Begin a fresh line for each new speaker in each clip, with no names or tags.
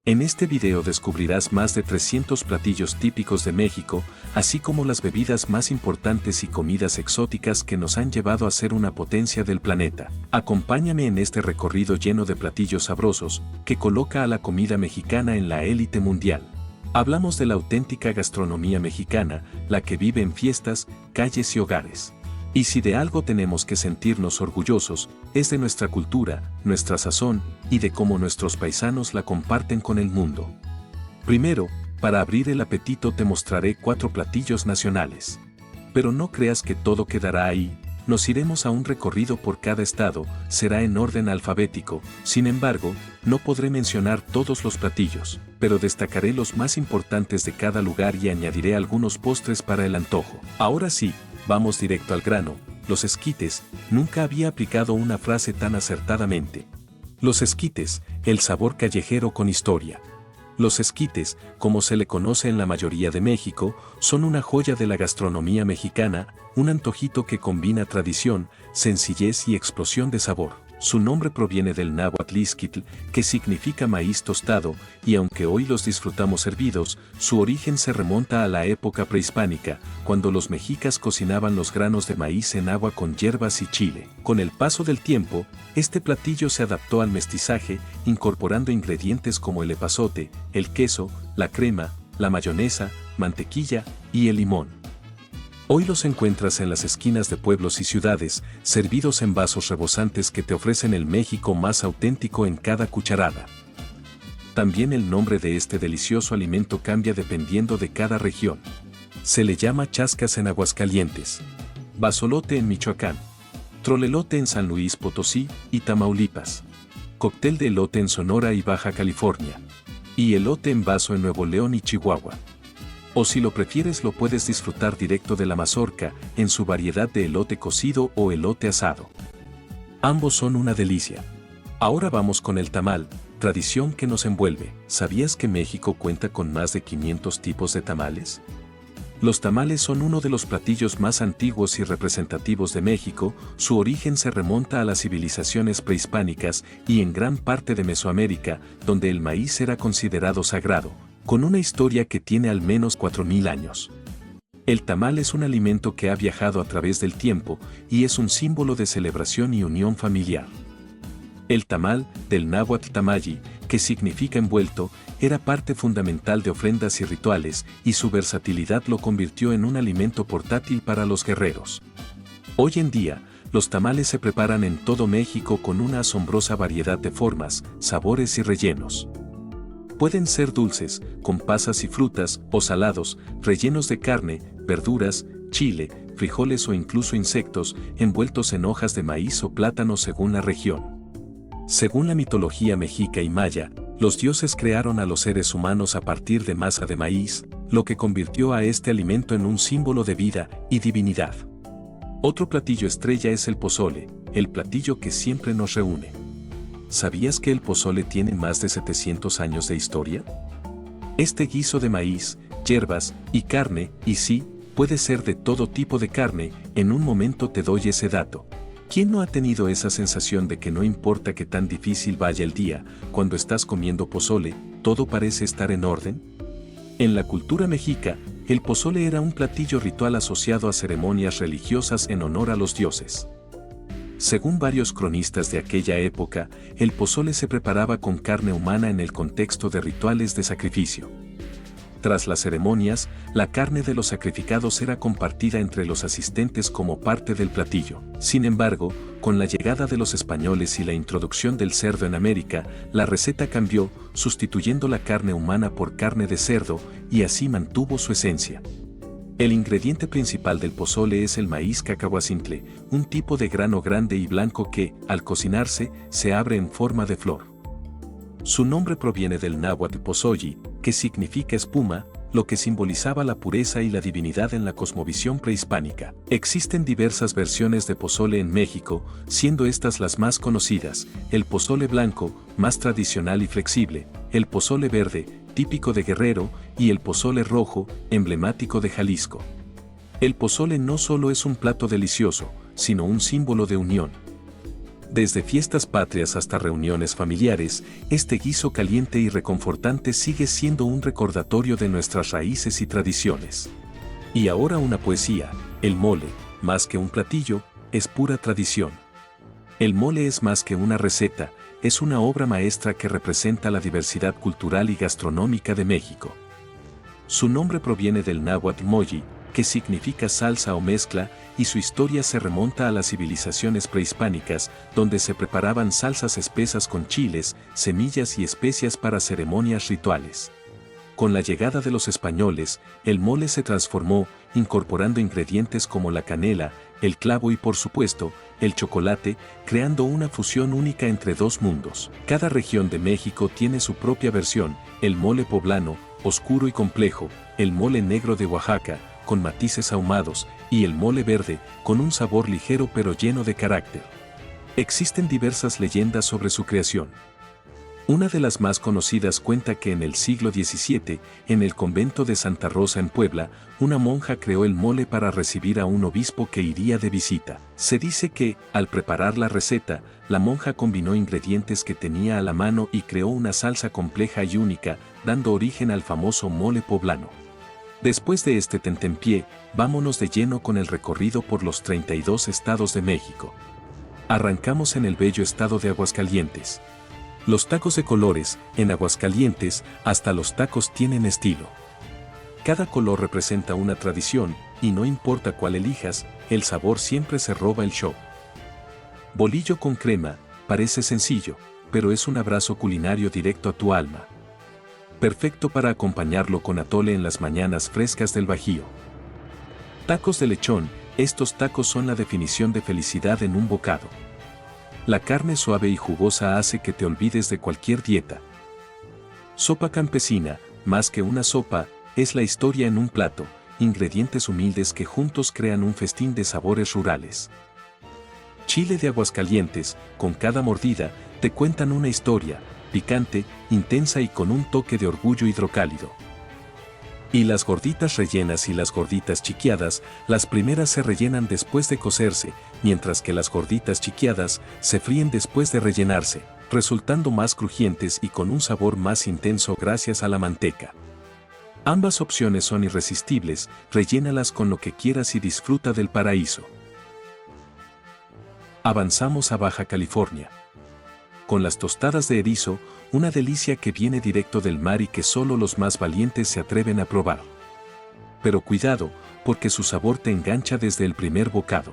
En este video descubrirás más de 300 platillos típicos de México, así como las bebidas más importantes y comidas exóticas que nos han llevado a ser una potencia del planeta. Acompáñame en este recorrido lleno de platillos sabrosos, que coloca a la comida mexicana en la élite mundial. Hablamos de la auténtica gastronomía mexicana, la que vive en fiestas, calles y hogares. Y si de algo tenemos que sentirnos orgullosos, es de nuestra cultura, nuestra sazón, y de cómo nuestros paisanos la comparten con el mundo. Primero, para abrir el apetito te mostraré 4 platillos nacionales. Pero no creas que todo quedará ahí, nos iremos a un recorrido por cada estado, será en orden alfabético, sin embargo, no podré mencionar todos los platillos, pero destacaré los más importantes de cada lugar y añadiré algunos postres para el antojo. Ahora sí, vamos directo al grano. Los esquites, nunca había aplicado una frase tan acertadamente. Los esquites, el sabor callejero con historia. Los esquites, como se le conoce en la mayoría de México, son una joya de la gastronomía mexicana, un antojito que combina tradición, sencillez y explosión de sabor. Su nombre proviene del náhuatl izquitl, que significa maíz tostado, y aunque hoy los disfrutamos hervidos, su origen se remonta a la época prehispánica, cuando los mexicas cocinaban los granos de maíz en agua con hierbas y chile. Con el paso del tiempo, este platillo se adaptó al mestizaje, incorporando ingredientes como el epazote, el queso, la crema, la mayonesa, mantequilla y el limón. Hoy los encuentras en las esquinas de pueblos y ciudades, servidos en vasos rebosantes que te ofrecen el México más auténtico en cada cucharada. También el nombre de este delicioso alimento cambia dependiendo de cada región. Se le llama chascas en Aguascalientes, basolote en Michoacán, trolelote en San Luis Potosí y Tamaulipas, cóctel de elote en Sonora y Baja California, y elote en vaso en Nuevo León y Chihuahua. O si lo prefieres lo puedes disfrutar directo de la mazorca, en su variedad de elote cocido o elote asado. Ambos son una delicia. Ahora vamos con el tamal, tradición que nos envuelve. ¿Sabías que México cuenta con más de 500 tipos de tamales? Los tamales son uno de los platillos más antiguos y representativos de México, su origen se remonta a las civilizaciones prehispánicas y en gran parte de Mesoamérica, donde el maíz era considerado sagrado, con una historia que tiene al menos 4000 años. El tamal es un alimento que ha viajado a través del tiempo y es un símbolo de celebración y unión familiar. El tamal, del náhuatl tamayi, que significa envuelto, era parte fundamental de ofrendas y rituales, y su versatilidad lo convirtió en un alimento portátil para los guerreros. Hoy en día, los tamales se preparan en todo México con una asombrosa variedad de formas, sabores y rellenos. Pueden ser dulces, con pasas y frutas, o salados, rellenos de carne, verduras, chile, frijoles o incluso insectos, envueltos en hojas de maíz o plátano según la región. Según la mitología mexica y maya, los dioses crearon a los seres humanos a partir de masa de maíz, lo que convirtió a este alimento en un símbolo de vida y divinidad. Otro platillo estrella es el pozole, el platillo que siempre nos reúne. ¿Sabías que el pozole tiene más de 700 años de historia? Este guiso de maíz, hierbas y carne, y sí, puede ser de todo tipo de carne, en un momento te doy ese dato. ¿Quién no ha tenido esa sensación de que no importa que tan difícil vaya el día, cuando estás comiendo pozole, todo parece estar en orden? En la cultura mexica, el pozole era un platillo ritual asociado a ceremonias religiosas en honor a los dioses. Según varios cronistas de aquella época, el pozole se preparaba con carne humana en el contexto de rituales de sacrificio. Tras las ceremonias, la carne de los sacrificados era compartida entre los asistentes como parte del platillo. Sin embargo, con la llegada de los españoles y la introducción del cerdo en América, la receta cambió, sustituyendo la carne humana por carne de cerdo, y así mantuvo su esencia. El ingrediente principal del pozole es el maíz cacahuacintle, un tipo de grano grande y blanco que, al cocinarse, se abre en forma de flor. Su nombre proviene del náhuatl pozolli, que significa espuma, lo que simbolizaba la pureza y la divinidad en la cosmovisión prehispánica. Existen diversas versiones de pozole en México, siendo estas las más conocidas: el pozole blanco, más tradicional y flexible, el pozole verde, típico de Guerrero, y el pozole rojo, emblemático de Jalisco. El pozole no solo es un plato delicioso, sino un símbolo de unión. Desde fiestas patrias hasta reuniones familiares, este guiso caliente y reconfortante sigue siendo un recordatorio de nuestras raíces y tradiciones. Y ahora una poesía: el mole, más que un platillo, es pura tradición. El mole es más que una receta, es una obra maestra que representa la diversidad cultural y gastronómica de México. Su nombre proviene del náhuatl molli, que significa salsa o mezcla, y su historia se remonta a las civilizaciones prehispánicas, donde se preparaban salsas espesas con chiles, semillas y especias para ceremonias rituales. Con la llegada de los españoles, el mole se transformó, incorporando ingredientes como la canela, el clavo y por supuesto, el chocolate, creando una fusión única entre dos mundos. Cada región de México tiene su propia versión: el mole poblano, oscuro y complejo; el mole negro de Oaxaca, con matices ahumados; y el mole verde, con un sabor ligero pero lleno de carácter. Existen diversas leyendas sobre su creación. Una de las más conocidas cuenta que en el siglo XVII, en el convento de Santa Rosa en Puebla, una monja creó el mole para recibir a un obispo que iría de visita. Se dice que, al preparar la receta, la monja combinó ingredientes que tenía a la mano y creó una salsa compleja y única, dando origen al famoso mole poblano. Después de este tentempié, vámonos de lleno con el recorrido por los 32 estados de México. Arrancamos en el bello estado de Aguascalientes. Los tacos de colores, en Aguascalientes, hasta los tacos tienen estilo. Cada color representa una tradición, y no importa cuál elijas, el sabor siempre se roba el show. Bolillo con crema, parece sencillo, pero es un abrazo culinario directo a tu alma. Perfecto para acompañarlo con atole en las mañanas frescas del Bajío. Tacos de lechón, estos tacos son la definición de felicidad en un bocado. La carne suave y jugosa hace que te olvides de cualquier dieta. Sopa campesina, más que una sopa, es la historia en un plato, ingredientes humildes que juntos crean un festín de sabores rurales. Chile de Aguascalientes, con cada mordida, te cuentan una historia, picante, intensa y con un toque de orgullo hidrocálido. Y las gorditas rellenas y las gorditas chiqueadas, las primeras se rellenan después de cocerse, mientras que las gorditas chiqueadas se fríen después de rellenarse, resultando más crujientes y con un sabor más intenso gracias a la manteca. Ambas opciones son irresistibles, rellénalas con lo que quieras y disfruta del paraíso. Avanzamos a Baja California. Con las tostadas de erizo, una delicia que viene directo del mar y que solo los más valientes se atreven a probar. Pero cuidado, porque su sabor te engancha desde el primer bocado.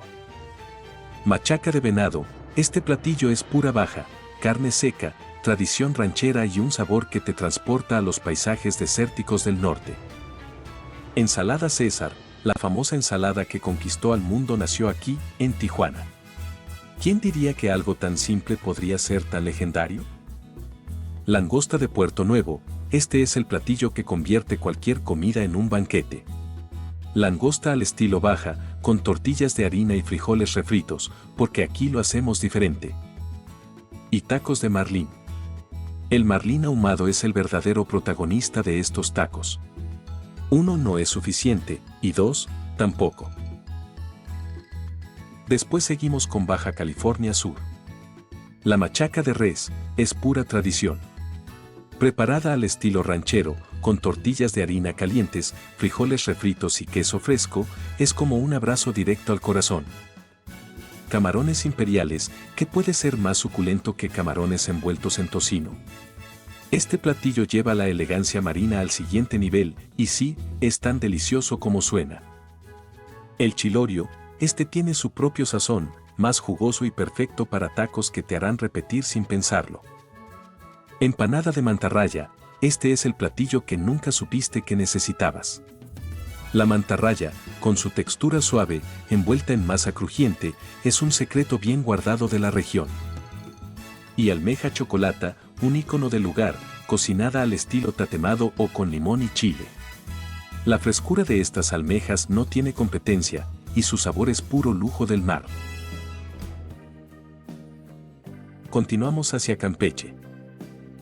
Machaca de venado, este platillo es pura baja, carne seca, tradición ranchera y un sabor que te transporta a los paisajes desérticos del norte. Ensalada César, la famosa ensalada que conquistó al mundo, nació aquí, en Tijuana. ¿Quién diría que algo tan simple podría ser tan legendario? Langosta de Puerto Nuevo, este es el platillo que convierte cualquier comida en un banquete. Langosta al estilo baja, con tortillas de harina y frijoles refritos, porque aquí lo hacemos diferente. Y tacos de marlín. El marlín ahumado es el verdadero protagonista de estos tacos. 1 no es suficiente, y 2, tampoco. Después seguimos con Baja California Sur. La machaca de res es pura tradición. Preparada al estilo ranchero, con tortillas de harina calientes, frijoles refritos y queso fresco, es como un abrazo directo al corazón. Camarones imperiales, ¿qué puede ser más suculento que camarones envueltos en tocino? Este platillo lleva la elegancia marina al siguiente nivel, y sí, es tan delicioso como suena. El chilorio, este tiene su propio sazón, más jugoso y perfecto para tacos que te harán repetir sin pensarlo. Empanada de mantarraya, este es el platillo que nunca supiste que necesitabas. La mantarraya, con su textura suave, envuelta en masa crujiente, es un secreto bien guardado de la región. Y almeja chocolata, un ícono del lugar, cocinada al estilo tatemado o con limón y chile. La frescura de estas almejas no tiene competencia, y su sabor es puro lujo del mar. Continuamos hacia Campeche.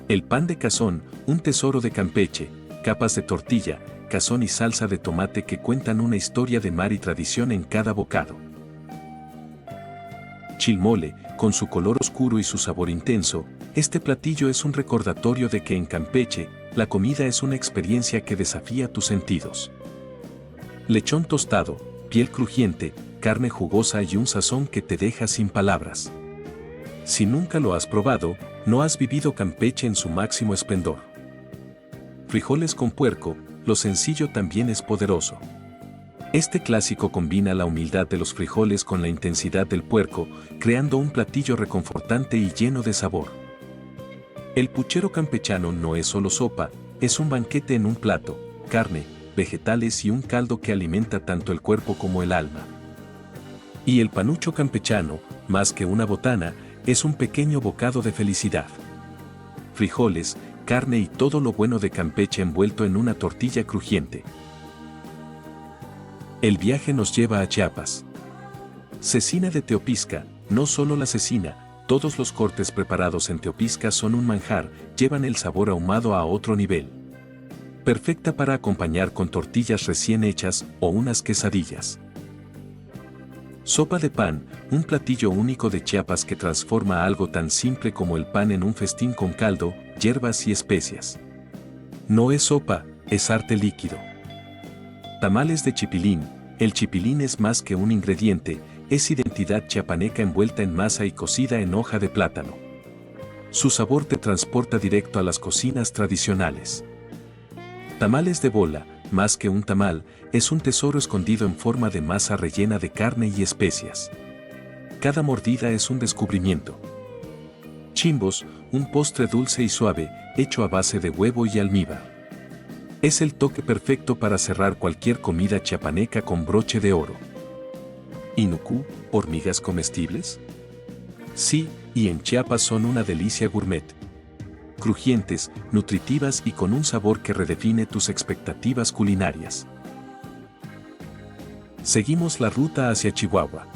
El pan de cazón, un tesoro de Campeche, capas de tortilla, cazón y salsa de tomate que cuentan una historia de mar y tradición en cada bocado. Chilmole, Con su color oscuro y su sabor intenso, este platillo es un recordatorio de que en Campeche, la comida es una experiencia que desafía tus sentidos. Lechón tostado, piel crujiente, carne jugosa y un sazón que te deja sin palabras. Si nunca lo has probado, no has vivido Campeche en su máximo esplendor. Frijoles con puerco, lo sencillo también es poderoso. Este clásico combina la humildad de los frijoles con la intensidad del puerco, creando un platillo reconfortante y lleno de sabor. El puchero campechano no es solo sopa, es un banquete en un plato, carne, vegetales y un caldo que alimenta tanto el cuerpo como el alma. Y el panucho campechano, más que una botana, es un pequeño bocado de felicidad. Frijoles, carne y todo lo bueno de Campeche envuelto en una tortilla crujiente. El viaje nos lleva a Chiapas. Cecina de Teopisca, no solo la cecina, todos los cortes preparados en Teopisca son un manjar, llevan el sabor ahumado a otro nivel. Perfecta para acompañar con tortillas recién hechas o unas quesadillas. Sopa de pan, un platillo único de Chiapas que transforma algo tan simple como el pan en un festín con caldo, hierbas y especias. No es sopa, es arte líquido. Tamales de chipilín, el chipilín es más que un ingrediente, es identidad chiapaneca envuelta en masa y cocida en hoja de plátano. Su sabor te transporta directo a las cocinas tradicionales. Tamales de bola, más que un tamal, es un tesoro escondido en forma de masa rellena de carne y especias. Cada mordida es un descubrimiento. Chimbos, un postre dulce y suave, hecho a base de huevo y almíbar. Es el toque perfecto para cerrar cualquier comida chiapaneca con broche de oro. ¿Inuku, hormigas comestibles? Sí, y en Chiapas son una delicia gourmet. Crujientes, nutritivas y con un sabor que redefine tus expectativas culinarias. Seguimos la ruta hacia Chihuahua.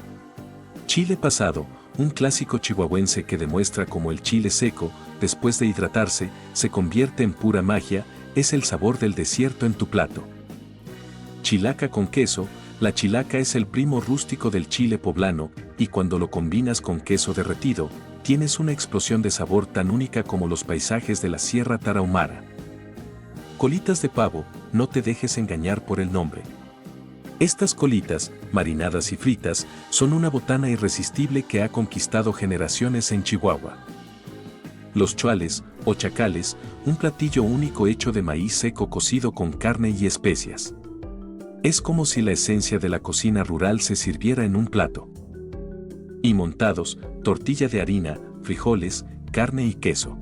Chile pasado, un clásico chihuahuense que demuestra cómo el chile seco, después de hidratarse, se convierte en pura magia, es el sabor del desierto en tu plato. Chilaca con queso, la chilaca es el primo rústico del chile poblano, y cuando lo combinas con queso derretido, tienes una explosión de sabor tan única como los paisajes de la Sierra Tarahumara. Colitas de pavo, no te dejes engañar por el nombre. Estas colitas, marinadas y fritas, son una botana irresistible que ha conquistado generaciones en Chihuahua. Los chuales, o chacales, un platillo único hecho de maíz seco cocido con carne y especias. Es como si la esencia de la cocina rural se sirviera en un plato. Y montados, tortilla de harina, frijoles, carne y queso.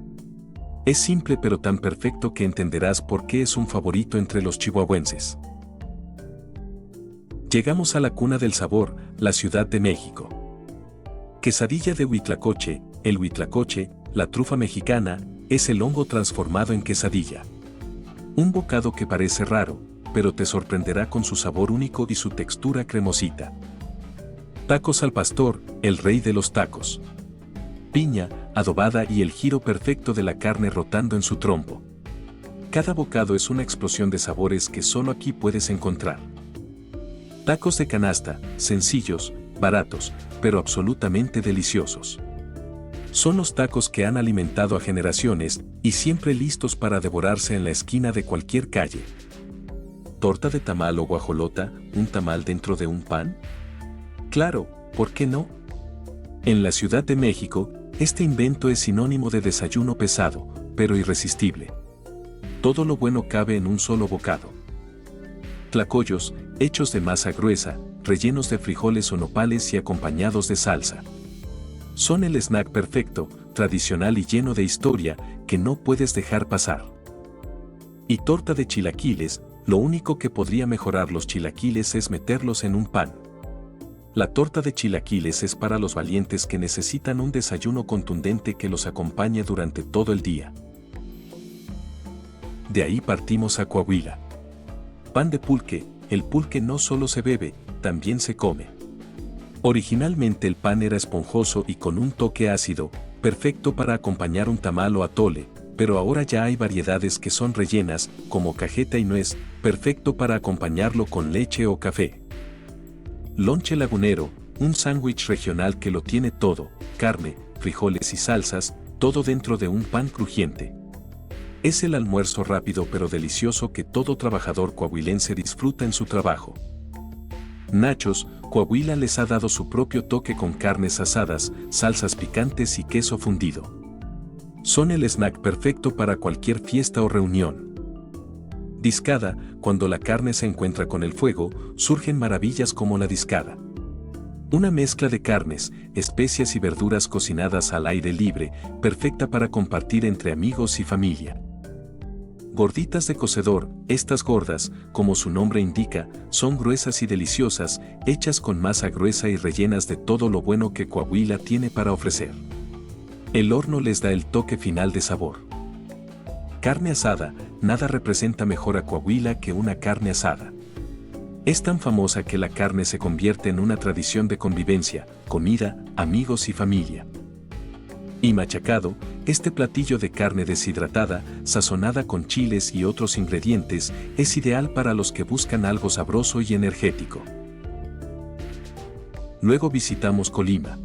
Es simple pero tan perfecto que entenderás por qué es un favorito entre los chihuahuenses. Llegamos a la cuna del sabor, la Ciudad de México. Quesadilla de huitlacoche, el huitlacoche, la trufa mexicana, es el hongo transformado en quesadilla. Un bocado que parece raro, pero te sorprenderá con su sabor único y su textura cremosita. Tacos al pastor, el rey de los tacos. Piña, adobada y el giro perfecto de la carne rotando en su trompo. Cada bocado es una explosión de sabores que solo aquí puedes encontrar. Tacos de canasta, sencillos, baratos, pero absolutamente deliciosos. Son los tacos que han alimentado a generaciones y siempre listos para devorarse en la esquina de cualquier calle. ¿Torta de tamal o guajolota, un tamal dentro de un pan? Claro, ¿por qué no? En la Ciudad de México, este invento es sinónimo de desayuno pesado, pero irresistible. Todo lo bueno cabe en un solo bocado. Tlacoyos, hechos de masa gruesa, rellenos de frijoles o nopales y acompañados de salsa. Son el snack perfecto, tradicional y lleno de historia, que no puedes dejar pasar. Y torta de chilaquiles, lo único que podría mejorar los chilaquiles es meterlos en un pan. La torta de chilaquiles es para los valientes que necesitan un desayuno contundente que los acompañe durante todo el día. De ahí partimos a Coahuila. Pan de pulque, el pulque no solo se bebe, también se come. Originalmente el pan era esponjoso y con un toque ácido, perfecto para acompañar un tamal o atole, pero ahora ya hay variedades que son rellenas, como cajeta y nuez, perfecto para acompañarlo con leche o café. Lonche lagunero, un sándwich regional que lo tiene todo: carne, frijoles y salsas, todo dentro de un pan crujiente. Es el almuerzo rápido pero delicioso que todo trabajador coahuilense disfruta en su trabajo. Nachos, Coahuila les ha dado su propio toque con carnes asadas, salsas picantes y queso fundido. Son el snack perfecto para cualquier fiesta o reunión. Discada, cuando la carne se encuentra con el fuego, surgen maravillas como la discada. Una mezcla de carnes, especias y verduras cocinadas al aire libre, perfecta para compartir entre amigos y familia. Gorditas de cocedor, estas gordas, como su nombre indica, son gruesas y deliciosas, hechas con masa gruesa y rellenas de todo lo bueno que Coahuila tiene para ofrecer. El horno les da el toque final de sabor. Carne asada, nada representa mejor a Coahuila que una carne asada. Es tan famosa que la carne se convierte en una tradición de convivencia, comida, amigos y familia. Y machacado, este platillo de carne deshidratada, sazonada con chiles y otros ingredientes, es ideal para los que buscan algo sabroso y energético. Luego visitamos Colima.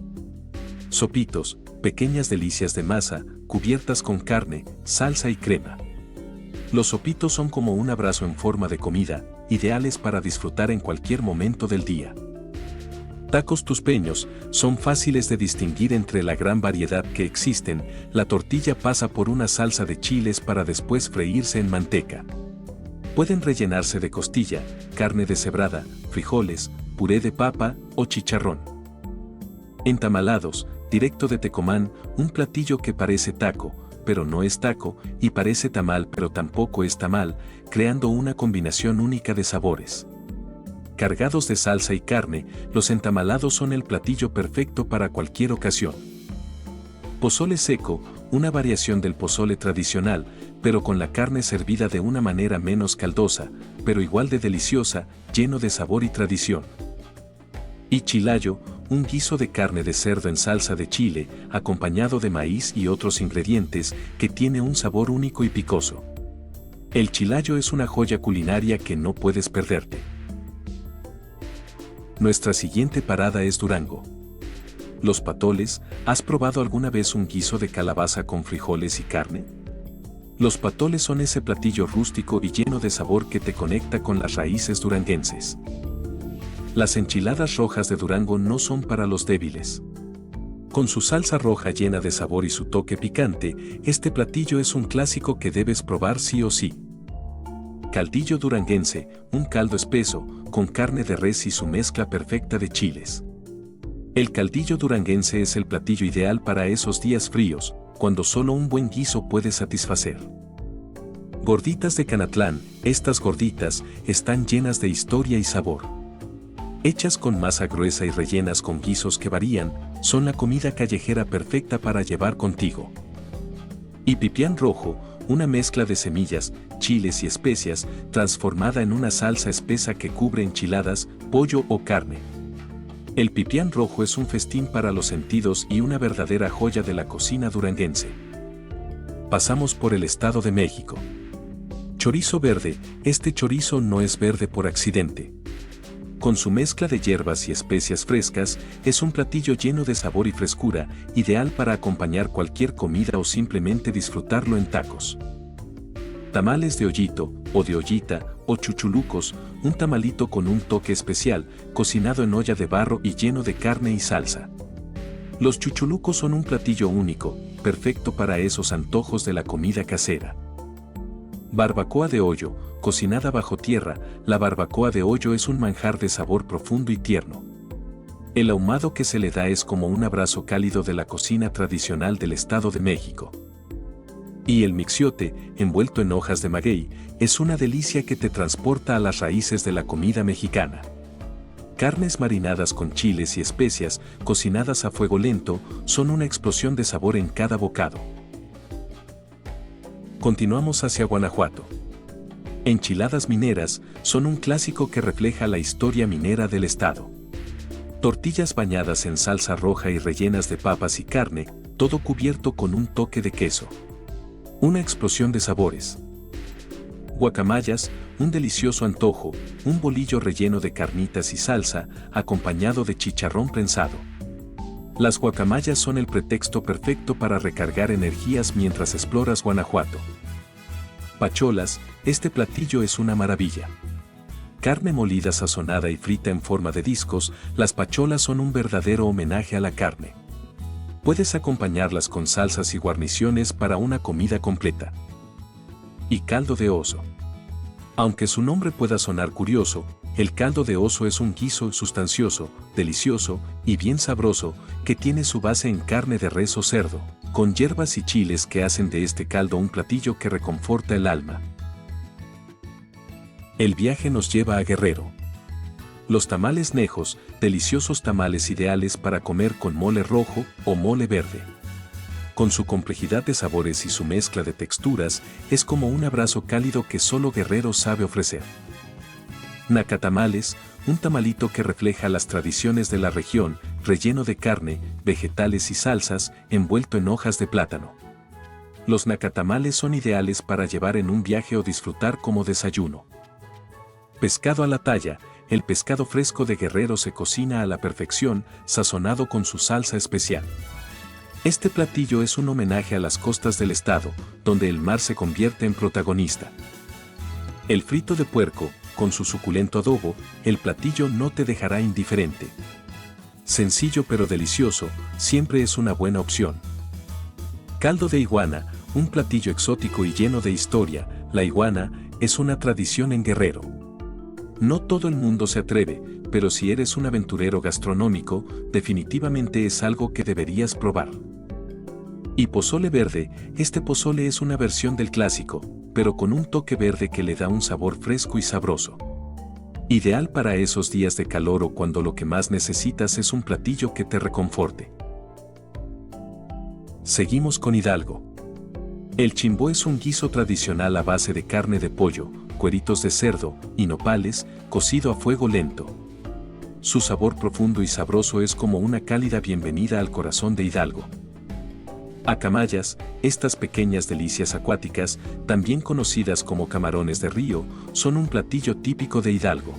Sopitos, pequeñas delicias de masa, cubiertas con carne, salsa y crema. Los sopitos son como un abrazo en forma de comida, ideales para disfrutar en cualquier momento del día. Tacos tuspeños, son fáciles de distinguir entre la gran variedad que existen. La tortilla pasa por una salsa de chiles para después freírse en manteca. Pueden rellenarse de costilla, carne deshebrada, frijoles, puré de papa o chicharrón. Entamalados, directo de Tecomán, un platillo que parece taco, pero no es taco, y parece tamal pero tampoco es tamal, creando una combinación única de sabores. Cargados de salsa y carne, los entamalados son el platillo perfecto para cualquier ocasión. Pozole seco, una variación del pozole tradicional, pero con la carne servida de una manera menos caldosa, pero igual de deliciosa, lleno de sabor y tradición. Y chilayo, un guiso de carne de cerdo en salsa de chile, acompañado de maíz y otros ingredientes, que tiene un sabor único y picoso. El chilayo es una joya culinaria que no puedes perderte. Nuestra siguiente parada es Durango. Los patoles, ¿has probado alguna vez un guiso de calabaza con frijoles y carne? Los patoles son ese platillo rústico y lleno de sabor que te conecta con las raíces duranguenses. Las enchiladas rojas de Durango no son para los débiles. Con su salsa roja llena de sabor y su toque picante, este platillo es un clásico que debes probar sí o sí. Caldillo duranguense, un caldo espeso, con carne de res y su mezcla perfecta de chiles. El caldillo duranguense es el platillo ideal para esos días fríos, cuando solo un buen guiso puede satisfacer. Gorditas de Canatlán, estas gorditas están llenas de historia y sabor. Hechas con masa gruesa y rellenas con guisos que varían, son la comida callejera perfecta para llevar contigo. Y pipián rojo, una mezcla de semillas, chiles y especias, transformada en una salsa espesa que cubre enchiladas, pollo o carne. El pipián rojo es un festín para los sentidos y una verdadera joya de la cocina duranguense. Pasamos por el Estado de México. Chorizo verde, este chorizo no es verde por accidente. Con su mezcla de hierbas y especias frescas, es un platillo lleno de sabor y frescura, ideal para acompañar cualquier comida o simplemente disfrutarlo en tacos. Tamales de ollito, o de ollita, o chuchulucos, un tamalito con un toque especial, cocinado en olla de barro y lleno de carne y salsa. Los chuchulucos son un platillo único, perfecto para esos antojos de la comida casera. Barbacoa de hoyo, cocinada bajo tierra, la barbacoa de hoyo es un manjar de sabor profundo y tierno. El ahumado que se le da es como un abrazo cálido de la cocina tradicional del Estado de México. Y el mixiote, envuelto en hojas de maguey, es una delicia que te transporta a las raíces de la comida mexicana. Carnes marinadas con chiles y especias, cocinadas a fuego lento, son una explosión de sabor en cada bocado. Continuamos hacia Guanajuato. Enchiladas mineras son un clásico que refleja la historia minera del estado. Tortillas bañadas en salsa roja y rellenas de papas y carne, todo cubierto con un toque de queso. Una explosión de sabores. Guacamayas, un delicioso antojo, un bolillo relleno de carnitas y salsa, acompañado de chicharrón prensado. Las guacamayas son el pretexto perfecto para recargar energías mientras exploras Guanajuato. Pacholas, este platillo es una maravilla. Carne molida sazonada y frita en forma de discos, las pacholas son un verdadero homenaje a la carne. Puedes acompañarlas con salsas y guarniciones para una comida completa. Y caldo de oso. Aunque su nombre pueda sonar curioso, el caldo de oso es un guiso sustancioso, delicioso y bien sabroso que tiene su base en carne de res o cerdo, con hierbas y chiles que hacen de este caldo un platillo que reconforta el alma. El viaje nos lleva a Guerrero. Los tamales nejos, deliciosos tamales ideales para comer con mole rojo o mole verde. Con su complejidad de sabores y su mezcla de texturas, es como un abrazo cálido que solo Guerrero sabe ofrecer. Nacatamales, un tamalito que refleja las tradiciones de la región, relleno de carne, vegetales y salsas, envuelto en hojas de plátano. Los nacatamales son ideales para llevar en un viaje o disfrutar como desayuno. Pescado a la talla, el pescado fresco de Guerrero se cocina a la perfección, sazonado con su salsa especial. Este platillo es un homenaje a las costas del estado, donde el mar se convierte en protagonista. El frito de puerco, con su suculento adobo, el platillo no te dejará indiferente. Sencillo pero delicioso, siempre es una buena opción. Caldo de iguana, un platillo exótico y lleno de historia. La iguana es una tradición en Guerrero. No todo el mundo se atreve, pero si eres un aventurero gastronómico, definitivamente es algo que deberías probar. Y pozole verde, este pozole es una versión del clásico, pero con un toque verde que le da un sabor fresco y sabroso. Ideal para esos días de calor o cuando lo que más necesitas es un platillo que te reconforte. Seguimos con Hidalgo. El chimbó es un guiso tradicional a base de carne de pollo, cueritos de cerdo y nopales, cocido a fuego lento. Su sabor profundo y sabroso es como una cálida bienvenida al corazón de Hidalgo. Acamayas, estas pequeñas delicias acuáticas, también conocidas como camarones de río, son un platillo típico de Hidalgo.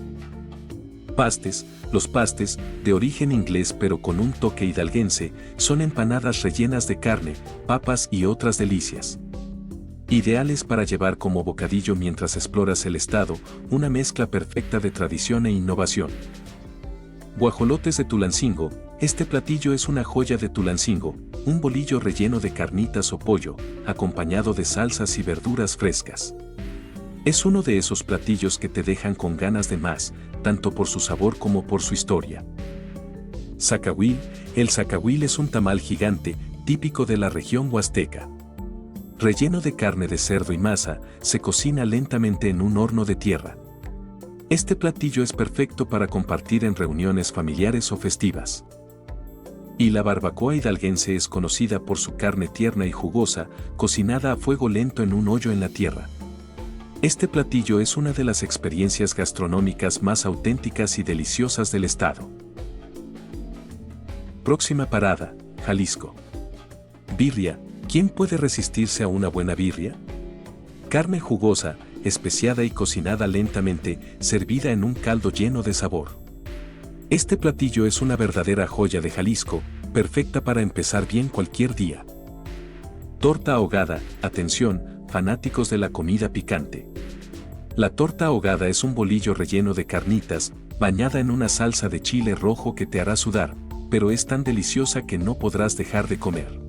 Pastes, los pastes, de origen inglés pero con un toque hidalguense, son empanadas rellenas de carne, papas y otras delicias. Ideales para llevar como bocadillo mientras exploras el estado, una mezcla perfecta de tradición e innovación. Guajolotes de Tulancingo, este platillo es una joya de Tulancingo, un bolillo relleno de carnitas o pollo, acompañado de salsas y verduras frescas. Es uno de esos platillos que te dejan con ganas de más, tanto por su sabor como por su historia. Zacahuil, el zacahuil es un tamal gigante, típico de la región huasteca. Relleno de carne de cerdo y masa, se cocina lentamente en un horno de tierra. Este platillo es perfecto para compartir en reuniones familiares o festivas. Y la barbacoa hidalguense es conocida por su carne tierna y jugosa, cocinada a fuego lento en un hoyo en la tierra. Este platillo es una de las experiencias gastronómicas más auténticas y deliciosas del estado. Próxima parada, Jalisco. Birria. ¿Quién puede resistirse a una buena birria? Carne jugosa, especiada y cocinada lentamente, servida en un caldo lleno de sabor. Este platillo es una verdadera joya de Jalisco, perfecta para empezar bien cualquier día. Torta ahogada, atención, fanáticos de la comida picante. La torta ahogada es un bolillo relleno de carnitas, bañada en una salsa de chile rojo que te hará sudar, pero es tan deliciosa que no podrás dejar de comer.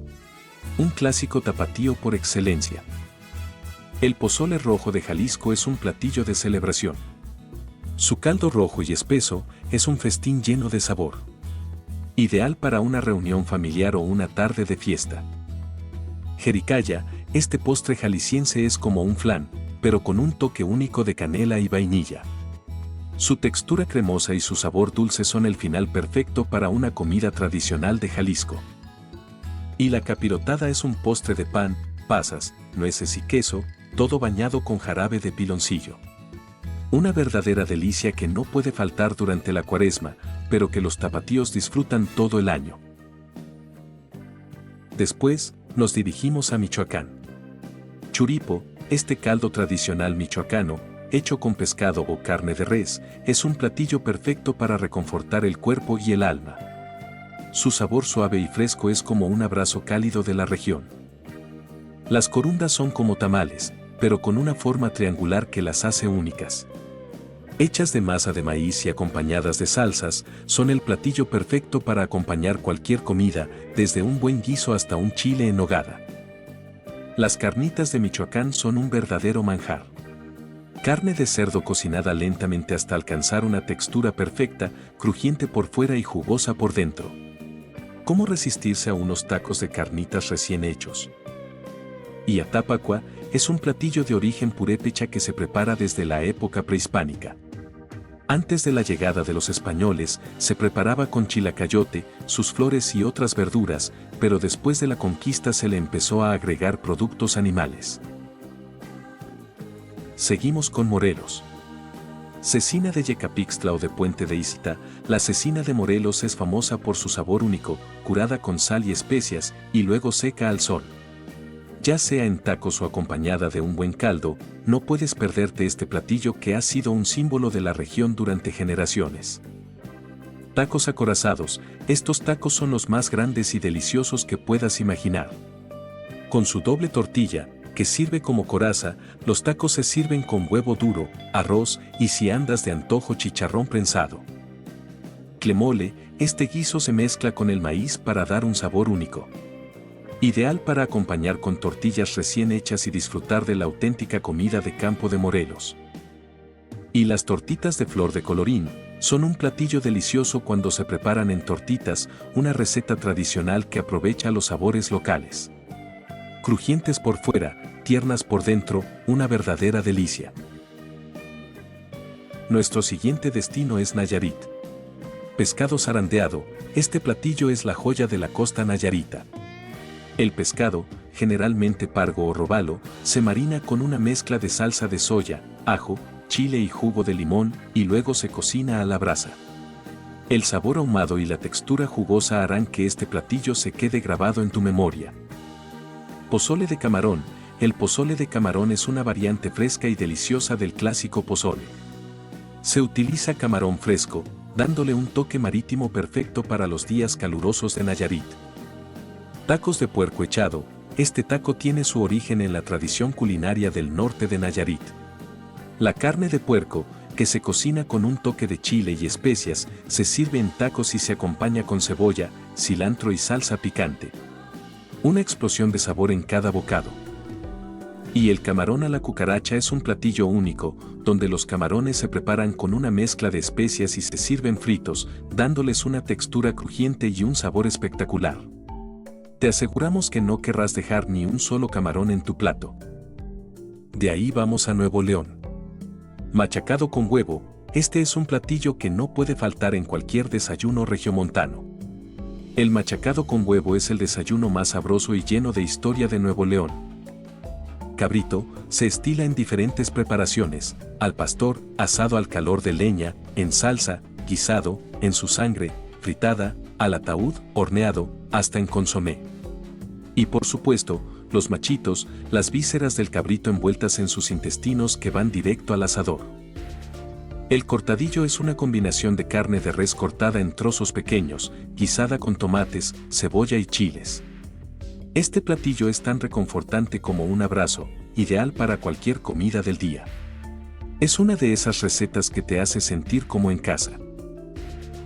Un clásico tapatío por excelencia. El pozole rojo de Jalisco es un platillo de celebración. Su caldo rojo y espeso es un festín lleno de sabor. Ideal para una reunión familiar o una tarde de fiesta. Jericaya, este postre jalisciense es como un flan, pero con un toque único de canela y vainilla. Su textura cremosa y su sabor dulce son el final perfecto para una comida tradicional de Jalisco. Y la capirotada es un postre de pan, pasas, nueces y queso, todo bañado con jarabe de piloncillo. Una verdadera delicia que no puede faltar durante la cuaresma, pero que los tapatíos disfrutan todo el año. Después, nos dirigimos a Michoacán. Churipo, Este caldo tradicional michoacano, hecho con pescado o carne de res, es un platillo perfecto para reconfortar el cuerpo y el alma. Su sabor suave y fresco es como un abrazo cálido de la región. Las corundas son como tamales, pero con una forma triangular que las hace únicas. Hechas de masa de maíz y acompañadas de salsas, son el platillo perfecto para acompañar cualquier comida, desde un buen guiso hasta un chile en nogada. Las carnitas de Michoacán son un verdadero manjar. Carne de cerdo cocinada lentamente hasta alcanzar una textura perfecta, crujiente por fuera y jugosa por dentro. ¿Cómo resistirse a unos tacos de carnitas recién hechos? Y Atapacua es un platillo de origen purépecha que se prepara desde la época prehispánica. Antes de la llegada de los españoles, se preparaba con chilacayote, sus flores y otras verduras, pero después de la conquista se le empezó a agregar productos animales. Seguimos con Morelos. Cecina de Yecapixtla o de Puente de Izita, la cecina de Morelos es famosa por su sabor único, curada con sal y especias, y luego seca al sol. Ya sea en tacos o acompañada de un buen caldo, no puedes perderte este platillo que ha sido un símbolo de la región durante generaciones. Tacos acorazados, estos tacos son los más grandes y deliciosos que puedas imaginar. Con su doble tortilla, que sirve como coraza, los tacos se sirven con huevo duro, arroz y si andas de antojo chicharrón prensado. Tlemole, este guiso se mezcla con el maíz para dar un sabor único. Ideal para acompañar con tortillas recién hechas y disfrutar de la auténtica comida de campo de Morelos. Y las tortitas de flor de colorín son un platillo delicioso cuando se preparan en tortitas, una receta tradicional que aprovecha los sabores locales. Crujientes por fuera, tiernas por dentro, una verdadera delicia. Nuestro siguiente destino es Nayarit. Pescado zarandeado, este platillo es la joya de la costa nayarita. El pescado, generalmente pargo o robalo, se marina con una mezcla de salsa de soya, ajo, chile y jugo de limón y luego se cocina a la brasa. El sabor ahumado y la textura jugosa harán que este platillo se quede grabado en tu memoria. Pozole de camarón. El pozole de camarón es una variante fresca y deliciosa del clásico pozole. Se utiliza camarón fresco, dándole un toque marítimo perfecto para los días calurosos de Nayarit. Tacos de puerco echado. Este taco tiene su origen en la tradición culinaria del norte de Nayarit. La carne de puerco, que se cocina con un toque de chile y especias, se sirve en tacos y se acompaña con cebolla, cilantro y salsa picante. Una explosión de sabor en cada bocado. Y el camarón a la cucaracha es un platillo único, donde los camarones se preparan con una mezcla de especias y se sirven fritos, dándoles una textura crujiente y un sabor espectacular. Te aseguramos que no querrás dejar ni un solo camarón en tu plato. De ahí vamos a Nuevo León. Machacado con huevo, este es un platillo que no puede faltar en cualquier desayuno regiomontano. El machacado con huevo es el desayuno más sabroso y lleno de historia de Nuevo León. Cabrito, se estila en diferentes preparaciones, al pastor, asado al calor de leña, en salsa, guisado, en su sangre, fritada, al ataúd, horneado, hasta en consomé. Y por supuesto, los machitos, las vísceras del cabrito envueltas en sus intestinos que van directo al asador. El cortadillo es una combinación de carne de res cortada en trozos pequeños, guisada con tomates, cebolla y chiles. Este platillo es tan reconfortante como un abrazo, ideal para cualquier comida del día. Es una de esas recetas que te hace sentir como en casa.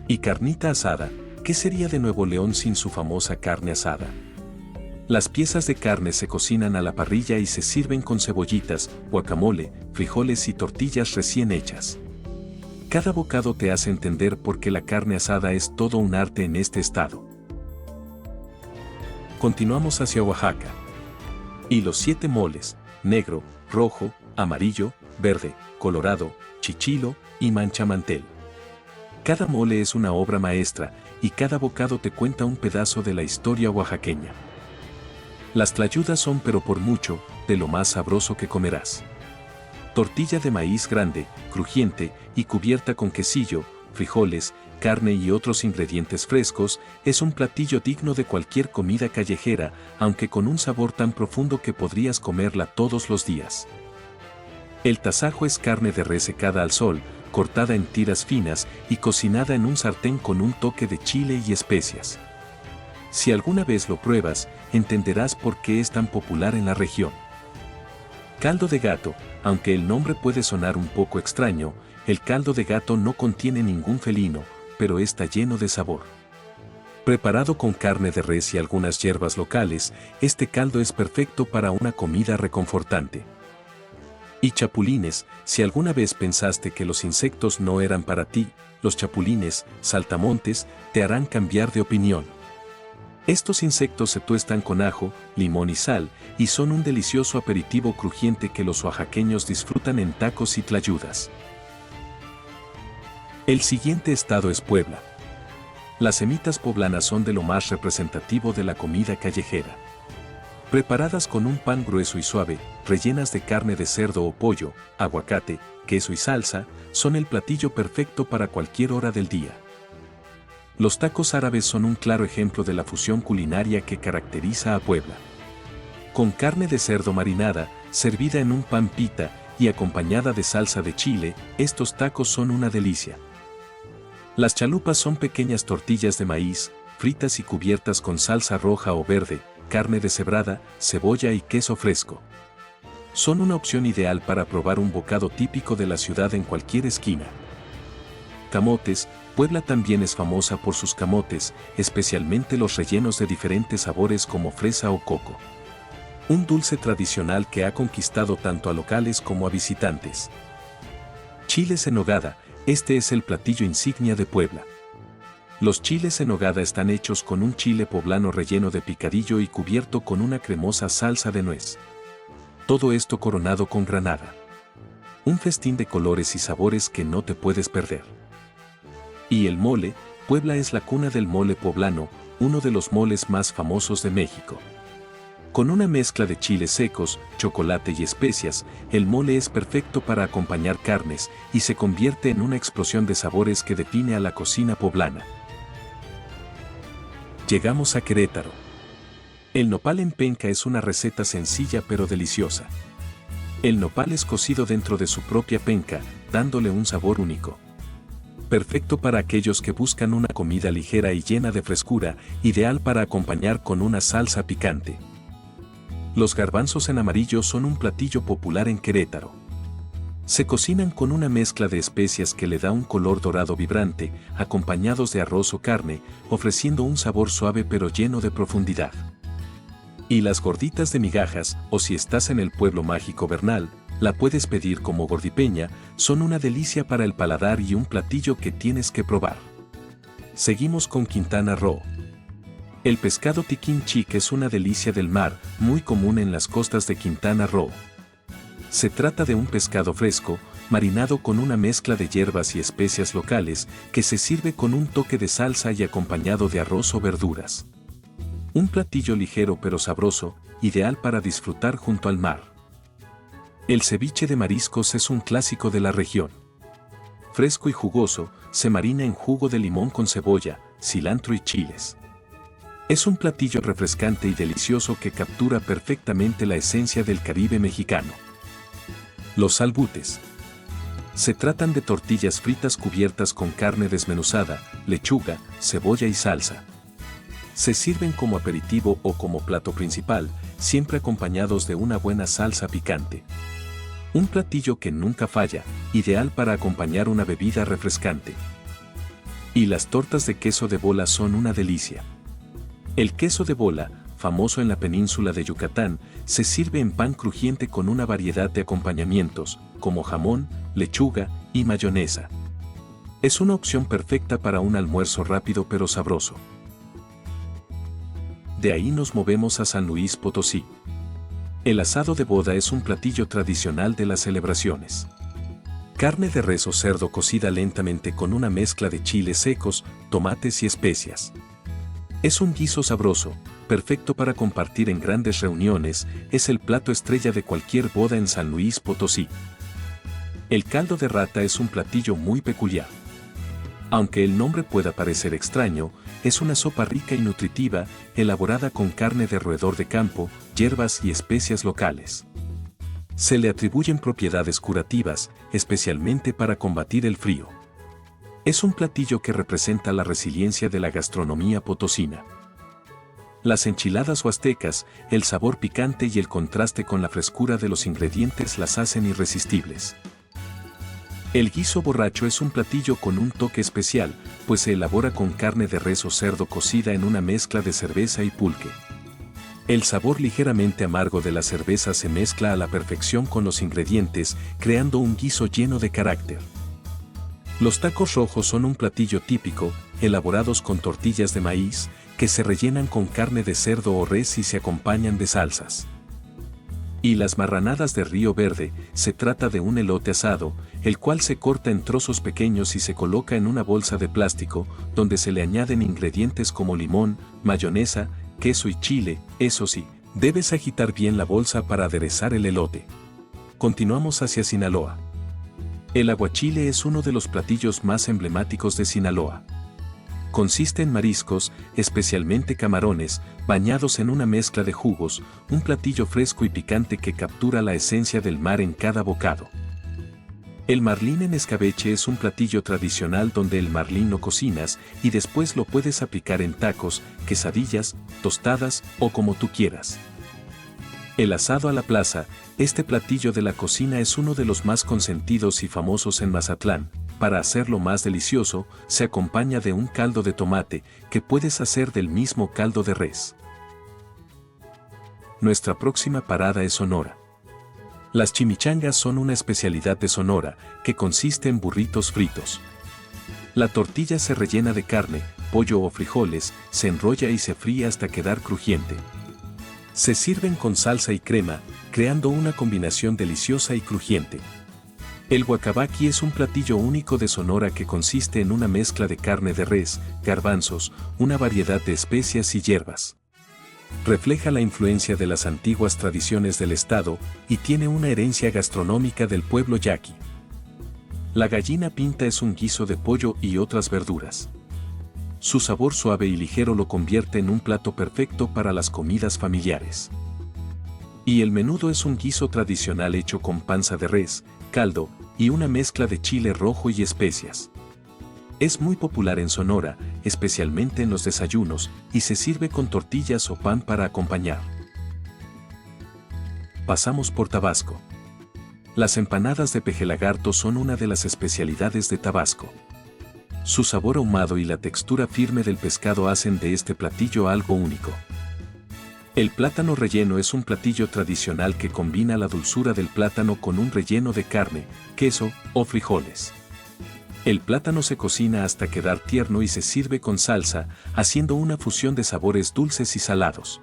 Y carnita asada, ¿qué sería de Nuevo León sin su famosa carne asada? Las piezas de carne se cocinan a la parrilla y se sirven con cebollitas, guacamole, frijoles y tortillas recién hechas. Cada bocado te hace entender por qué la carne asada es todo un arte en este estado. Continuamos hacia Oaxaca. Y los 7 moles, negro, rojo, amarillo, verde, colorado, chichilo y manchamantel. Cada mole es una obra maestra y cada bocado te cuenta un pedazo de la historia oaxaqueña. Las tlayudas son pero por mucho, de lo más sabroso que comerás. Tortilla de maíz grande, crujiente y cubierta con quesillo, frijoles, carne y otros ingredientes frescos, es un platillo digno de cualquier comida callejera, aunque con un sabor tan profundo que podrías comerla todos los días. El tasajo es carne de res secada al sol, cortada en tiras finas y cocinada en un sartén con un toque de chile y especias. Si alguna vez lo pruebas, entenderás por qué es tan popular en la región. Caldo de gato, aunque el nombre puede sonar un poco extraño, el caldo de gato no contiene ningún felino, pero está lleno de sabor. Preparado con carne de res y algunas hierbas locales, este caldo es perfecto para una comida reconfortante. Y chapulines, si alguna vez pensaste que los insectos no eran para ti, los chapulines, saltamontes, te harán cambiar de opinión. Estos insectos se tuestan con ajo, limón y sal, y son un delicioso aperitivo crujiente que los oaxaqueños disfrutan en tacos y tlayudas. El siguiente estado es Puebla. Las semitas poblanas son de lo más representativo de la comida callejera. Preparadas con un pan grueso y suave, rellenas de carne de cerdo o pollo, aguacate, queso y salsa, son el platillo perfecto para cualquier hora del día. Los tacos árabes son un claro ejemplo de la fusión culinaria que caracteriza a Puebla. Con carne de cerdo marinada, servida en un pan pita y acompañada de salsa de chile, estos tacos son una delicia. Las chalupas son pequeñas tortillas de maíz, fritas y cubiertas con salsa roja o verde, carne deshebrada, cebolla y queso fresco. Son una opción ideal para probar un bocado típico de la ciudad en cualquier esquina. Camotes, Puebla también es famosa por sus camotes, especialmente los rellenos de diferentes sabores como fresa o coco. Un dulce tradicional que ha conquistado tanto a locales como a visitantes. Chiles en nogada, este es el platillo insignia de Puebla. Los chiles en nogada están hechos con un chile poblano relleno de picadillo y cubierto con una cremosa salsa de nuez. Todo esto coronado con granada. Un festín de colores y sabores que no te puedes perder. Y el mole, Puebla es la cuna del mole poblano, uno de los moles más famosos de México. Con una mezcla de chiles secos, chocolate y especias, el mole es perfecto para acompañar carnes y se convierte en una explosión de sabores que define a la cocina poblana. Llegamos a Querétaro. El nopal en penca es una receta sencilla pero deliciosa. El nopal es cocido dentro de su propia penca, dándole un sabor único. Perfecto para aquellos que buscan una comida ligera y llena de frescura, ideal para acompañar con una salsa picante. Los garbanzos en amarillo son un platillo popular en Querétaro. Se cocinan con una mezcla de especias que le da un color dorado vibrante, acompañados de arroz o carne, ofreciendo un sabor suave pero lleno de profundidad. Y las gorditas de migajas, o si estás en el pueblo mágico Bernal, la puedes pedir como gordipeña, son una delicia para el paladar y un platillo que tienes que probar. Seguimos con Quintana Roo. El pescado tiquín chic es una delicia del mar, muy común en las costas de Quintana Roo. Se trata de un pescado fresco, marinado con una mezcla de hierbas y especias locales, que se sirve con un toque de salsa y acompañado de arroz o verduras. Un platillo ligero pero sabroso, ideal para disfrutar junto al mar. El ceviche de mariscos es un clásico de la región. Fresco y jugoso, se marina en jugo de limón con cebolla, cilantro y chiles. Es un platillo refrescante y delicioso que captura perfectamente la esencia del Caribe mexicano. Los salbutes. Se tratan de tortillas fritas cubiertas con carne desmenuzada, lechuga, cebolla y salsa. Se sirven como aperitivo o como plato principal, siempre acompañados de una buena salsa picante. Un platillo que nunca falla, ideal para acompañar una bebida refrescante. Y las tortas de queso de bola son una delicia. El queso de bola, famoso en la península de Yucatán, se sirve en pan crujiente con una variedad de acompañamientos, como jamón, lechuga y mayonesa. Es una opción perfecta para un almuerzo rápido pero sabroso. De ahí nos movemos a San Luis Potosí. El asado de boda es un platillo tradicional de las celebraciones. Carne de res o cerdo cocida lentamente con una mezcla de chiles secos, tomates y especias. Es un guiso sabroso, perfecto para compartir en grandes reuniones, es el plato estrella de cualquier boda en San Luis Potosí. El caldo de rata es un platillo muy peculiar. Aunque el nombre pueda parecer extraño, es una sopa rica y nutritiva, elaborada con carne de roedor de campo, hierbas y especias locales. Se le atribuyen propiedades curativas, especialmente para combatir el frío. Es un platillo que representa la resiliencia de la gastronomía potosina. Las enchiladas huastecas, el sabor picante y el contraste con la frescura de los ingredientes las hacen irresistibles. El guiso borracho es un platillo con un toque especial, pues se elabora con carne de res o cerdo cocida en una mezcla de cerveza y pulque. El sabor ligeramente amargo de la cerveza se mezcla a la perfección con los ingredientes, creando un guiso lleno de carácter. Los tacos rojos son un platillo típico, elaborados con tortillas de maíz, que se rellenan con carne de cerdo o res y se acompañan de salsas. Y las marranadas de Río Verde, se trata de un elote asado, el cual se corta en trozos pequeños y se coloca en una bolsa de plástico, donde se le añaden ingredientes como limón, mayonesa, queso y chile. Eso sí, debes agitar bien la bolsa para aderezar el elote. Continuamos hacia Sinaloa. El aguachile es uno de los platillos más emblemáticos de Sinaloa. Consiste en mariscos, especialmente camarones, bañados en una mezcla de jugos, un platillo fresco y picante que captura la esencia del mar en cada bocado. El marlín en escabeche es un platillo tradicional donde el marlín lo cocinas y después lo puedes aplicar en tacos, quesadillas, tostadas o como tú quieras. El asado a la plaza, este platillo de la cocina es uno de los más consentidos y famosos en Mazatlán. Para hacerlo más delicioso, se acompaña de un caldo de tomate, que puedes hacer del mismo caldo de res. Nuestra próxima parada es Sonora. Las chimichangas son una especialidad de Sonora, que consiste en burritos fritos. La tortilla se rellena de carne, pollo o frijoles, se enrolla y se fríe hasta quedar crujiente. Se sirven con salsa y crema, creando una combinación deliciosa y crujiente. El guacabaqui es un platillo único de Sonora que consiste en una mezcla de carne de res, garbanzos, una variedad de especias y hierbas. Refleja la influencia de las antiguas tradiciones del estado y tiene una herencia gastronómica del pueblo yaqui. La gallina pinta es un guiso de pollo y otras verduras. Su sabor suave y ligero lo convierte en un plato perfecto para las comidas familiares. Y el menudo es un guiso tradicional hecho con panza de res, caldo y una mezcla de chile rojo y especias. Es muy popular en Sonora, especialmente en los desayunos, y se sirve con tortillas o pan para acompañar. Pasamos por Tabasco. Las empanadas de pejelagarto son una de las especialidades de Tabasco. Su sabor ahumado y la textura firme del pescado hacen de este platillo algo único. El plátano relleno es un platillo tradicional que combina la dulzura del plátano con un relleno de carne, queso o frijoles. El plátano se cocina hasta quedar tierno y se sirve con salsa, haciendo una fusión de sabores dulces y salados.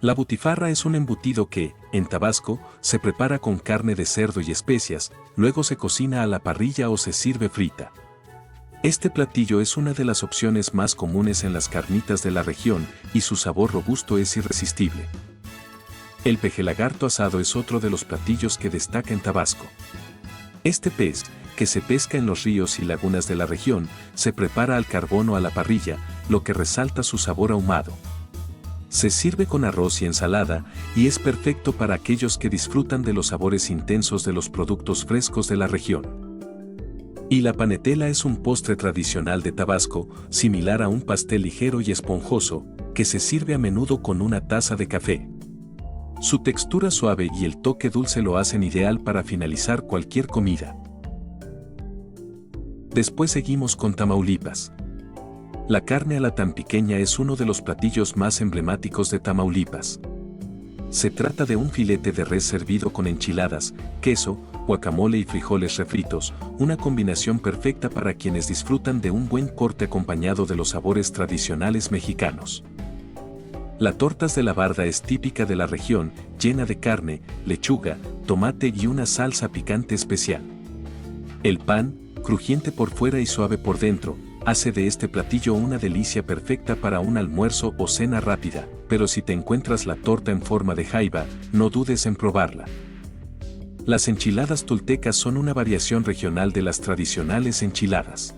La butifarra es un embutido que, en Tabasco, se prepara con carne de cerdo y especias, luego se cocina a la parrilla o se sirve frita. Este platillo es una de las opciones más comunes en las carnitas de la región y su sabor robusto es irresistible. El pejelagarto asado es otro de los platillos que destaca en Tabasco. Este pez, que se pesca en los ríos y lagunas de la región, se prepara al carbón o a la parrilla, lo que resalta su sabor ahumado. Se sirve con arroz y ensalada y es perfecto para aquellos que disfrutan de los sabores intensos de los productos frescos de la región. Y la panetela es un postre tradicional de Tabasco, similar a un pastel ligero y esponjoso, que se sirve a menudo con una taza de café. Su textura suave y el toque dulce lo hacen ideal para finalizar cualquier comida. Después seguimos con Tamaulipas. La carne a la tampiqueña es uno de los platillos más emblemáticos de Tamaulipas. Se trata de un filete de res servido con enchiladas, queso, guacamole y frijoles refritos, una combinación perfecta para quienes disfrutan de un buen corte acompañado de los sabores tradicionales mexicanos. La tortas de la barda es típica de la región, llena de carne, lechuga, tomate y una salsa picante especial. El pan, crujiente por fuera y suave por dentro, hace de este platillo una delicia perfecta para un almuerzo o cena rápida, pero si te encuentras la torta en forma de jaiba, no dudes en probarla. Las enchiladas toltecas son una variación regional de las tradicionales enchiladas.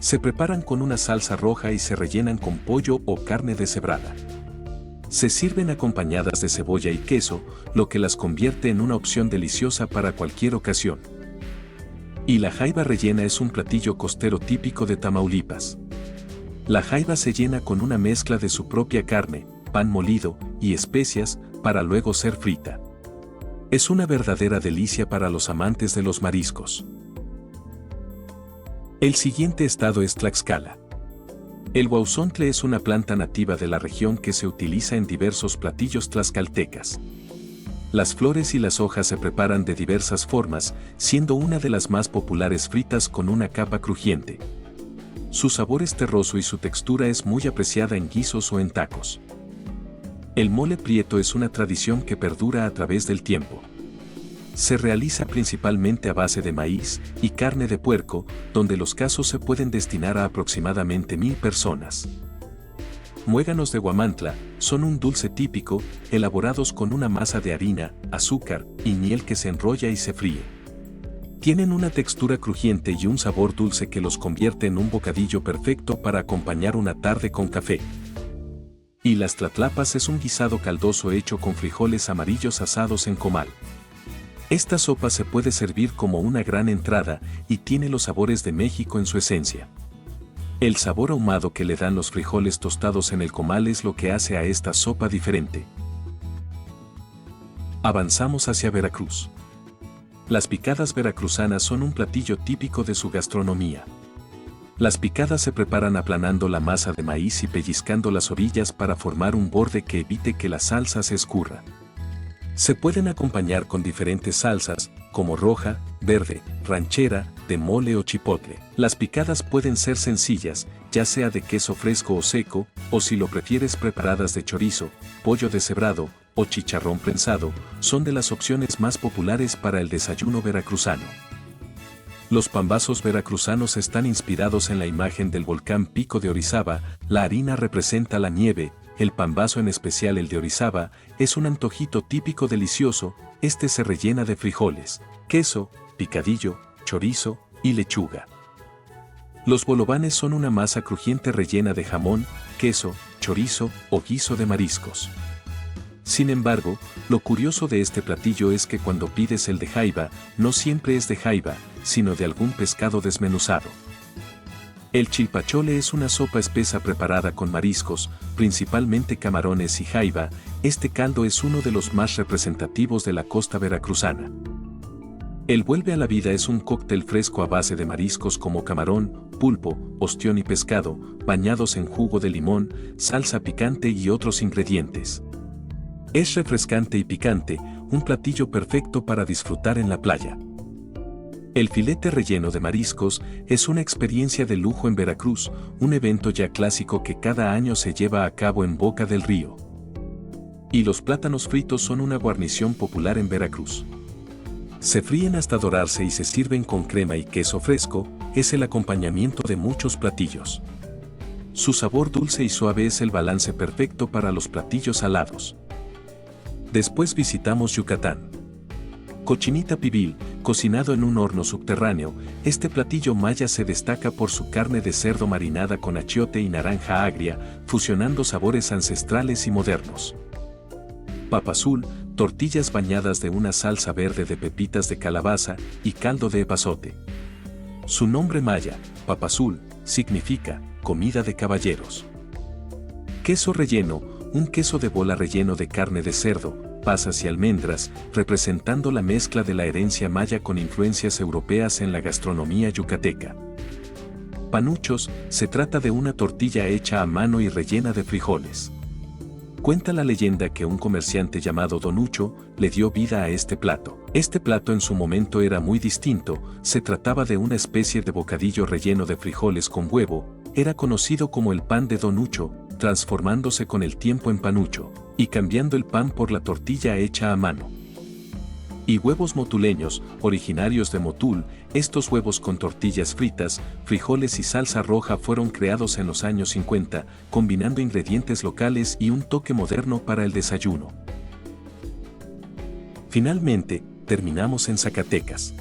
Se preparan con una salsa roja y se rellenan con pollo o carne deshebrada. Se sirven acompañadas de cebolla y queso, lo que las convierte en una opción deliciosa para cualquier ocasión. Y la jaiba rellena es un platillo costero típico de Tamaulipas. La jaiba se llena con una mezcla de su propia carne, pan molido y especias para luego ser frita. Es una verdadera delicia para los amantes de los mariscos. El siguiente estado es Tlaxcala. El huauzontle es una planta nativa de la región que se utiliza en diversos platillos tlaxcaltecas. Las flores y las hojas se preparan de diversas formas, siendo una de las más populares fritas con una capa crujiente. Su sabor es terroso y su textura es muy apreciada en guisos o en tacos. El mole prieto es una tradición que perdura a través del tiempo. Se realiza principalmente a base de maíz y carne de puerco, donde los casos se pueden destinar a aproximadamente 1000 personas. Muéganos de Huamantla son un dulce típico, elaborados con una masa de harina, azúcar y miel que se enrolla y se fríe. Tienen una textura crujiente y un sabor dulce que los convierte en un bocadillo perfecto para acompañar una tarde con café. Y las tlatlapas es un guisado caldoso hecho con frijoles amarillos asados en comal. Esta sopa se puede servir como una gran entrada y tiene los sabores de México en su esencia. El sabor ahumado que le dan los frijoles tostados en el comal es lo que hace a esta sopa diferente. Avanzamos hacia Veracruz. Las picadas veracruzanas son un platillo típico de su gastronomía. Las picadas se preparan aplanando la masa de maíz y pellizcando las orillas para formar un borde que evite que la salsa se escurra. Se pueden acompañar con diferentes salsas, como roja, verde, ranchera, de mole o chipotle. Las picadas pueden ser sencillas, ya sea de queso fresco o seco, o si lo prefieres preparadas de chorizo, pollo deshebrado o chicharrón prensado, son de las opciones más populares para el desayuno veracruzano. Los pambazos veracruzanos están inspirados en la imagen del volcán Pico de Orizaba, la harina representa la nieve. El pambazo, en especial el de Orizaba, es un antojito típico delicioso. Este se rellena de frijoles, queso, picadillo, chorizo y lechuga. Los bolovanes son una masa crujiente rellena de jamón, queso, chorizo o guiso de mariscos. Sin embargo, lo curioso de este platillo es que cuando pides el de jaiba, no siempre es de jaiba, sino de algún pescado desmenuzado. El chilpachole es una sopa espesa preparada con mariscos, principalmente camarones y jaiba. Este caldo es uno de los más representativos de la costa veracruzana. El vuelve a la vida es un cóctel fresco a base de mariscos como camarón, pulpo, ostión y pescado, bañados en jugo de limón, salsa picante y otros ingredientes. Es refrescante y picante, un platillo perfecto para disfrutar en la playa. El filete relleno de mariscos es una experiencia de lujo en Veracruz, un evento ya clásico que cada año se lleva a cabo en Boca del Río. Y los plátanos fritos son una guarnición popular en Veracruz. Se fríen hasta dorarse y se sirven con crema y queso fresco, es el acompañamiento de muchos platillos. Su sabor dulce y suave es el balance perfecto para los platillos salados. Después visitamos Yucatán. Cochinita pibil, cocinado en un horno subterráneo, este platillo maya se destaca por su carne de cerdo marinada con achiote y naranja agria, fusionando sabores ancestrales y modernos. Papa azul, tortillas bañadas de una salsa verde de pepitas de calabaza y caldo de epazote. Su nombre maya, papa azul, significa comida de caballeros. Queso relleno, un queso de bola relleno de carne de cerdo, pasas y almendras, representando la mezcla de la herencia maya con influencias europeas en la gastronomía yucateca. Panuchos, se trata de una tortilla hecha a mano y rellena de frijoles. Cuenta la leyenda que un comerciante llamado Don Ucho le dio vida a este plato. Este plato en su momento era muy distinto, se trataba de una especie de bocadillo relleno de frijoles con huevo, era conocido como el pan de Don Ucho, transformándose con el tiempo en panucho, y cambiando el pan por la tortilla hecha a mano. Y huevos motuleños, originarios de Motul, estos huevos con tortillas fritas, frijoles y salsa roja fueron creados en los años 50, combinando ingredientes locales y un toque moderno para el desayuno. Finalmente, terminamos en Zacatecas.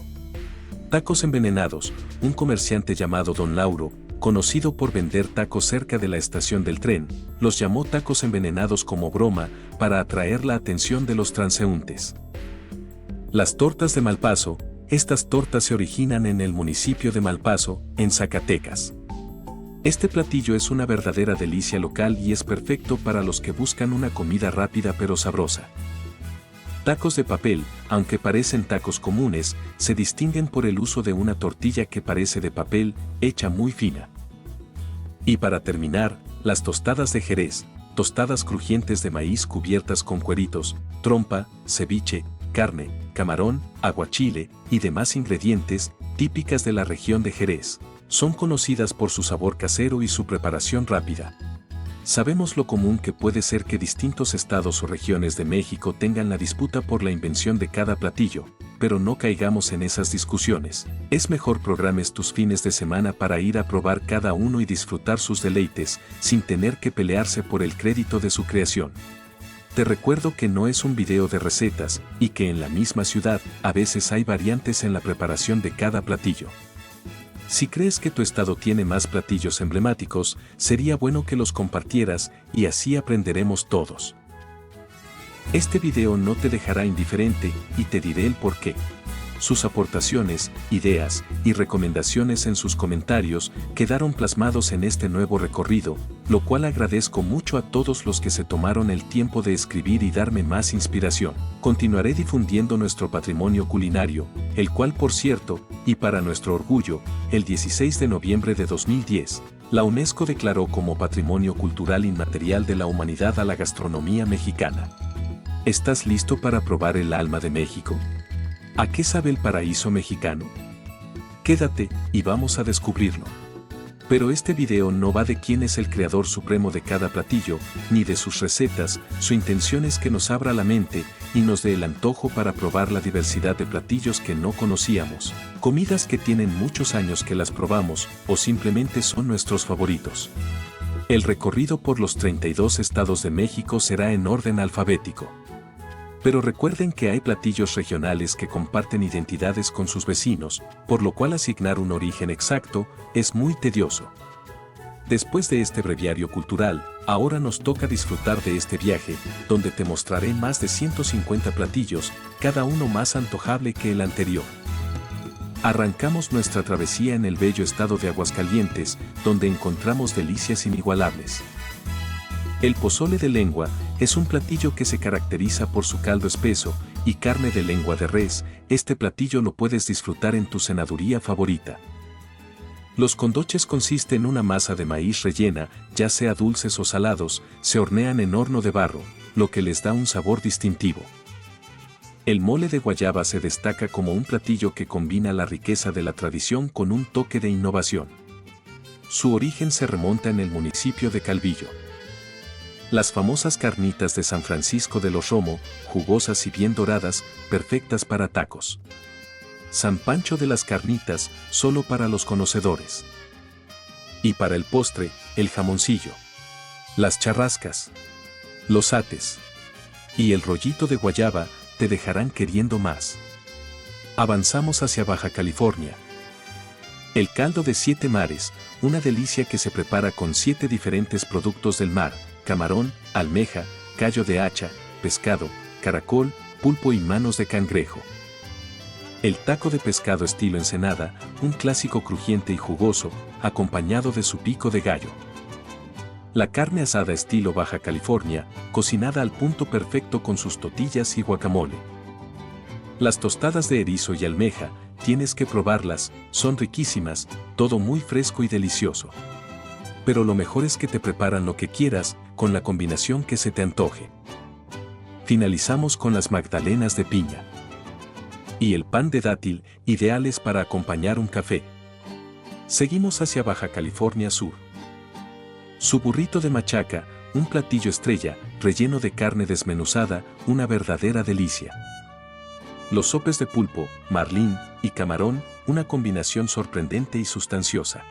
Tacos envenenados, un comerciante llamado Don Lauro, conocido por vender tacos cerca de la estación del tren, los llamó tacos envenenados como broma para atraer la atención de los transeúntes. Las tortas de Malpaso. Estas tortas se originan en el municipio de Malpaso, en Zacatecas. Este platillo es una verdadera delicia local y es perfecto para los que buscan una comida rápida pero sabrosa. Tacos de papel, aunque parecen tacos comunes, se distinguen por el uso de una tortilla que parece de papel, hecha muy fina. Y para terminar, las tostadas de Jerez, tostadas crujientes de maíz cubiertas con cueritos, trompa, ceviche, carne, camarón, aguachile y demás ingredientes típicas de la región de Jerez. Son conocidas por su sabor casero y su preparación rápida. Sabemos lo común que puede ser que distintos estados o regiones de México tengan la disputa por la invención de cada platillo, pero no caigamos en esas discusiones. Es mejor programes tus fines de semana para ir a probar cada uno y disfrutar sus deleites, sin tener que pelearse por el crédito de su creación. Te recuerdo que no es un video de recetas y que en la misma ciudad a veces hay variantes en la preparación de cada platillo. Si crees que tu estado tiene más platillos emblemáticos, sería bueno que los compartieras y así aprenderemos todos. Este video no te dejará indiferente y te diré el porqué. Sus aportaciones, ideas y recomendaciones en sus comentarios quedaron plasmados en este nuevo recorrido, lo cual agradezco mucho a todos los que se tomaron el tiempo de escribir y darme más inspiración. Continuaré difundiendo nuestro patrimonio culinario, el cual, por cierto, y para nuestro orgullo, el 16 de noviembre de 2010, la UNESCO declaró como Patrimonio Cultural Inmaterial de la Humanidad a la gastronomía mexicana. ¿Estás listo para probar el alma de México? ¿A qué sabe el paraíso mexicano? Quédate y vamos a descubrirlo. Pero este video no va de quién es el creador supremo de cada platillo, ni de sus recetas. Su intención es que nos abra la mente y nos dé el antojo para probar la diversidad de platillos que no conocíamos, comidas que tienen muchos años que las probamos o simplemente son nuestros favoritos. El recorrido por los 32 estados de México será en orden alfabético. Pero recuerden que hay platillos regionales que comparten identidades con sus vecinos, por lo cual asignar un origen exacto es muy tedioso. Después de este breviario cultural, ahora nos toca disfrutar de este viaje, donde te mostraré más de 150 platillos, cada uno más antojable que el anterior. Arrancamos nuestra travesía en el bello estado de Aguascalientes, donde encontramos delicias inigualables. El pozole de lengua es un platillo que se caracteriza por su caldo espeso y carne de lengua de res. Este platillo lo puedes disfrutar en tu cenaduría favorita. Los condoches consisten en una masa de maíz rellena, ya sea dulces o salados, se hornean en horno de barro, lo que les da un sabor distintivo. El mole de guayaba se destaca como un platillo que combina la riqueza de la tradición con un toque de innovación. Su origen se remonta en el municipio de Calvillo. Las famosas carnitas de San Francisco de los Romo, jugosas y bien doradas, perfectas para tacos. San Pancho de las Carnitas, solo para los conocedores. Y para el postre, el jamoncillo. Las charrascas. Los ates. Y el rollito de guayaba, te dejarán queriendo más. Avanzamos hacia Baja California. El caldo de 7 mares, una delicia que se prepara con 7 diferentes productos del mar: camarón, almeja, callo de hacha, pescado, caracol, pulpo y manos de cangrejo. El taco de pescado estilo Ensenada, un clásico crujiente y jugoso, acompañado de su pico de gallo. La carne asada estilo Baja California, cocinada al punto perfecto con sus tortillas y guacamole. Las tostadas de erizo y almeja, tienes que probarlas, son riquísimas, todo muy fresco y delicioso. Pero lo mejor es que te preparan lo que quieras, con la combinación que se te antoje. Finalizamos con las magdalenas de piña. Y el pan de dátil, ideales para acompañar un café. Seguimos hacia Baja California Sur. Su burrito de machaca, un platillo estrella, relleno de carne desmenuzada, una verdadera delicia. Los sopes de pulpo, marlín y camarón, una combinación sorprendente y sustanciosa.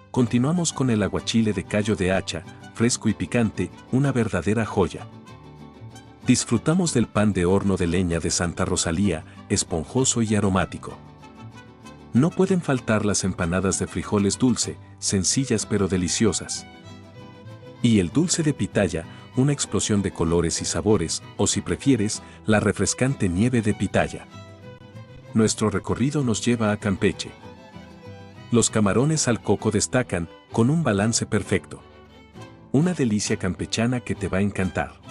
Continuamos con el aguachile de callo de hacha, fresco y picante, una verdadera joya. Disfrutamos del pan de horno de leña de Santa Rosalía, esponjoso y aromático. No pueden faltar las empanadas de frijoles dulce, sencillas pero deliciosas. Y el dulce de pitaya, una explosión de colores y sabores, o si prefieres, la refrescante nieve de pitaya. Nuestro recorrido nos lleva a Campeche. Los camarones al coco destacan, con un balance perfecto. Una delicia campechana que te va a encantar.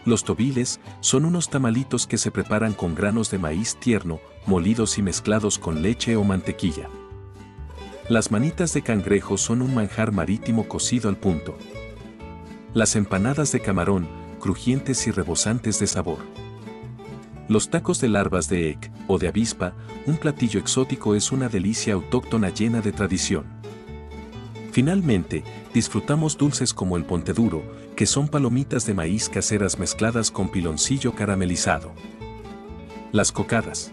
Los tobiles son unos tamalitos que se preparan con granos de maíz tierno, molidos y mezclados con leche o mantequilla. Las manitas de cangrejo son un manjar marítimo cocido al punto. Las empanadas de camarón, crujientes y rebosantes de sabor. Los tacos de larvas de ek, o de avispa, un platillo exótico, es una delicia autóctona llena de tradición. Finalmente, disfrutamos dulces como el ponteduro, que son palomitas de maíz caseras mezcladas con piloncillo caramelizado. Las cocadas.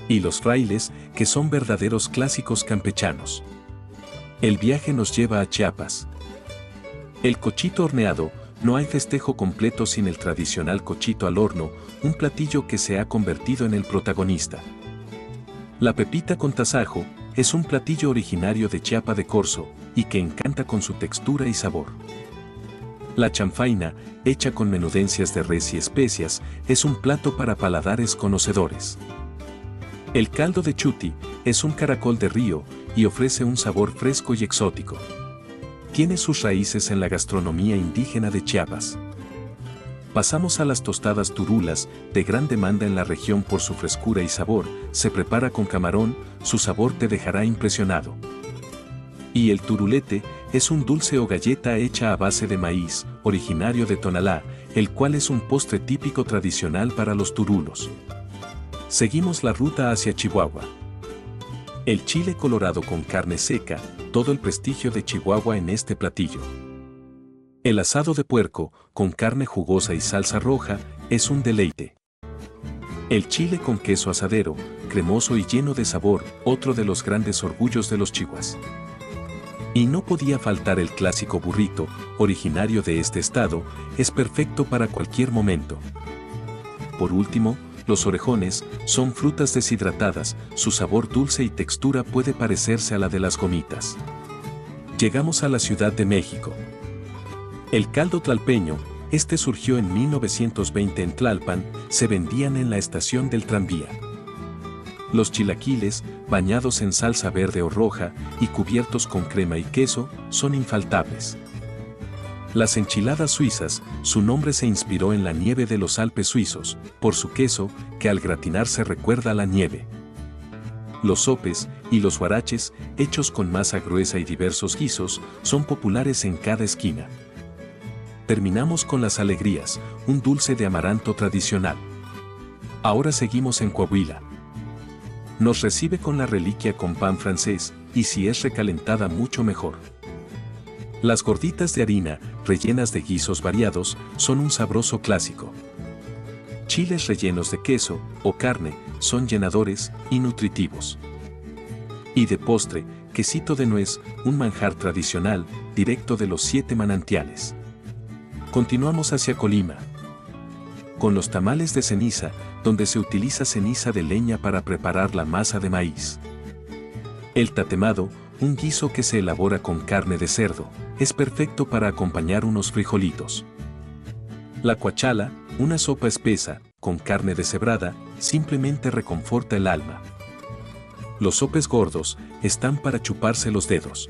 Y los frailes, que son verdaderos clásicos campechanos. El viaje nos lleva a Chiapas. El cochito horneado. No hay festejo completo sin el tradicional cochito al horno, un platillo que se ha convertido en el protagonista. La pepita con tasajo es un platillo originario de Chiapa de Corzo y que encanta con su textura y sabor. La chanfaina, hecha con menudencias de res y especias, es un plato para paladares conocedores. El caldo de chuti es un caracol de río y ofrece un sabor fresco y exótico. Tiene sus raíces en la gastronomía indígena de Chiapas. Pasamos a las tostadas turulas, de gran demanda en la región por su frescura y sabor. Se prepara con camarón, su sabor te dejará impresionado. Y el turulete es un dulce o galleta hecha a base de maíz, originario de Tonalá, el cual es un postre típico tradicional para los turulos. Seguimos la ruta hacia Chihuahua. El chile colorado con carne seca, todo el prestigio de Chihuahua en este platillo. El asado de puerco, con carne jugosa y salsa roja, es un deleite. El chile con queso asadero, cremoso y lleno de sabor, otro de los grandes orgullos de los chihuas. Y no podía faltar el clásico burrito, originario de este estado, es perfecto para cualquier momento. Por último, los orejones son frutas deshidratadas, su sabor dulce y textura puede parecerse a la de las gomitas. Llegamos a la Ciudad de México. El caldo tlalpeño, este surgió en 1920 en Tlalpan, se vendían en la estación del tranvía. Los chilaquiles, bañados en salsa verde o roja y cubiertos con crema y queso, son infaltables. Las enchiladas suizas, su nombre se inspiró en la nieve de los Alpes suizos, por su queso, que al gratinarse recuerda a la nieve. Los sopes y los huaraches, hechos con masa gruesa y diversos guisos, son populares en cada esquina. Terminamos con las alegrías, un dulce de amaranto tradicional. Ahora seguimos en Coahuila. Nos recibe con la reliquia con pan francés, y si es recalentada mucho mejor. Las gorditas de harina, rellenas de guisos variados, son un sabroso clásico. Chiles rellenos de queso o carne son llenadores y nutritivos. Y de postre, quesito de nuez, un manjar tradicional, directo de los 7 manantiales. Continuamos hacia Colima. Con los tamales de ceniza, donde se utiliza ceniza de leña para preparar la masa de maíz. El tatemado, un guiso que se elabora con carne de cerdo, es perfecto para acompañar unos frijolitos. La cuachala, una sopa espesa, con carne deshebrada, simplemente reconforta el alma. Los sopes gordos están para chuparse los dedos.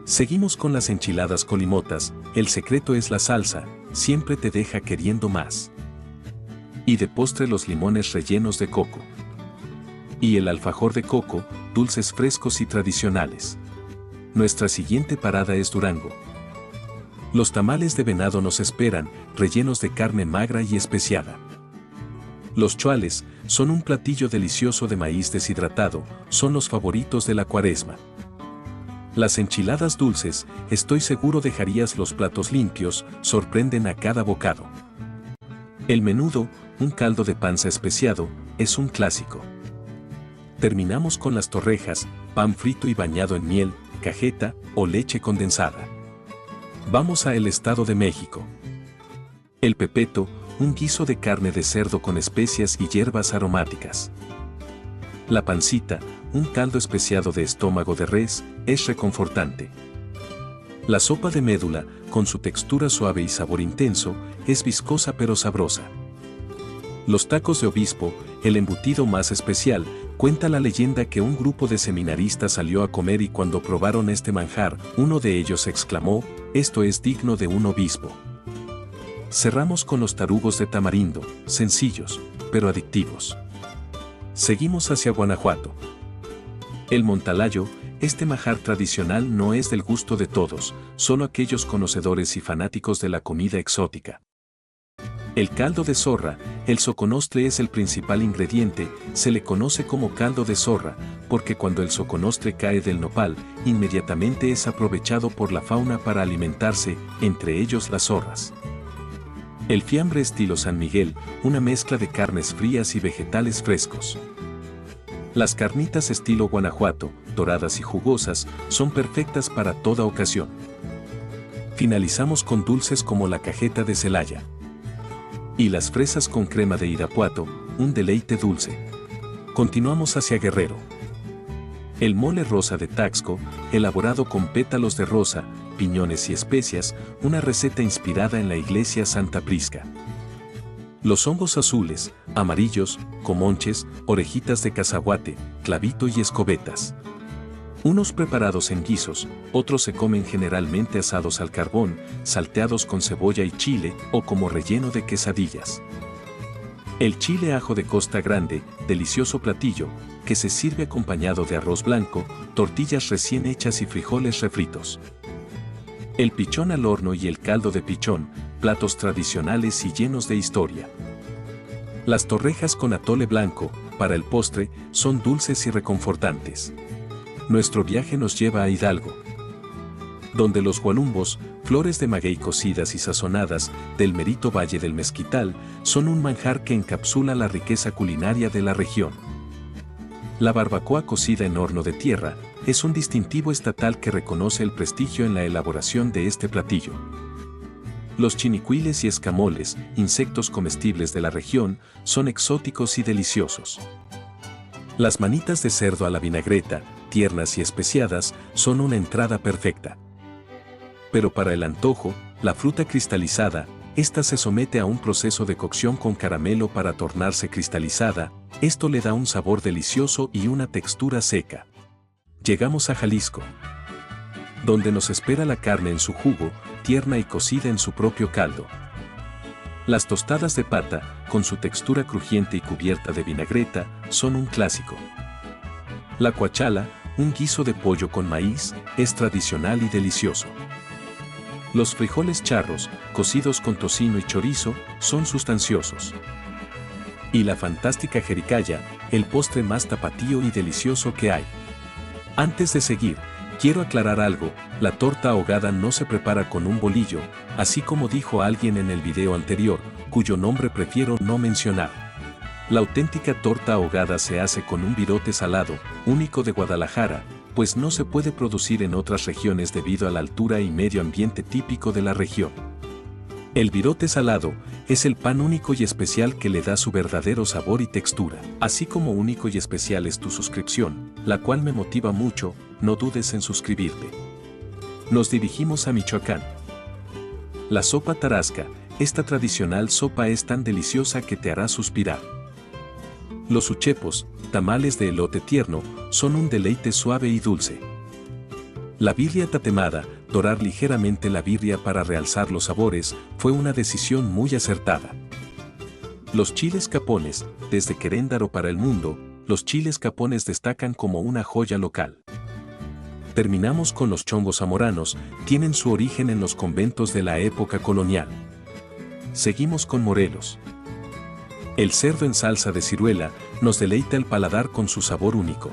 Seguimos con las enchiladas colimotas, el secreto es la salsa, siempre te deja queriendo más. Y de postre los limones rellenos de coco. Y el alfajor de coco, dulces frescos y tradicionales. Nuestra siguiente parada es Durango. Los tamales de venado nos esperan, rellenos de carne magra y especiada. Los chuales son un platillo delicioso de maíz deshidratado, son los favoritos de la cuaresma. Las enchiladas dulces, estoy seguro dejarías los platos limpios, sorprenden a cada bocado. El menudo, un caldo de panza especiado, es un clásico. Terminamos con las torrejas, pan frito y bañado en miel, cajeta o leche condensada. Vamos a el Estado de México. El pepeto, un guiso de carne de cerdo con especias y hierbas aromáticas. La pancita, un caldo especiado de estómago de res, es reconfortante. La sopa de médula, con su textura suave y sabor intenso, es viscosa pero sabrosa. Los tacos de obispo, el embutido más especial, cuenta la leyenda que un grupo de seminaristas salió a comer y cuando probaron este manjar, uno de ellos exclamó, «Esto es digno de un obispo». Cerramos con los tarugos de tamarindo, sencillos, pero adictivos. Seguimos hacia Guanajuato. El montalayo, este manjar tradicional no es del gusto de todos, solo aquellos conocedores y fanáticos de la comida exótica. El caldo de zorra, el soconostle es el principal ingrediente, se le conoce como caldo de zorra, porque cuando el soconostle cae del nopal, inmediatamente es aprovechado por la fauna para alimentarse, entre ellos las zorras. El fiambre estilo San Miguel, una mezcla de carnes frías y vegetales frescos. Las carnitas estilo Guanajuato, doradas y jugosas, son perfectas para toda ocasión. Finalizamos con dulces como la cajeta de Celaya. Y las fresas con crema de Irapuato, un deleite dulce. Continuamos hacia Guerrero. El mole rosa de Taxco, elaborado con pétalos de rosa, piñones y especias, una receta inspirada en la iglesia Santa Prisca. Los hongos azules, amarillos, comonches, orejitas de cazahuate, clavito y escobetas. Unos preparados en guisos, otros se comen generalmente asados al carbón, salteados con cebolla y chile o como relleno de quesadillas. El chile ajo de Costa Grande, delicioso platillo, que se sirve acompañado de arroz blanco, tortillas recién hechas y frijoles refritos. El pichón al horno y el caldo de pichón, platos tradicionales y llenos de historia. Las torrejas con atole blanco, para el postre, son dulces y reconfortantes. Nuestro viaje nos lleva a Hidalgo, donde los gualumbos, flores de maguey cocidas y sazonadas, del merito Valle del Mezquital, son un manjar que encapsula la riqueza culinaria de la región. La barbacoa cocida en horno de tierra, es un distintivo estatal que reconoce el prestigio en la elaboración de este platillo. Los chinicuiles y escamoles, insectos comestibles de la región, son exóticos y deliciosos. Las manitas de cerdo a la vinagreta, tiernas y especiadas, son una entrada perfecta. Pero para el antojo, la fruta cristalizada, esta se somete a un proceso de cocción con caramelo para tornarse cristalizada, esto le da un sabor delicioso y una textura seca. Llegamos a Jalisco, donde nos espera la carne en su jugo, tierna y cocida en su propio caldo. Las tostadas de pata, con su textura crujiente y cubierta de vinagreta, son un clásico. La cuachala, un guiso de pollo con maíz, es tradicional y delicioso. Los frijoles charros, cocidos con tocino y chorizo, son sustanciosos. Y la fantástica jericaya, el postre más tapatío y delicioso que hay. Antes de seguir, quiero aclarar algo, la torta ahogada no se prepara con un bolillo, así como dijo alguien en el video anterior, cuyo nombre prefiero no mencionar. La auténtica torta ahogada se hace con un virote salado, único de Guadalajara, pues no se puede producir en otras regiones debido a la altura y medio ambiente típico de la región. El virote salado es el pan único y especial que le da su verdadero sabor y textura. Así como único y especial es tu suscripción, la cual me motiva mucho, no dudes en suscribirte. Nos dirigimos a Michoacán. La sopa tarasca, esta tradicional sopa es tan deliciosa que te hará suspirar. Los uchepos, tamales de elote tierno, son un deleite suave y dulce. La birria tatemada, dorar ligeramente la birria para realzar los sabores, fue una decisión muy acertada. Los chiles capones, desde Querétaro para el mundo, los chiles capones destacan como una joya local. Terminamos con los chongos zamoranos, tienen su origen en los conventos de la época colonial. Seguimos con Morelos. El cerdo en salsa de ciruela nos deleita el paladar con su sabor único.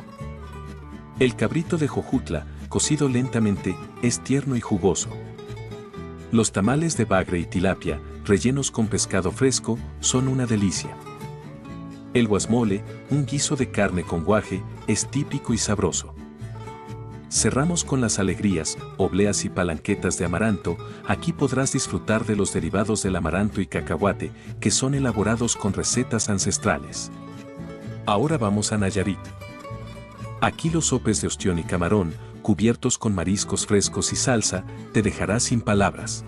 El cabrito de Jojutla, cocido lentamente, es tierno y jugoso. Los tamales de bagre y tilapia, rellenos con pescado fresco, son una delicia. El guasmole, un guiso de carne con guaje, es típico y sabroso. Cerramos con las alegrías, obleas y palanquetas de amaranto, aquí podrás disfrutar de los derivados del amaranto y cacahuate, que son elaborados con recetas ancestrales. Ahora vamos a Nayarit. Aquí los sopes de ostión y camarón, cubiertos con mariscos frescos y salsa, te dejará sin palabras.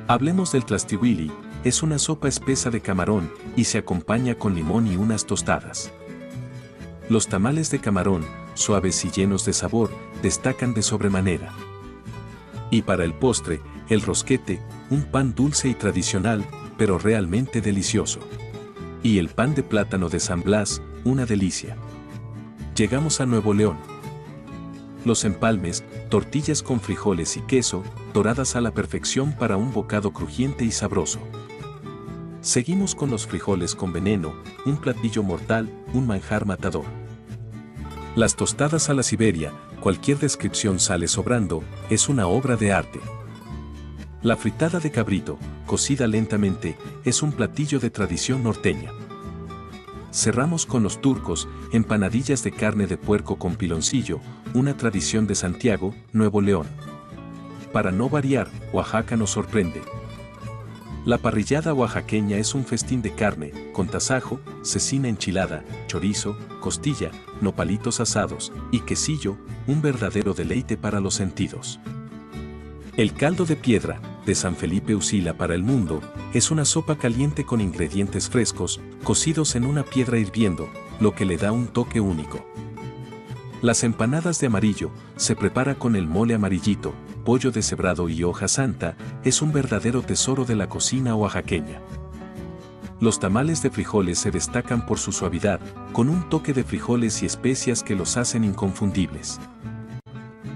Hablemos del tlastihuili, es una sopa espesa de camarón y se acompaña con limón y unas tostadas. Los tamales de camarón, suaves y llenos de sabor, destacan de sobremanera. Y para el postre, el rosquete, un pan dulce y tradicional, pero realmente delicioso. Y el pan de plátano de San Blas, una delicia. Llegamos a Nuevo León. Los empalmes, tortillas con frijoles y queso, doradas a la perfección para un bocado crujiente y sabroso. Seguimos con los frijoles con veneno, un platillo mortal, un manjar matador. Las tostadas a la Siberia, cualquier descripción sale sobrando, es una obra de arte. La fritada de cabrito, cocida lentamente, es un platillo de tradición norteña. Cerramos con los turcos, empanadillas de carne de puerco con piloncillo, una tradición de Santiago, Nuevo León. Para no variar, Oaxaca nos sorprende. La parrillada oaxaqueña es un festín de carne, con tasajo, cecina enchilada, chorizo, costilla, nopalitos asados y quesillo, un verdadero deleite para los sentidos. El caldo de piedra, de San Felipe Usila para el mundo, es una sopa caliente con ingredientes frescos, cocidos en una piedra hirviendo, lo que le da un toque único. Las empanadas de amarillo, se prepara con el mole amarillito, pollo deshebrado y hoja santa, es un verdadero tesoro de la cocina oaxaqueña. Los tamales de frijoles se destacan por su suavidad, con un toque de frijoles y especias que los hacen inconfundibles.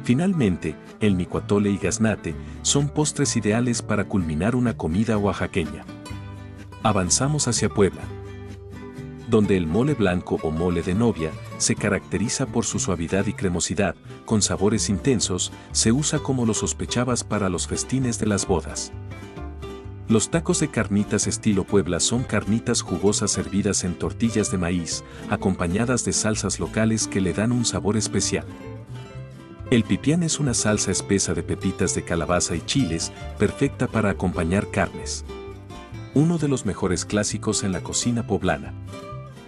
Finalmente, el micuatole y gaznate son postres ideales para culminar una comida oaxaqueña. Avanzamos hacia Puebla, donde el mole blanco o mole de novia se caracteriza por su suavidad y cremosidad, con sabores intensos, se usa como lo sospechabas para los festines de las bodas. Los tacos de carnitas estilo Puebla son carnitas jugosas servidas en tortillas de maíz, acompañadas de salsas locales que le dan un sabor especial. El pipián es una salsa espesa de pepitas de calabaza y chiles, perfecta para acompañar carnes. Uno de los mejores clásicos en la cocina poblana.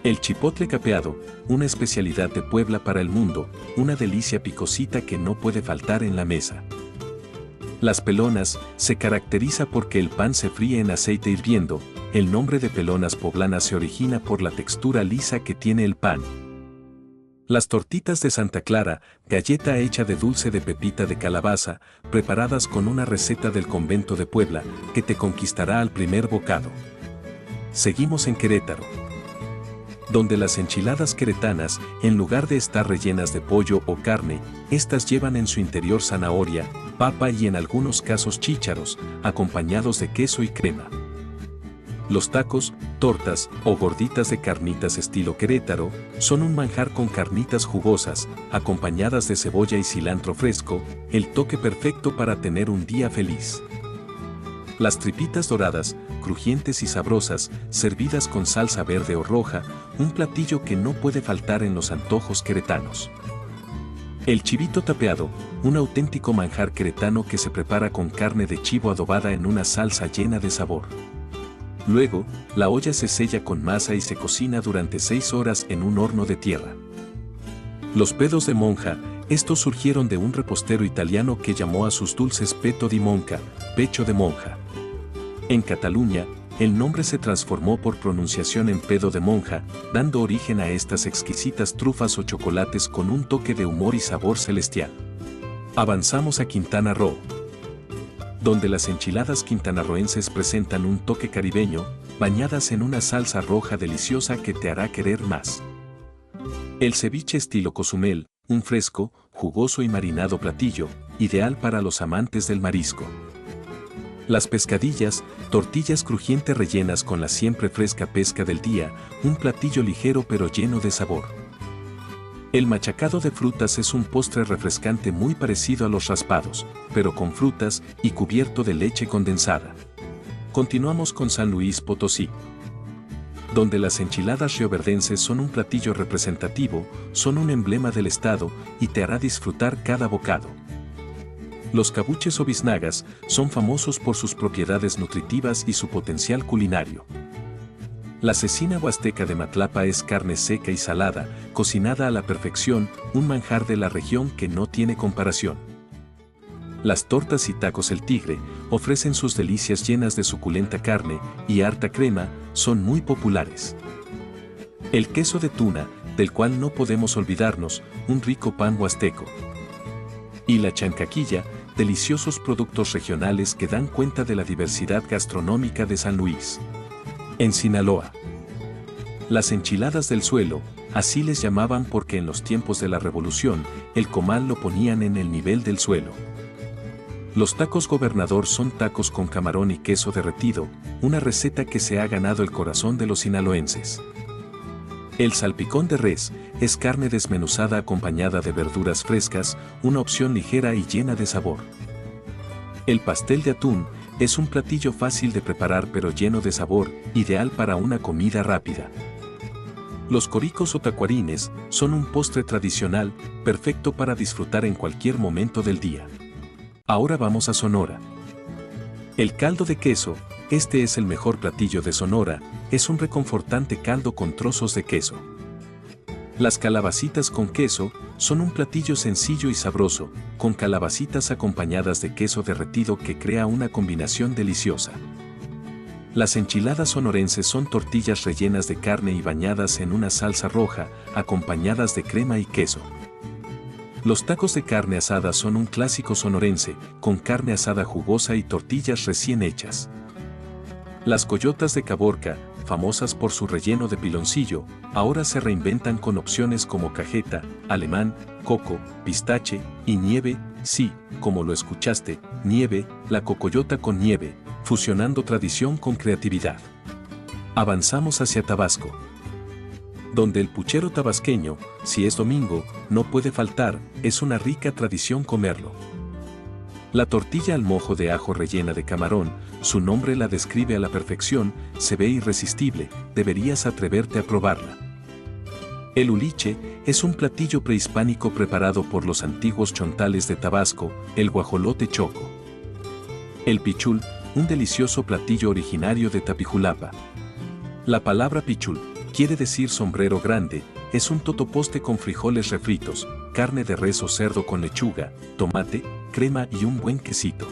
El chipotle capeado, una especialidad de Puebla para el mundo, una delicia picosita que no puede faltar en la mesa. Las pelonas, se caracteriza porque el pan se fríe en aceite hirviendo, el nombre de pelonas poblanas se origina por la textura lisa que tiene el pan. Las tortitas de Santa Clara, galleta hecha de dulce de pepita de calabaza, preparadas con una receta del convento de Puebla, que te conquistará al primer bocado. Seguimos en Querétaro, donde las enchiladas queretanas, en lugar de estar rellenas de pollo o carne, estas llevan en su interior zanahoria, papa y en algunos casos chícharos, acompañados de queso y crema. Los tacos, tortas o gorditas de carnitas estilo Querétaro son un manjar con carnitas jugosas, acompañadas de cebolla y cilantro fresco, el toque perfecto para tener un día feliz. Las tripitas doradas, crujientes y sabrosas, servidas con salsa verde o roja, un platillo que no puede faltar en los antojos queretanos. El chivito tapeado, un auténtico manjar queretano que se prepara con carne de chivo adobada en una salsa llena de sabor. Luego, la olla se sella con masa y se cocina durante 6 horas en un horno de tierra. Los pedos de monja, estos surgieron de un repostero italiano que llamó a sus dulces peto di monca, pecho de monja. En Cataluña, el nombre se transformó por pronunciación en pedo de monja, dando origen a estas exquisitas trufas o chocolates con un toque de humor y sabor celestial. Avanzamos a Quintana Roo, donde las enchiladas quintanarroenses presentan un toque caribeño, bañadas en una salsa roja deliciosa que te hará querer más. El ceviche estilo Cozumel, un fresco, jugoso y marinado platillo, ideal para los amantes del marisco. Las pescadillas, tortillas crujientes rellenas con la siempre fresca pesca del día, un platillo ligero pero lleno de sabor. El machacado de frutas es un postre refrescante muy parecido a los raspados, pero con frutas y cubierto de leche condensada. Continuamos con San Luis Potosí, donde las enchiladas rioverdenses son un platillo representativo, son un emblema del estado y te hará disfrutar cada bocado. Los cabuches o biznagas son famosos por sus propiedades nutritivas y su potencial culinario. La cecina huasteca de Matlapa es carne seca y salada, cocinada a la perfección, un manjar de la región que no tiene comparación. Las tortas y tacos El Tigre ofrecen sus delicias llenas de suculenta carne y harta crema, son muy populares. El queso de tuna, del cual no podemos olvidarnos, un rico pan huasteco. Y la chancaquilla, deliciosos productos regionales que dan cuenta de la diversidad gastronómica de San Luis. En Sinaloa. Las enchiladas del suelo, así les llamaban porque en los tiempos de la Revolución, el comal lo ponían en el nivel del suelo. Los tacos gobernador son tacos con camarón y queso derretido, una receta que se ha ganado el corazón de los sinaloenses. El salpicón de res es carne desmenuzada acompañada de verduras frescas, una opción ligera y llena de sabor. El pastel de atún es un platillo fácil de preparar pero lleno de sabor, ideal para una comida rápida. Los coricos o tacuarines son un postre tradicional, perfecto para disfrutar en cualquier momento del día. Ahora vamos a Sonora. El caldo de queso, este es el mejor platillo de Sonora, es un reconfortante caldo con trozos de queso. Las calabacitas con queso son un platillo sencillo y sabroso, con calabacitas acompañadas de queso derretido que crea una combinación deliciosa. Las enchiladas sonorenses son tortillas rellenas de carne y bañadas en una salsa roja, acompañadas de crema y queso. Los tacos de carne asada son un clásico sonorense, con carne asada jugosa y tortillas recién hechas. Las coyotas de Caborca, famosas por su relleno de piloncillo, ahora se reinventan con opciones como cajeta, alemán, coco, pistache y nieve, sí, como lo escuchaste, nieve, la cocoyota con nieve, fusionando tradición con creatividad. Avanzamos hacia Tabasco, donde el puchero tabasqueño, si es domingo, no puede faltar, es una rica tradición comerlo. La tortilla al mojo de ajo rellena de camarón, su nombre la describe a la perfección, se ve irresistible, deberías atreverte a probarla. El uliche es un platillo prehispánico preparado por los antiguos chontales de Tabasco, el guajolote choco. El pichul, un delicioso platillo originario de Tapijulapa. La palabra pichul quiere decir sombrero grande, es un totoposte con frijoles refritos, carne de res o cerdo con lechuga, tomate, crema y un buen quesito.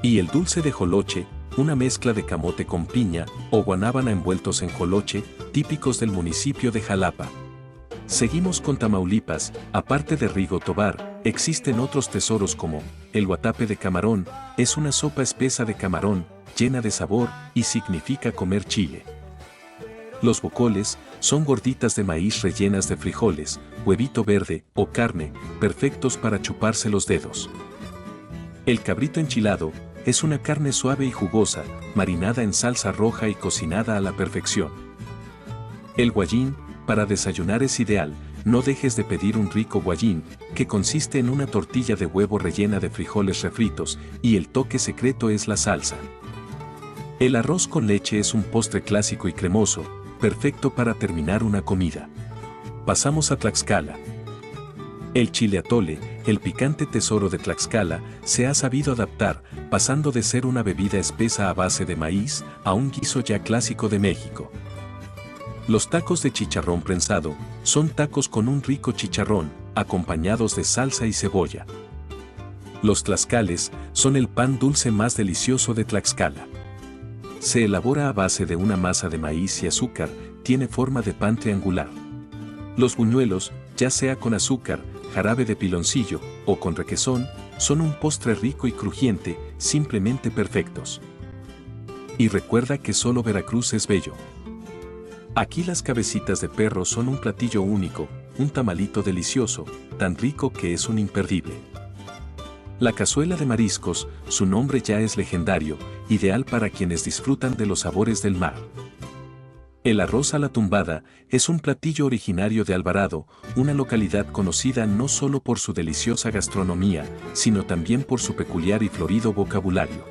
Y el dulce de joloche, una mezcla de camote con piña o guanábana envueltos en joloche, típicos del municipio de Jalapa. Seguimos con Tamaulipas, aparte de Rigo Tobar, existen otros tesoros como el guatape de camarón, es una sopa espesa de camarón, llena de sabor y significa comer chile. Los bocoles son gorditas de maíz rellenas de frijoles, huevito verde o carne, perfectos para chuparse los dedos. El cabrito enchilado es una carne suave y jugosa, marinada en salsa roja y cocinada a la perfección. El guayín, para desayunar es ideal, no dejes de pedir un rico guayín, que consiste en una tortilla de huevo rellena de frijoles refritos, y el toque secreto es la salsa. El arroz con leche es un postre clásico y cremoso, perfecto para terminar una comida. Pasamos a Tlaxcala. El chile atole, el picante tesoro de Tlaxcala, se ha sabido adaptar, pasando de ser una bebida espesa a base de maíz a un guiso ya clásico de México. Los tacos de chicharrón prensado son tacos con un rico chicharrón, acompañados de salsa y cebolla. Los tlaxcales son el pan dulce más delicioso de Tlaxcala. Se elabora a base de una masa de maíz y azúcar, tiene forma de pan triangular. Los buñuelos, ya sea con azúcar, jarabe de piloncillo o con requesón, son un postre rico y crujiente, simplemente perfectos. Y recuerda que solo Veracruz es bello. Aquí las cabecitas de perro son un platillo único, un tamalito delicioso, tan rico que es un imperdible. La cazuela de mariscos, su nombre ya es legendario, ideal para quienes disfrutan de los sabores del mar. El arroz a la tumbada es un platillo originario de Alvarado, una localidad conocida no solo por su deliciosa gastronomía, sino también por su peculiar y florido vocabulario.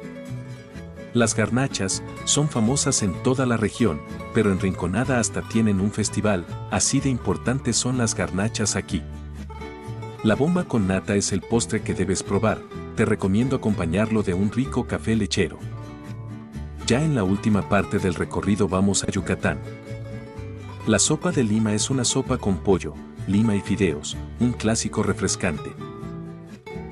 Las garnachas son famosas en toda la región, pero en Rinconada hasta tienen un festival, así de importantes son las garnachas aquí. La bomba con nata es el postre que debes probar, te recomiendo acompañarlo de un rico café lechero. Ya en la última parte del recorrido vamos a Yucatán. La sopa de lima es una sopa con pollo, lima y fideos, un clásico refrescante.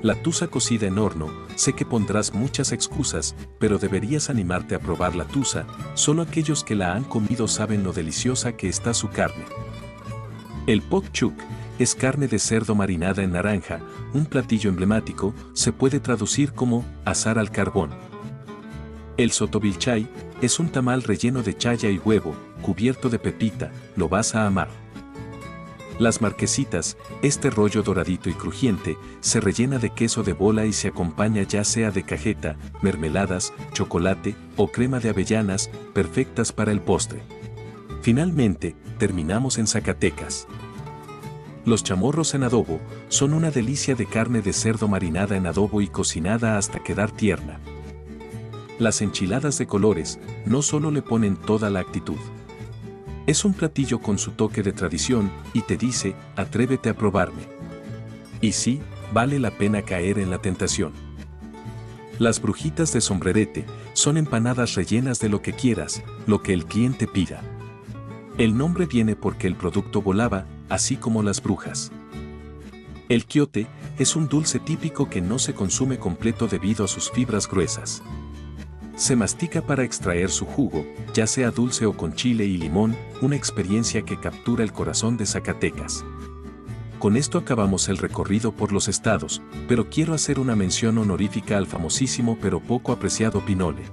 La tusa cocida en horno, sé que pondrás muchas excusas, pero deberías animarte a probar la tusa, solo aquellos que la han comido saben lo deliciosa que está su carne. El pok chuk es carne de cerdo marinada en naranja, un platillo emblemático, se puede traducir como asar al carbón. El sotobilchay es un tamal relleno de chaya y huevo, cubierto de pepita, lo vas a amar. Las marquesitas, este rollo doradito y crujiente, se rellena de queso de bola y se acompaña ya sea de cajeta, mermeladas, chocolate o crema de avellanas, perfectas para el postre. Finalmente, terminamos en Zacatecas. Los chamorros en adobo son una delicia de carne de cerdo marinada en adobo y cocinada hasta quedar tierna. Las enchiladas de colores no solo le ponen toda la actitud. Es un platillo con su toque de tradición y te dice, atrévete a probarme. Y sí, vale la pena caer en la tentación. Las brujitas de sombrerete son empanadas rellenas de lo que quieras, lo que el cliente pida. El nombre viene porque el producto volaba, así como las brujas. El quiote es un dulce típico que no se consume completo debido a sus fibras gruesas. Se mastica para extraer su jugo, ya sea dulce o con chile y limón, una experiencia que captura el corazón de Zacatecas. Con esto acabamos el recorrido por los estados, pero quiero hacer una mención honorífica al famosísimo pero poco apreciado pinole.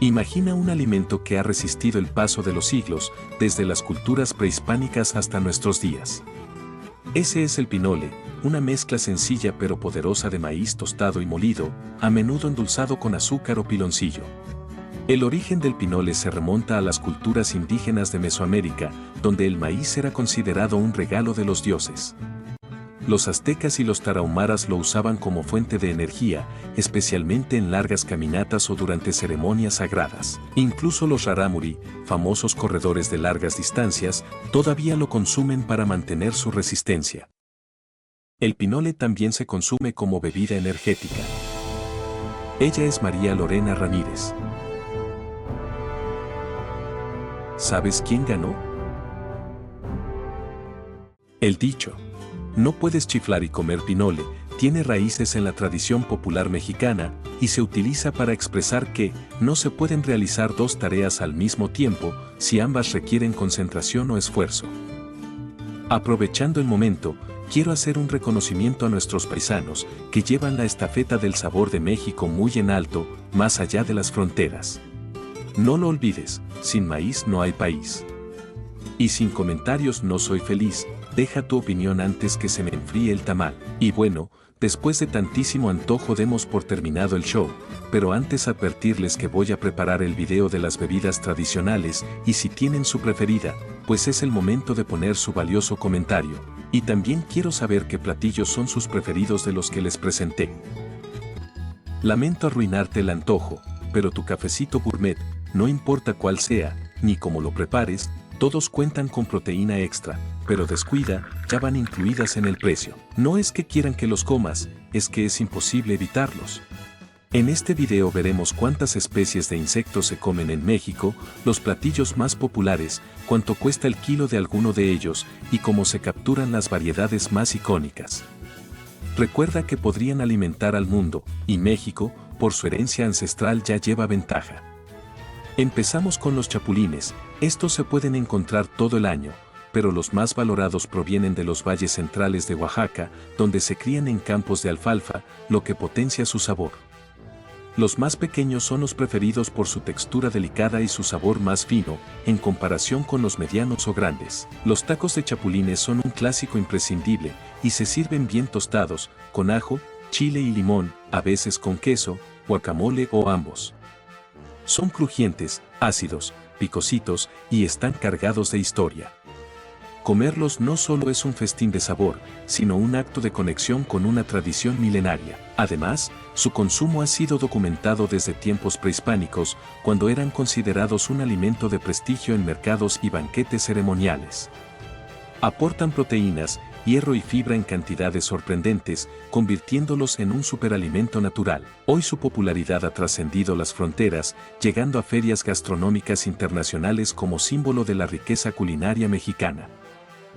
Imagina un alimento que ha resistido el paso de los siglos, desde las culturas prehispánicas hasta nuestros días. Ese es el pinole, una mezcla sencilla pero poderosa de maíz tostado y molido, a menudo endulzado con azúcar o piloncillo. El origen del pinole se remonta a las culturas indígenas de Mesoamérica, donde el maíz era considerado un regalo de los dioses. Los aztecas y los tarahumaras lo usaban como fuente de energía, especialmente en largas caminatas o durante ceremonias sagradas. Incluso los rarámuri, famosos corredores de largas distancias, todavía lo consumen para mantener su resistencia. El pinole también se consume como bebida energética. Ella es María Lorena Ramírez. ¿Sabes quién ganó? El dicho, no puedes chiflar y comer pinole, tiene raíces en la tradición popular mexicana y se utiliza para expresar que no se pueden realizar dos tareas al mismo tiempo si ambas requieren concentración o esfuerzo. Aprovechando el momento, quiero hacer un reconocimiento a nuestros paisanos que llevan la estafeta del sabor de México muy en alto, más allá de las fronteras. No lo olvides, sin maíz no hay país. Y sin comentarios no soy feliz. Deja tu opinión antes que se me enfríe el tamal. Y bueno, después de tantísimo antojo demos por terminado el show, pero antes advertirles que voy a preparar el video de las bebidas tradicionales y si tienen su preferida, pues es el momento de poner su valioso comentario. Y también quiero saber qué platillos son sus preferidos de los que les presenté. Lamento arruinarte el antojo, pero tu cafecito gourmet, no importa cuál sea, ni cómo lo prepares, todos cuentan con proteína extra, pero descuida, ya van incluidas en el precio. No es que quieran que los comas, es que es imposible evitarlos. En este video veremos cuántas especies de insectos se comen en México, los platillos más populares, cuánto cuesta el kilo de alguno de ellos y cómo se capturan las variedades más icónicas. Recuerda que podrían alimentar al mundo, y México, por su herencia ancestral ya lleva ventaja. Empezamos con los chapulines, estos se pueden encontrar todo el año, pero los más valorados provienen de los valles centrales de Oaxaca, donde se crían en campos de alfalfa, lo que potencia su sabor. Los más pequeños son los preferidos por su textura delicada y su sabor más fino, en comparación con los medianos o grandes. Los tacos de chapulines son un clásico imprescindible, y se sirven bien tostados, con ajo, chile y limón, a veces con queso, guacamole o ambos. Son crujientes, ácidos, picositos y están cargados de historia. Comerlos no solo es un festín de sabor, sino un acto de conexión con una tradición milenaria. Además, su consumo ha sido documentado desde tiempos prehispánicos, cuando eran considerados un alimento de prestigio en mercados y banquetes ceremoniales. Aportan proteínas hierro y fibra en cantidades sorprendentes, convirtiéndolos en un superalimento natural. Hoy su popularidad ha trascendido las fronteras, llegando a ferias gastronómicas internacionales como símbolo de la riqueza culinaria mexicana.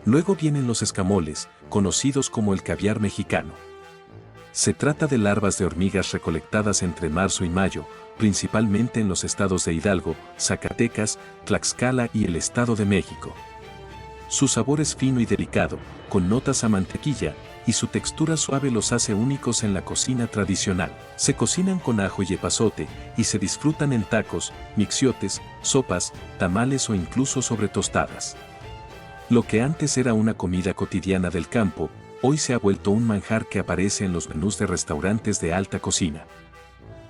Luego vienen los escamoles, conocidos como el caviar mexicano. Se trata de larvas de hormigas recolectadas entre marzo y mayo, principalmente en los estados de Hidalgo, Zacatecas, Tlaxcala y el Estado de México. Su sabor es fino y delicado, con notas a mantequilla, y su textura suave los hace únicos en la cocina tradicional. Se cocinan con ajo y epazote, y se disfrutan en tacos, mixiotes, sopas, tamales o incluso sobre tostadas. Lo que antes era una comida cotidiana del campo, hoy se ha vuelto un manjar que aparece en los menús de restaurantes de alta cocina.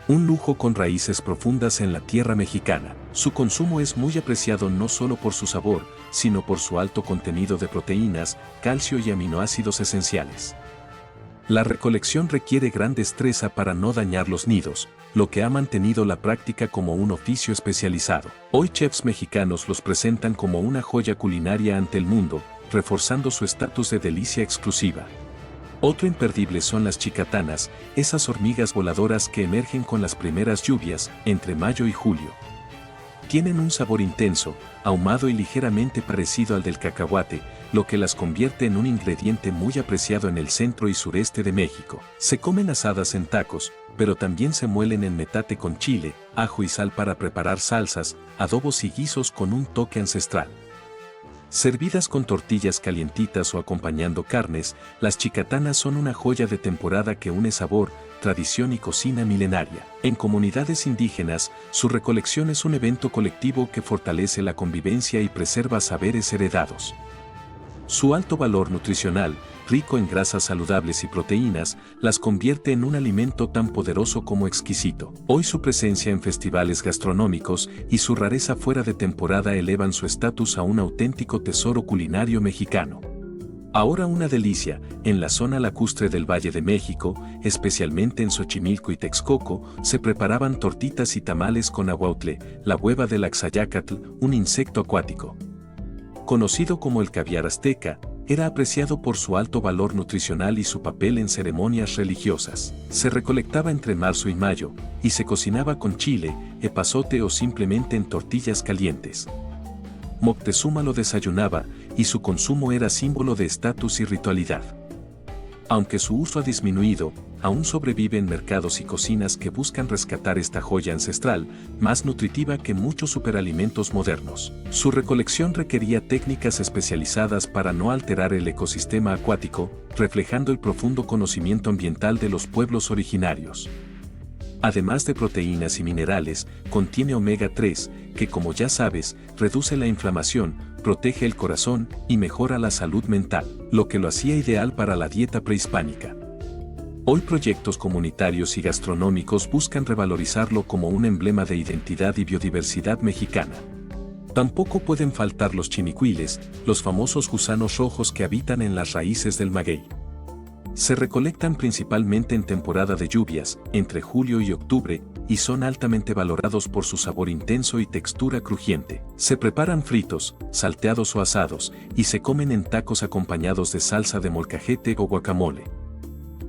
Un lujo con raíces profundas en la tierra mexicana. Su consumo es muy apreciado no solo por su sabor, sino por su alto contenido de proteínas, calcio y aminoácidos esenciales. La recolección requiere gran destreza para no dañar los nidos, lo que ha mantenido la práctica como un oficio especializado. Hoy chefs mexicanos los presentan como una joya culinaria ante el mundo, reforzando su estatus de delicia exclusiva. Otro imperdible son las chicatanas, esas hormigas voladoras que emergen con las primeras lluvias, entre mayo y julio. Tienen un sabor intenso, ahumado y ligeramente parecido al del cacahuate, lo que las convierte en un ingrediente muy apreciado en el centro y sureste de México. Se comen asadas en tacos, pero también se muelen en metate con chile, ajo y sal para preparar salsas, adobos y guisos con un toque ancestral. Servidas con tortillas calientitas o acompañando carnes, las chicatanas son una joya de temporada que une sabor, tradición y cocina milenaria. En comunidades indígenas, su recolección es un evento colectivo que fortalece la convivencia y preserva saberes heredados. Su alto valor nutricional, rico en grasas saludables y proteínas, las convierte en un alimento tan poderoso como exquisito. Hoy su presencia en festivales gastronómicos y su rareza fuera de temporada elevan su estatus a un auténtico tesoro culinario mexicano. Ahora una delicia, en la zona lacustre del Valle de México, especialmente en Xochimilco y Texcoco, se preparaban tortitas y tamales con aguautle, la hueva del axayácatl, un insecto acuático. Conocido como el caviar azteca, era apreciado por su alto valor nutricional y su papel en ceremonias religiosas. Se recolectaba entre marzo y mayo, y se cocinaba con chile, epazote o simplemente en tortillas calientes. Moctezuma lo desayunaba, y su consumo era símbolo de estatus y ritualidad. Aunque su uso ha disminuido, aún sobrevive en mercados y cocinas que buscan rescatar esta joya ancestral, más nutritiva que muchos superalimentos modernos. Su recolección requería técnicas especializadas para no alterar el ecosistema acuático, reflejando el profundo conocimiento ambiental de los pueblos originarios. Además de proteínas y minerales, contiene omega 3, que como ya sabes, reduce la inflamación, protege el corazón y mejora la salud mental, lo que lo hacía ideal para la dieta prehispánica. Hoy proyectos comunitarios y gastronómicos buscan revalorizarlo como un emblema de identidad y biodiversidad mexicana. Tampoco pueden faltar los chinicuiles, los famosos gusanos rojos que habitan en las raíces del maguey. Se recolectan principalmente en temporada de lluvias, entre julio y octubre, y son altamente valorados por su sabor intenso y textura crujiente. Se preparan fritos, salteados o asados, y se comen en tacos acompañados de salsa de molcajete o guacamole.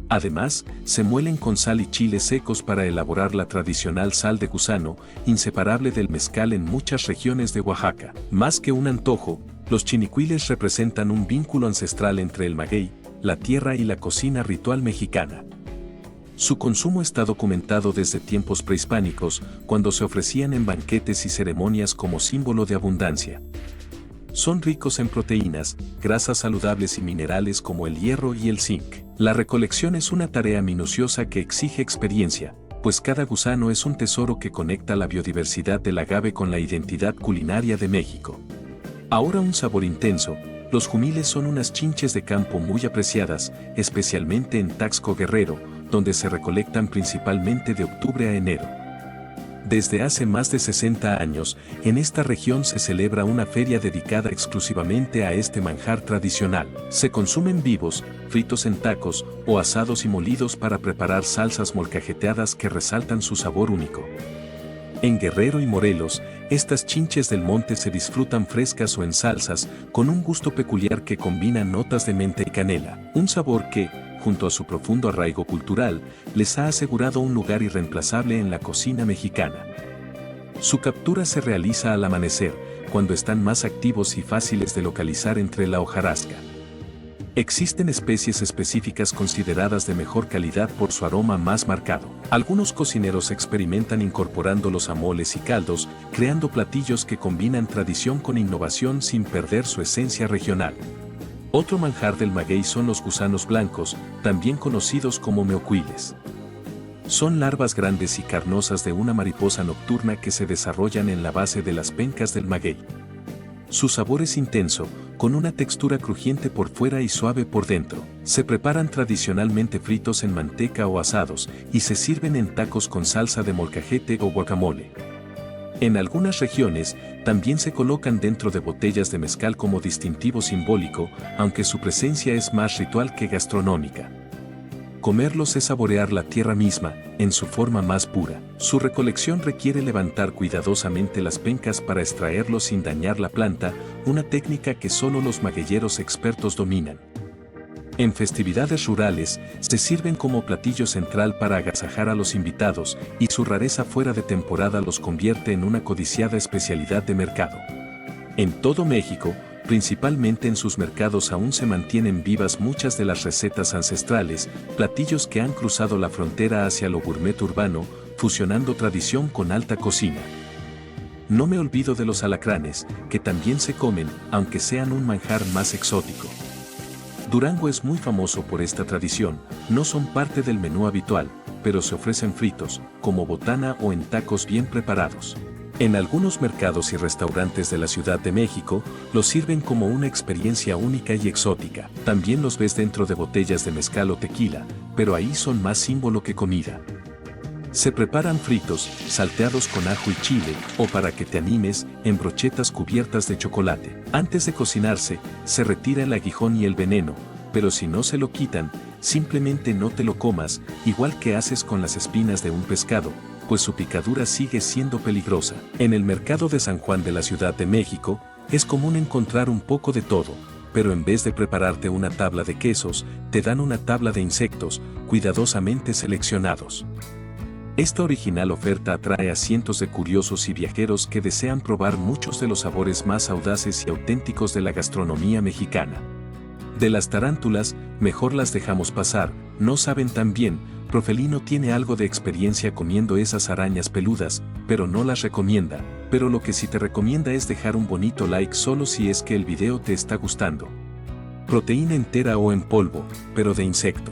Además, se muelen con sal y chiles secos para elaborar la tradicional sal de gusano, inseparable del mezcal en muchas regiones de Oaxaca. Más que un antojo, los chinicuiles representan un vínculo ancestral entre el maguey, la tierra y la cocina ritual mexicana. Su consumo está documentado desde tiempos prehispánicos, cuando se ofrecían en banquetes y ceremonias como símbolo de abundancia. Son ricos en proteínas, grasas saludables y minerales como el hierro y el zinc. La recolección es una tarea minuciosa que exige experiencia, pues cada gusano es un tesoro que conecta la biodiversidad del agave con la identidad culinaria de México. Ahora un sabor intenso. Los jumiles son unas chinches de campo muy apreciadas, especialmente en Taxco Guerrero, donde se recolectan principalmente de octubre a enero. Desde hace más de 60 años, en esta región se celebra una feria dedicada exclusivamente a este manjar tradicional. Se consumen vivos, fritos en tacos o asados y molidos para preparar salsas molcajeteadas que resaltan su sabor único. En Guerrero y Morelos, Estas chinches del monte se disfrutan frescas o en salsas, con un gusto peculiar que combina notas de menta y canela, un sabor que, junto a su profundo arraigo cultural, les ha asegurado un lugar irreemplazable en la cocina mexicana. Su captura se realiza al amanecer, cuando están más activos y fáciles de localizar entre la hojarasca. Existen especies específicas consideradas de mejor calidad por su aroma más marcado. Algunos cocineros experimentan incorporándolos a moles y caldos, creando platillos que combinan tradición con innovación sin perder su esencia regional. Otro manjar del maguey son los gusanos blancos, también conocidos como meocuiles. Son larvas grandes y carnosas de una mariposa nocturna que se desarrollan en la base de las pencas del maguey. Su sabor es intenso, con una textura crujiente por fuera y suave por dentro. Se preparan tradicionalmente fritos en manteca o asados, y se sirven en tacos con salsa de molcajete o guacamole. En algunas regiones, también se colocan dentro de botellas de mezcal como distintivo simbólico, aunque su presencia es más ritual que gastronómica. Comerlos es saborear la tierra misma, en su forma más pura. Su recolección requiere levantar cuidadosamente las pencas para extraerlos sin dañar la planta, una técnica que solo los magueyeros expertos dominan. En festividades rurales, se sirven como platillo central para agasajar a los invitados, y su rareza fuera de temporada los convierte en una codiciada especialidad de mercado. En todo México, principalmente en sus mercados, aún se mantienen vivas muchas de las recetas ancestrales, platillos que han cruzado la frontera hacia lo gourmet urbano, fusionando tradición con alta cocina. No me olvido de los alacranes, que también se comen, aunque sean un manjar más exótico. Durango es muy famoso por esta tradición, no son parte del menú habitual, pero se ofrecen fritos, como botana o en tacos bien preparados. En algunos mercados y restaurantes de la Ciudad de México, los sirven como una experiencia única y exótica. También los ves dentro de botellas de mezcal o tequila, pero ahí son más símbolo que comida. Se preparan fritos, salteados con ajo y chile, o para que te animes, en brochetas cubiertas de chocolate. Antes de cocinarse, se retira el aguijón y el veneno, pero si no se lo quitan, simplemente no te lo comas, igual que haces con las espinas de un pescado, pues su picadura sigue siendo peligrosa. En el mercado de San Juan de la Ciudad de México, es común encontrar un poco de todo, pero en vez de prepararte una tabla de quesos, te dan una tabla de insectos, cuidadosamente seleccionados. Esta original oferta atrae a cientos de curiosos y viajeros que desean probar muchos de los sabores más audaces y auténticos de la gastronomía mexicana. De las tarántulas, mejor las dejamos pasar, no saben tan bien. Profelino tiene algo de experiencia comiendo esas arañas peludas, pero no las recomienda. Pero lo que sí te recomienda es dejar un bonito like solo si es que el video te está gustando. Proteína entera o en polvo, pero de insecto.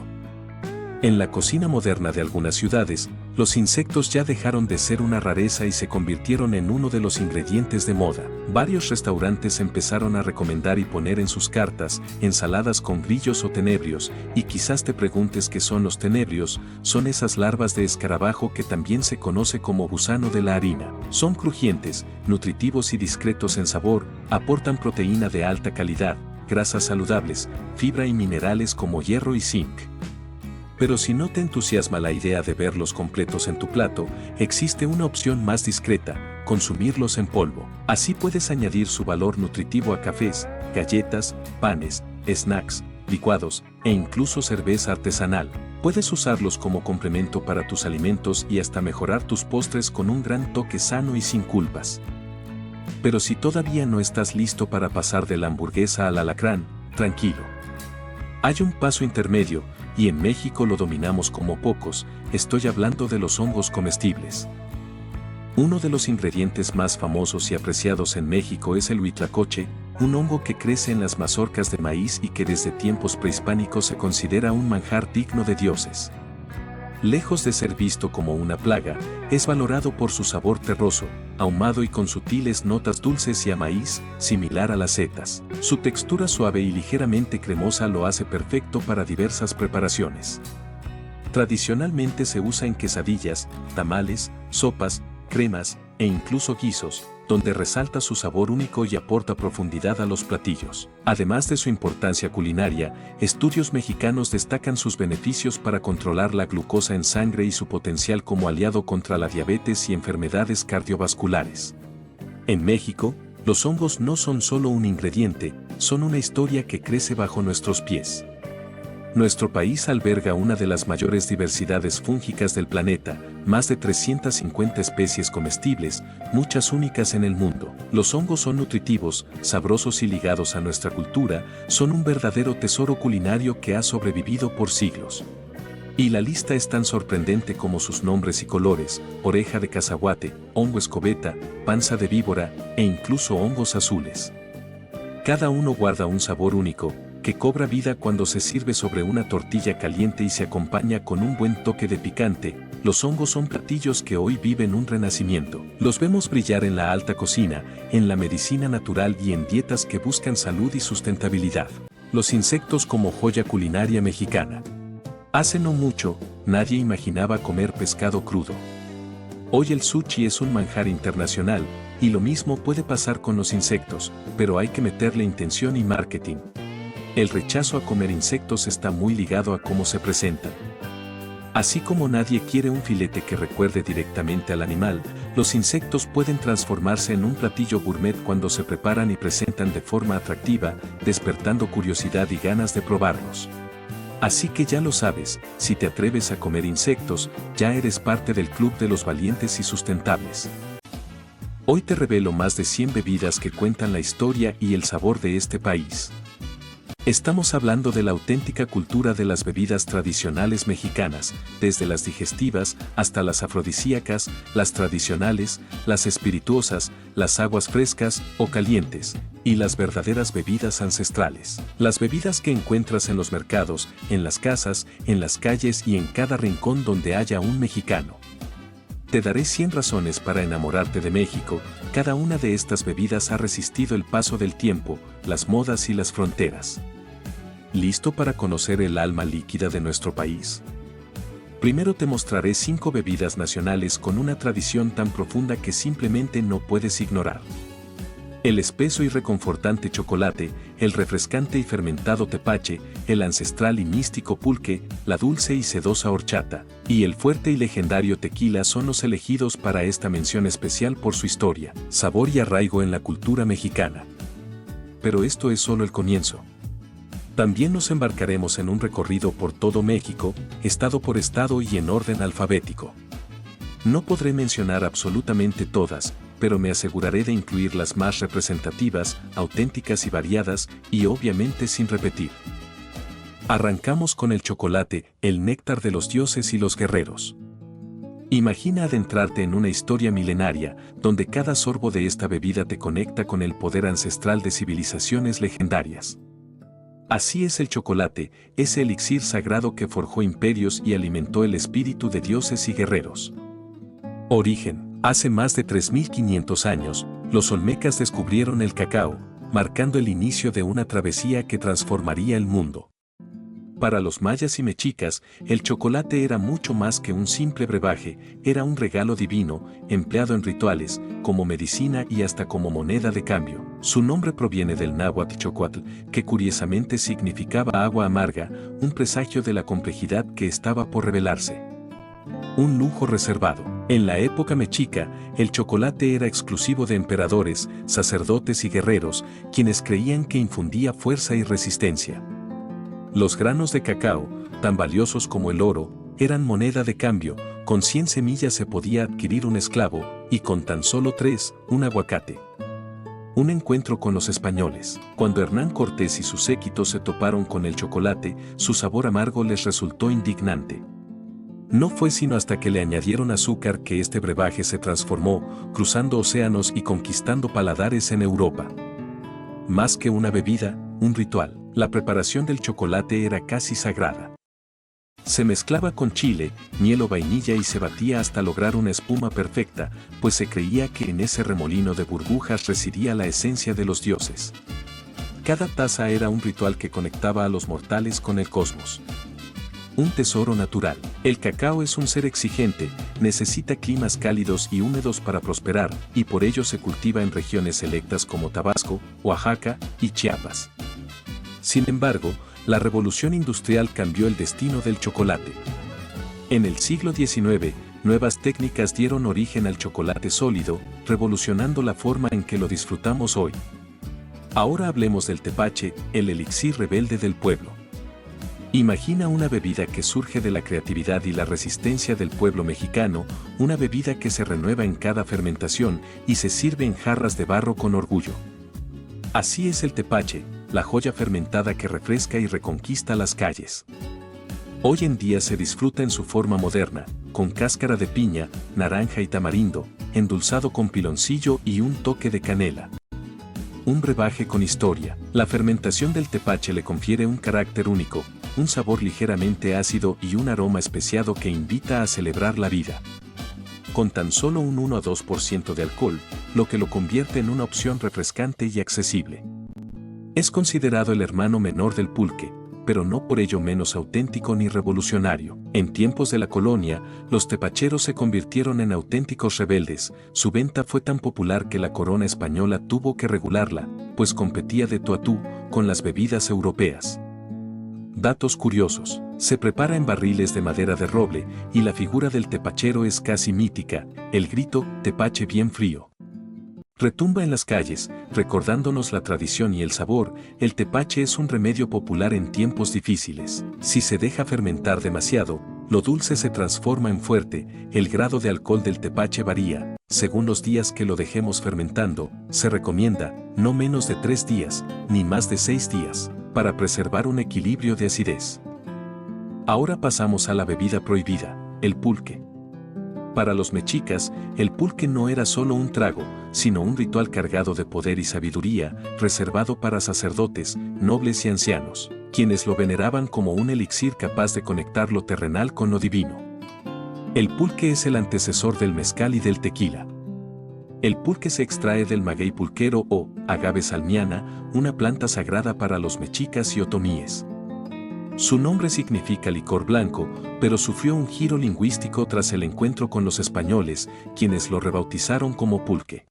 En la cocina moderna de algunas ciudades, los insectos ya dejaron de ser una rareza y se convirtieron en uno de los ingredientes de moda. Varios restaurantes empezaron a recomendar y poner en sus cartas ensaladas con grillos o tenebrios, y quizás te preguntes qué son los tenebrios. Son esas larvas de escarabajo que también se conoce como gusano de la harina. Son crujientes, nutritivos y discretos en sabor, aportan proteína de alta calidad, grasas saludables, fibra y minerales como hierro y zinc. Pero si no te entusiasma la idea de verlos completos en tu plato, existe una opción más discreta: consumirlos en polvo. Así puedes añadir su valor nutritivo a cafés, galletas, panes, snacks, licuados, e incluso cerveza artesanal. Puedes usarlos como complemento para tus alimentos y hasta mejorar tus postres con un gran toque sano y sin culpas. Pero si todavía no estás listo para pasar de la hamburguesa al alacrán, tranquilo. Hay un paso intermedio, y en México lo dominamos como pocos. Estoy hablando de los hongos comestibles. Uno de los ingredientes más famosos y apreciados en México es el huitlacoche, un hongo que crece en las mazorcas de maíz y que desde tiempos prehispánicos se considera un manjar digno de dioses. Lejos de ser visto como una plaga, es valorado por su sabor terroso, ahumado y con sutiles notas dulces y a maíz, similar a las setas. Su textura suave y ligeramente cremosa lo hace perfecto para diversas preparaciones. Tradicionalmente se usa en quesadillas, tamales, sopas, cremas, e incluso guisos, donde resalta su sabor único y aporta profundidad a los platillos. Además de su importancia culinaria, estudios mexicanos destacan sus beneficios para controlar la glucosa en sangre y su potencial como aliado contra la diabetes y enfermedades cardiovasculares. En México, los hongos no son solo un ingrediente, son una historia que crece bajo nuestros pies. Nuestro país alberga una de las mayores diversidades fúngicas del planeta, más de 350 especies comestibles, muchas únicas en el mundo. Los hongos son nutritivos, sabrosos y ligados a nuestra cultura, son un verdadero tesoro culinario que ha sobrevivido por siglos. Y la lista es tan sorprendente como sus nombres y colores: oreja de cacahuate, hongo escobeta, panza de víbora e incluso hongos azules. Cada uno guarda un sabor único, que cobra vida cuando se sirve sobre una tortilla caliente y se acompaña con un buen toque de picante. Los hongos son platillos que hoy viven un renacimiento. Los vemos brillar en la alta cocina, en la medicina natural y en dietas que buscan salud y sustentabilidad. Los insectos como joya culinaria mexicana. Hace no mucho, nadie imaginaba comer pescado crudo. Hoy el sushi es un manjar internacional, y lo mismo puede pasar con los insectos, pero hay que meterle intención y marketing. El rechazo a comer insectos está muy ligado a cómo se presentan. Así como nadie quiere un filete que recuerde directamente al animal, los insectos pueden transformarse en un platillo gourmet cuando se preparan y presentan de forma atractiva, despertando curiosidad y ganas de probarlos. Así que ya lo sabes, si te atreves a comer insectos, ya eres parte del club de los valientes y sustentables. Hoy te revelo más de 100 bebidas que cuentan la historia y el sabor de este país. Estamos hablando de la auténtica cultura de las bebidas tradicionales mexicanas, desde las digestivas hasta las afrodisíacas, las tradicionales, las espirituosas, las aguas frescas o calientes, y las verdaderas bebidas ancestrales. Las bebidas que encuentras en los mercados, en las casas, en las calles y en cada rincón donde haya un mexicano. Te daré 100 razones para enamorarte de México. Cada una de estas bebidas ha resistido el paso del tiempo, las modas y las fronteras. ¿Listo para conocer el alma líquida de nuestro país? Primero te mostraré 5 bebidas nacionales con una tradición tan profunda que simplemente no puedes ignorar. El espeso y reconfortante chocolate, el refrescante y fermentado tepache, el ancestral y místico pulque, la dulce y sedosa horchata, y el fuerte y legendario tequila son los elegidos para esta mención especial por su historia, sabor y arraigo en la cultura mexicana. Pero esto es solo el comienzo. También nos embarcaremos en un recorrido por todo México, estado por estado y en orden alfabético. No podré mencionar absolutamente todas, pero me aseguraré de incluir las más representativas, auténticas y variadas, y obviamente sin repetir. Arrancamos con el chocolate, el néctar de los dioses y los guerreros. Imagina adentrarte en una historia milenaria, donde cada sorbo de esta bebida te conecta con el poder ancestral de civilizaciones legendarias. Así es el chocolate, ese elixir sagrado que forjó imperios y alimentó el espíritu de dioses y guerreros. Origen. Hace más de 3.500 años, los olmecas descubrieron el cacao, marcando el inicio de una travesía que transformaría el mundo. Para los mayas y mexicas, el chocolate era mucho más que un simple brebaje, era un regalo divino, empleado en rituales, como medicina y hasta como moneda de cambio. Su nombre proviene del náhuatl chocuatl, que curiosamente significaba agua amarga, un presagio de la complejidad que estaba por revelarse. Un lujo reservado. En la época mexica, el chocolate era exclusivo de emperadores, sacerdotes y guerreros, quienes creían que infundía fuerza y resistencia. Los granos de cacao, tan valiosos como el oro, eran moneda de cambio. Con 100 semillas se podía adquirir un esclavo, y con tan solo 3, un aguacate. Un encuentro con los españoles. Cuando Hernán Cortés y su séquito se toparon con el chocolate, su sabor amargo les resultó indignante. No fue sino hasta que le añadieron azúcar que este brebaje se transformó, cruzando océanos y conquistando paladares en Europa. Más que una bebida, un ritual. La preparación del chocolate era casi sagrada. Se mezclaba con chile, miel o vainilla y se batía hasta lograr una espuma perfecta, pues se creía que en ese remolino de burbujas residía la esencia de los dioses. Cada taza era un ritual que conectaba a los mortales con el cosmos. Un tesoro natural. El cacao es un ser exigente, necesita climas cálidos y húmedos para prosperar, y por ello se cultiva en regiones selectas como Tabasco, Oaxaca y Chiapas. Sin embargo, la revolución industrial cambió el destino del chocolate. En el siglo XIX, nuevas técnicas dieron origen al chocolate sólido, revolucionando la forma en que lo disfrutamos hoy. Ahora hablemos del tepache, el elixir rebelde del pueblo. Imagina una bebida que surge de la creatividad y la resistencia del pueblo mexicano, una bebida que se renueva en cada fermentación y se sirve en jarras de barro con orgullo. Así es el tepache, la joya fermentada que refresca y reconquista las calles. Hoy en día se disfruta en su forma moderna, con cáscara de piña, naranja y tamarindo, endulzado con piloncillo y un toque de canela. Un brebaje con historia. La fermentación del tepache le confiere un carácter único, un sabor ligeramente ácido y un aroma especiado que invita a celebrar la vida. Con tan solo un 1 a 2% de alcohol, lo que lo convierte en una opción refrescante y accesible. Es considerado el hermano menor del pulque, pero no por ello menos auténtico ni revolucionario. En tiempos de la colonia, los tepacheros se convirtieron en auténticos rebeldes. Su venta fue tan popular que la corona española tuvo que regularla, pues competía de tú a tú con las bebidas europeas. Datos curiosos. Se prepara en barriles de madera de roble y la figura del tepachero es casi mítica, el grito "tepache bien frío" retumba en las calles, recordándonos la tradición y el sabor. El tepache es un remedio popular en tiempos difíciles. Si se deja fermentar demasiado, lo dulce se transforma en fuerte. El grado de alcohol del tepache varía, según los días que lo dejemos fermentando. Se recomienda no menos de 3 días, ni más de 6 días, para preservar un equilibrio de acidez. Ahora pasamos a la bebida prohibida, el pulque. Para los mexicas, el pulque no era solo un trago, sino un ritual cargado de poder y sabiduría, reservado para sacerdotes, nobles y ancianos, quienes lo veneraban como un elixir capaz de conectar lo terrenal con lo divino. El pulque es el antecesor del mezcal y del tequila. El pulque se extrae del maguey pulquero o agave salmiana, una planta sagrada para los mexicas y otomíes. Su nombre significa licor blanco, pero sufrió un giro lingüístico tras el encuentro con los españoles, quienes lo rebautizaron como pulque.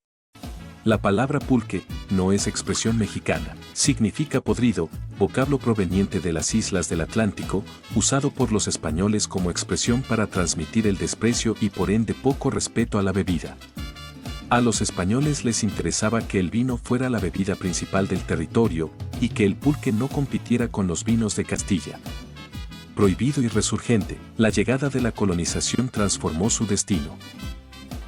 La palabra pulque no es expresión mexicana, significa podrido, vocablo proveniente de las islas del Atlántico, usado por los españoles como expresión para transmitir el desprecio y por ende poco respeto a la bebida. A los españoles les interesaba que el vino fuera la bebida principal del territorio y que el pulque no compitiera con los vinos de Castilla. Prohibido y resurgente, la llegada de la colonización transformó su destino.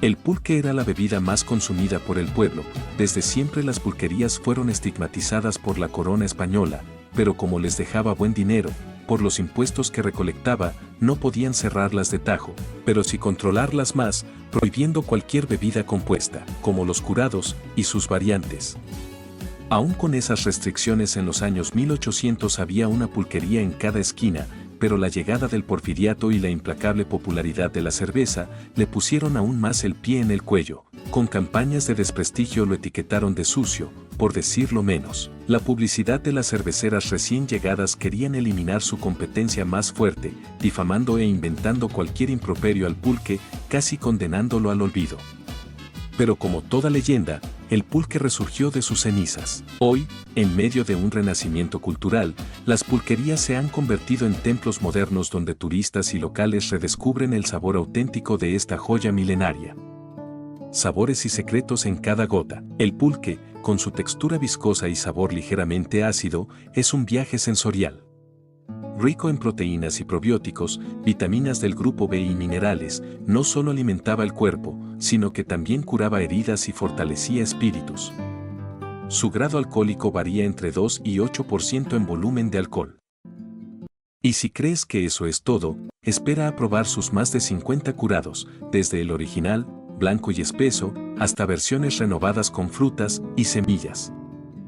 El pulque era la bebida más consumida por el pueblo. Desde siempre las pulquerías fueron estigmatizadas por la corona española, pero como les dejaba buen dinero, por los impuestos que recolectaba, no podían cerrarlas de tajo, pero sí controlarlas más, prohibiendo cualquier bebida compuesta, como los curados y sus variantes. Aún con esas restricciones en los años 1800 había una pulquería en cada esquina, pero la llegada del porfiriato y la implacable popularidad de la cerveza le pusieron aún más el pie en el cuello. Con campañas de desprestigio lo etiquetaron de sucio, por decirlo menos. La publicidad de las cerveceras recién llegadas querían eliminar su competencia más fuerte, difamando e inventando cualquier improperio al pulque, casi condenándolo al olvido. Pero como toda leyenda, el pulque resurgió de sus cenizas. Hoy, en medio de un renacimiento cultural, las pulquerías se han convertido en templos modernos donde turistas y locales redescubren el sabor auténtico de esta joya milenaria. Sabores y secretos en cada gota. El pulque, con su textura viscosa y sabor ligeramente ácido, es un viaje sensorial. Rico en proteínas y probióticos, vitaminas del grupo B y minerales, no solo alimentaba el cuerpo, sino que también curaba heridas y fortalecía espíritus. Su grado alcohólico varía entre 2 y 8% en volumen de alcohol. Y si crees que eso es todo, espera a probar sus más de 50 curados, desde el original, blanco y espeso, hasta versiones renovadas con frutas y semillas.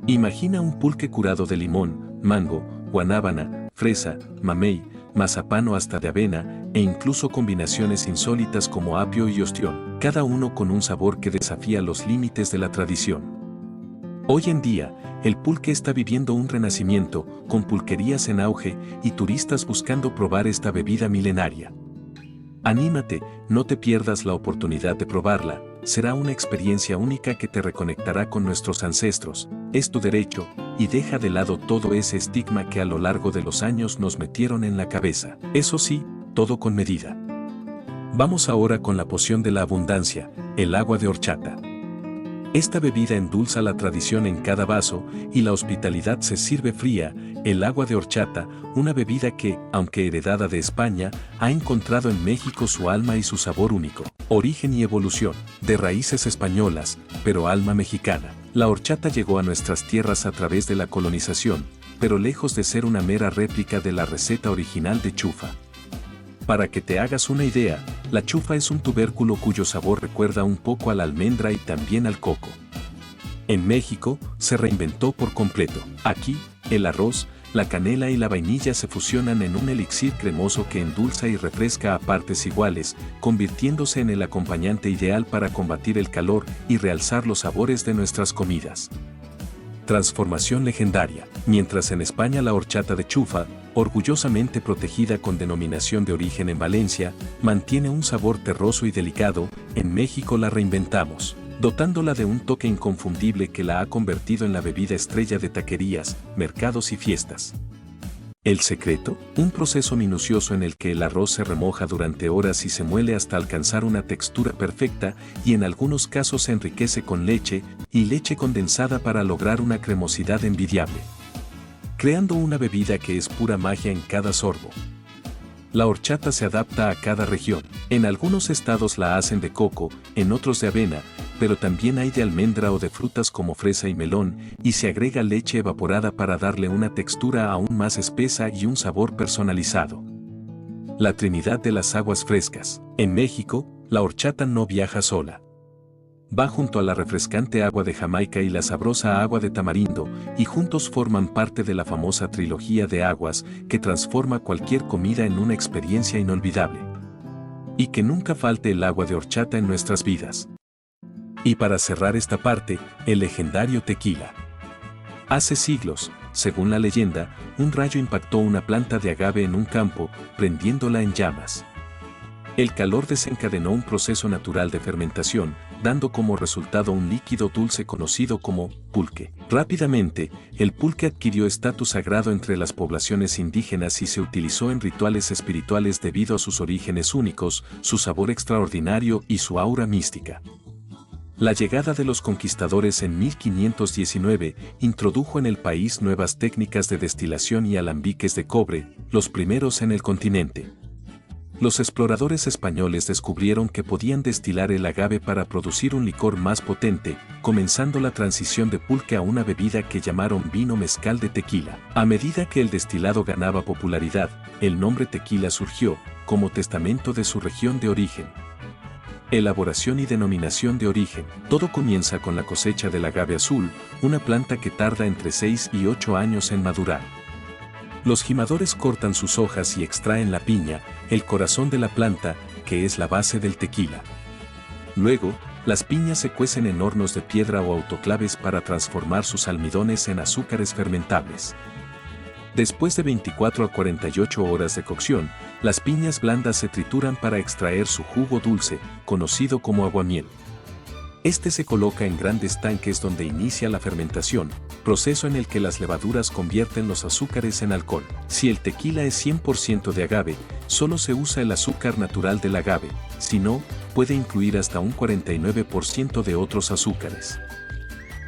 Imagina un pulque curado de limón, mango, guanábana, fresa, mamey, mazapán o hasta de avena, e incluso combinaciones insólitas como apio y ostión, cada uno con un sabor que desafía los límites de la tradición. Hoy en día, el pulque está viviendo un renacimiento, con pulquerías en auge y turistas buscando probar esta bebida milenaria. Anímate, no te pierdas la oportunidad de probarla, será una experiencia única que te reconectará con nuestros ancestros, es tu derecho, y deja de lado todo ese estigma que a lo largo de los años nos metieron en la cabeza. Eso sí, todo con medida. Vamos ahora con la poción de la abundancia, el agua de horchata. Esta bebida endulza la tradición en cada vaso y la hospitalidad se sirve fría. El agua de horchata, una bebida que, aunque heredada de España, ha encontrado en México su alma y su sabor único. Origen y evolución, de raíces españolas, pero alma mexicana. La horchata llegó a nuestras tierras a través de la colonización, pero lejos de ser una mera réplica de la receta original de chufa. Para que te hagas una idea, la chufa es un tubérculo cuyo sabor recuerda un poco a la almendra y también al coco. En México, se reinventó por completo. Aquí, el arroz, la canela y la vainilla se fusionan en un elixir cremoso que endulza y refresca a partes iguales, convirtiéndose en el acompañante ideal para combatir el calor y realzar los sabores de nuestras comidas. Transformación legendaria. Mientras en España la horchata de chufa, orgullosamente protegida con denominación de origen en Valencia, mantiene un sabor terroso y delicado, en México la reinventamos, dotándola de un toque inconfundible que la ha convertido en la bebida estrella de taquerías, mercados y fiestas. ¿El secreto? Un proceso minucioso en el que el arroz se remoja durante horas y se muele hasta alcanzar una textura perfecta y en algunos casos se enriquece con leche y leche condensada para lograr una cremosidad envidiable, creando una bebida que es pura magia en cada sorbo. La horchata se adapta a cada región. En algunos estados la hacen de coco, en otros de avena, pero también hay de almendra o de frutas como fresa y melón, y se agrega leche evaporada para darle una textura aún más espesa y un sabor personalizado. La Trinidad de las aguas frescas. En México, la horchata no viaja sola. Va junto a la refrescante agua de Jamaica y la sabrosa agua de tamarindo, y juntos forman parte de la famosa trilogía de aguas que transforma cualquier comida en una experiencia inolvidable. Y que nunca falte el agua de horchata en nuestras vidas. Y para cerrar esta parte, el legendario tequila. Hace siglos, según la leyenda, un rayo impactó una planta de agave en un campo, prendiéndola en llamas. El calor desencadenó un proceso natural de fermentación, dando como resultado un líquido dulce conocido como pulque. Rápidamente, el pulque adquirió estatus sagrado entre las poblaciones indígenas y se utilizó en rituales espirituales debido a sus orígenes únicos, su sabor extraordinario y su aura mística. La llegada de los conquistadores en 1519 introdujo en el país nuevas técnicas de destilación y alambiques de cobre, los primeros en el continente. Los exploradores españoles descubrieron que podían destilar el agave para producir un licor más potente, comenzando la transición de pulque a una bebida que llamaron vino mezcal de tequila. A medida que el destilado ganaba popularidad, el nombre tequila surgió, como testamento de su región de origen. Elaboración y denominación de origen. Todo comienza con la cosecha del agave azul, una planta que tarda entre 6 y 8 años en madurar. Los jimadores cortan sus hojas y extraen la piña, el corazón de la planta, que es la base del tequila. Luego, las piñas se cuecen en hornos de piedra o autoclaves para transformar sus almidones en azúcares fermentables. Después de 24 a 48 horas de cocción, las piñas blandas se trituran para extraer su jugo dulce, conocido como aguamiel. Este se coloca en grandes tanques donde inicia la fermentación, proceso en el que las levaduras convierten los azúcares en alcohol. Si el tequila es 100% de agave, solo se usa el azúcar natural del agave, si no, puede incluir hasta un 49% de otros azúcares.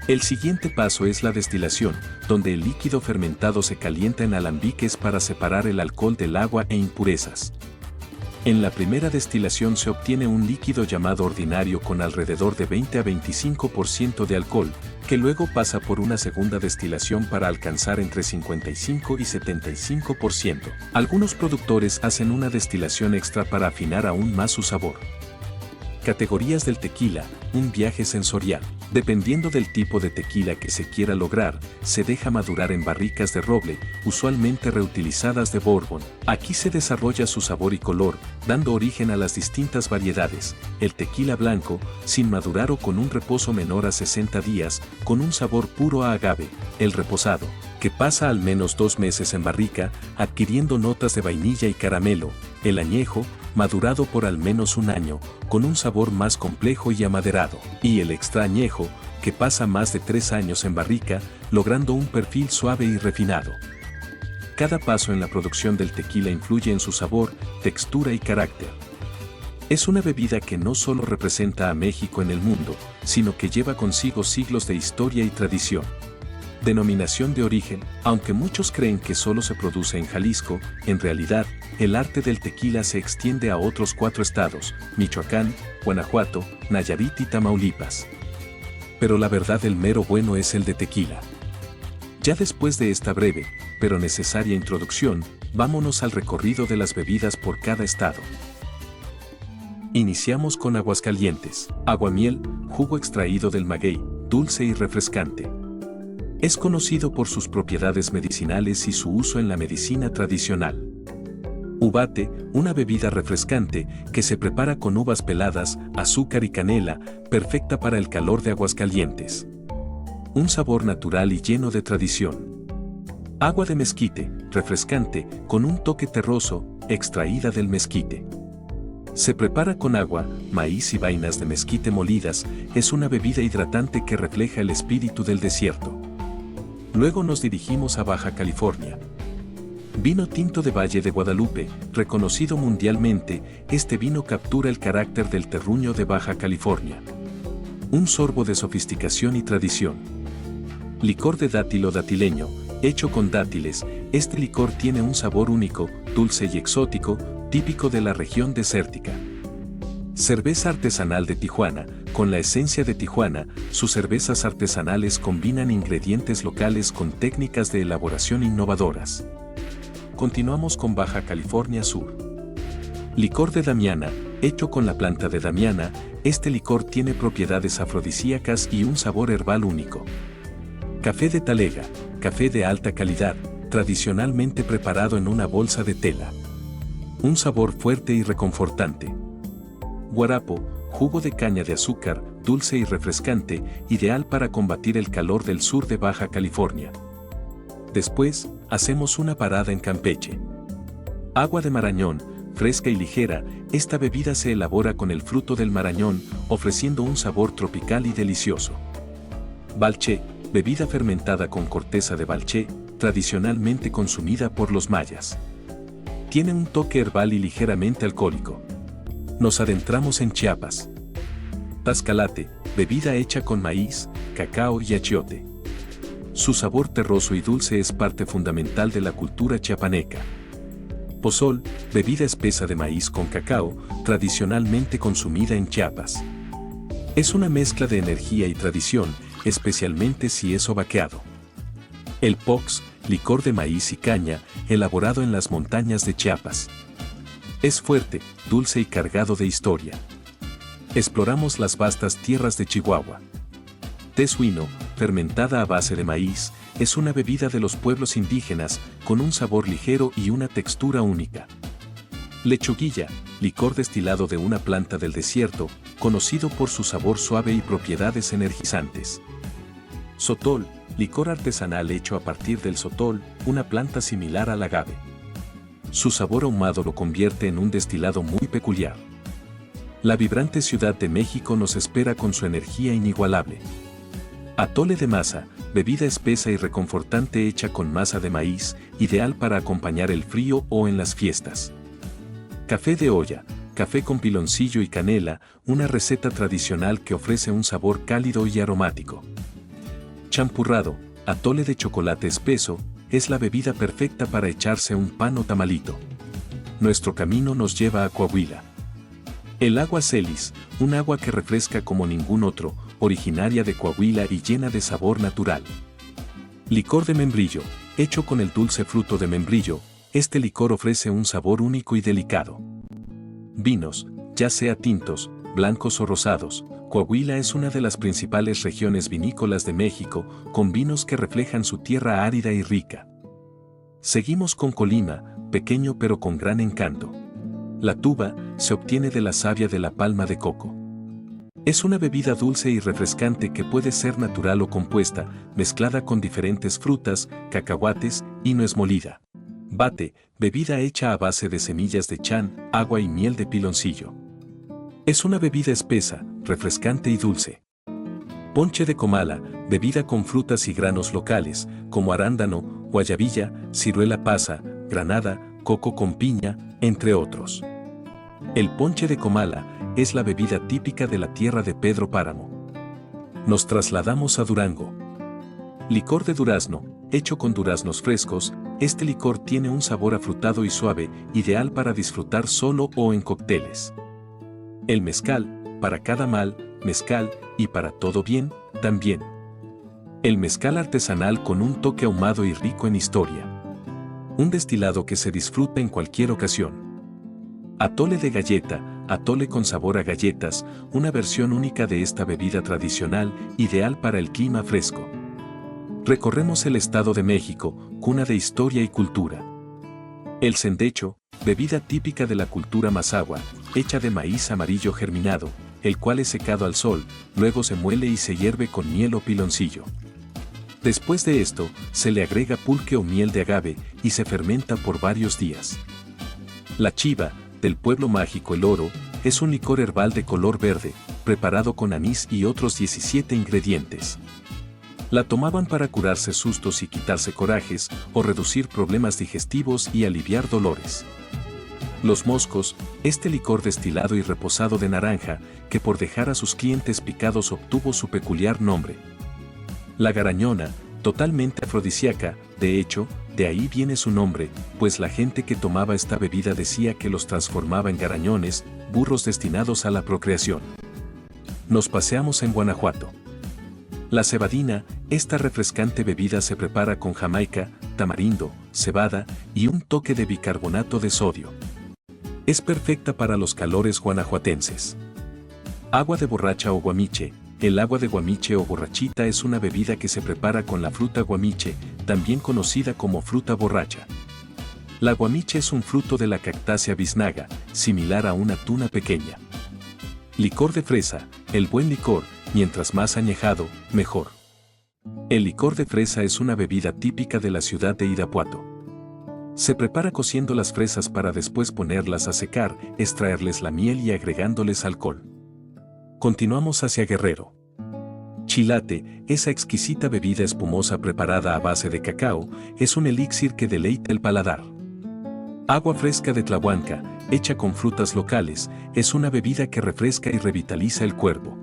El siguiente paso es la destilación, donde el líquido fermentado se calienta en alambiques para separar el alcohol del agua e impurezas. En la primera destilación se obtiene un líquido llamado ordinario con alrededor de 20 a 25% de alcohol, que luego pasa por una segunda destilación para alcanzar entre 55 y 75%. Algunos productores hacen una destilación extra para afinar aún más su sabor. Categorías del tequila, un viaje sensorial. Dependiendo del tipo de tequila que se quiera lograr, se deja madurar en barricas de roble, usualmente reutilizadas de Bourbon. Aquí se desarrolla su sabor y color, dando origen a las distintas variedades. El tequila blanco, sin madurar o con un reposo menor a 60 días, con un sabor puro a agave. El reposado, que pasa al menos 2 meses en barrica, adquiriendo notas de vainilla y caramelo. El añejo, madurado por al menos 1 año, con un sabor más complejo y amaderado. Y el extra añejo, que pasa más de 3 años en barrica, logrando un perfil suave y refinado. Cada paso en la producción del tequila influye en su sabor, textura y carácter. Es una bebida que no solo representa a México en el mundo, sino que lleva consigo siglos de historia y tradición. Denominación de origen: aunque muchos creen que solo se produce en Jalisco, en realidad, el arte del tequila se extiende a otros 4 estados: Michoacán, Guanajuato, Nayarit y Tamaulipas. Pero la verdad, el mero bueno es el de tequila. Ya después de esta breve, pero necesaria introducción, vámonos al recorrido de las bebidas por cada estado. Iniciamos con Aguascalientes. Aguamiel, jugo extraído del maguey, dulce y refrescante. Es conocido por sus propiedades medicinales y su uso en la medicina tradicional. Uvate, una bebida refrescante que se prepara con uvas peladas, azúcar y canela, perfecta para el calor de Aguascalientes. Un sabor natural y lleno de tradición. Agua de mezquite, refrescante, con un toque terroso, extraída del mezquite. Se prepara con agua, maíz y vainas de mezquite molidas, es una bebida hidratante que refleja el espíritu del desierto. Luego nos dirigimos a Baja California. Vino tinto de Valle de Guadalupe, reconocido mundialmente, este vino captura el carácter del terruño de Baja California. Un sorbo de sofisticación y tradición. Licor de dátil o datileño, hecho con dátiles, este licor tiene un sabor único, dulce y exótico, típico de la región desértica. Cerveza artesanal de Tijuana, con la esencia de Tijuana, sus cervezas artesanales combinan ingredientes locales con técnicas de elaboración innovadoras. Continuamos con Baja California Sur. Licor de Damiana, hecho con la planta de Damiana, este licor tiene propiedades afrodisíacas y un sabor herbal único. Café de Talega, café de alta calidad, tradicionalmente preparado en una bolsa de tela. Un sabor fuerte y reconfortante. Guarapo, jugo de caña de azúcar, dulce y refrescante, ideal para combatir el calor del sur de Baja California. Después, hacemos una parada en Campeche. Agua de marañón, fresca y ligera, esta bebida se elabora con el fruto del marañón, ofreciendo un sabor tropical y delicioso. Balché, bebida fermentada con corteza de balché, tradicionalmente consumida por los mayas. Tiene un toque herbal y ligeramente alcohólico. Nos adentramos en Chiapas. Tascalate, bebida hecha con maíz, cacao y achiote. Su sabor terroso y dulce es parte fundamental de la cultura chiapaneca. Pozol, bebida espesa de maíz con cacao, tradicionalmente consumida en Chiapas. Es una mezcla de energía y tradición, especialmente si es obaqueado. El Pox, licor de maíz y caña, elaborado en las montañas de Chiapas. Es fuerte, dulce y cargado de historia. Exploramos las vastas tierras de Chihuahua. Té suino, fermentada a base de maíz, es una bebida de los pueblos indígenas, con un sabor ligero y una textura única. Lechuguilla, licor destilado de una planta del desierto, conocido por su sabor suave y propiedades energizantes. Sotol, licor artesanal hecho a partir del sotol, una planta similar al agave. Su sabor ahumado lo convierte en un destilado muy peculiar. La vibrante Ciudad de México nos espera con su energía inigualable. Atole de masa, bebida espesa y reconfortante hecha con masa de maíz, ideal para acompañar el frío o en las fiestas. Café de olla, café con piloncillo y canela, una receta tradicional que ofrece un sabor cálido y aromático. Champurrado, atole de chocolate espeso, es la bebida perfecta para echarse un pan o tamalito. Nuestro camino nos lleva a Coahuila. El agua Celis, un agua que refresca como ningún otro, originaria de Coahuila y llena de sabor natural. Licor de membrillo, hecho con el dulce fruto de membrillo, este licor ofrece un sabor único y delicado. Vinos, ya sea tintos, blancos o rosados, Coahuila es una de las principales regiones vinícolas de México, con vinos que reflejan su tierra árida y rica. Seguimos con Colima, pequeño pero con gran encanto. La tuba se obtiene de la savia de la palma de coco. Es una bebida dulce y refrescante que puede ser natural o compuesta, mezclada con diferentes frutas, cacahuates y nuez molida. Bate, bebida hecha a base de semillas de chan, agua y miel de piloncillo. Es una bebida espesa, refrescante y dulce. Ponche de Comala, bebida con frutas y granos locales, como arándano, guayabilla, ciruela pasa, granada, coco con piña, entre otros. El ponche de Comala es la bebida típica de la tierra de Pedro Páramo. Nos trasladamos a Durango. Licor de durazno, hecho con duraznos frescos, este licor tiene un sabor afrutado y suave, ideal para disfrutar solo o en cócteles. El mezcal, para cada mal, mezcal, y para todo bien, también. El mezcal artesanal con un toque ahumado y rico en historia. Un destilado que se disfruta en cualquier ocasión. Atole de galleta, atole con sabor a galletas, una versión única de esta bebida tradicional, ideal para el clima fresco. Recorremos el Estado de México, cuna de historia y cultura. El cendecho, bebida típica de la cultura mazahua, hecha de maíz amarillo germinado, el cual es secado al sol, luego se muele y se hierve con miel o piloncillo. Después de esto, se le agrega pulque o miel de agave y se fermenta por varios días. La chiva, del pueblo mágico El Oro, es un licor herbal de color verde, preparado con anís y otros 17 ingredientes. La tomaban para curarse sustos y quitarse corajes, o reducir problemas digestivos y aliviar dolores. Los moscos, este licor destilado y reposado de naranja, que por dejar a sus clientes picados obtuvo su peculiar nombre. La garañona, totalmente afrodisíaca, de hecho, de ahí viene su nombre, pues la gente que tomaba esta bebida decía que los transformaba en garañones, burros destinados a la procreación. Nos paseamos en Guanajuato. La cebadina, esta refrescante bebida se prepara con jamaica, tamarindo, cebada y un toque de bicarbonato de sodio. Es perfecta para los calores guanajuatenses. Agua de borracha o guamiche. El agua de guamiche o borrachita es una bebida que se prepara con la fruta guamiche, también conocida como fruta borracha. La guamiche es un fruto de la cactácea biznaga, similar a una tuna pequeña. Licor de fresa, el buen licor, mientras más añejado, mejor. El licor de fresa es una bebida típica de la ciudad de Irapuato. Se prepara cociendo las fresas para después ponerlas a secar, extraerles la miel y agregándoles alcohol. Continuamos hacia Guerrero. Chilate, esa exquisita bebida espumosa preparada a base de cacao, es un elixir que deleita el paladar. Agua fresca de Tlahuanca, hecha con frutas locales, es una bebida que refresca y revitaliza el cuerpo.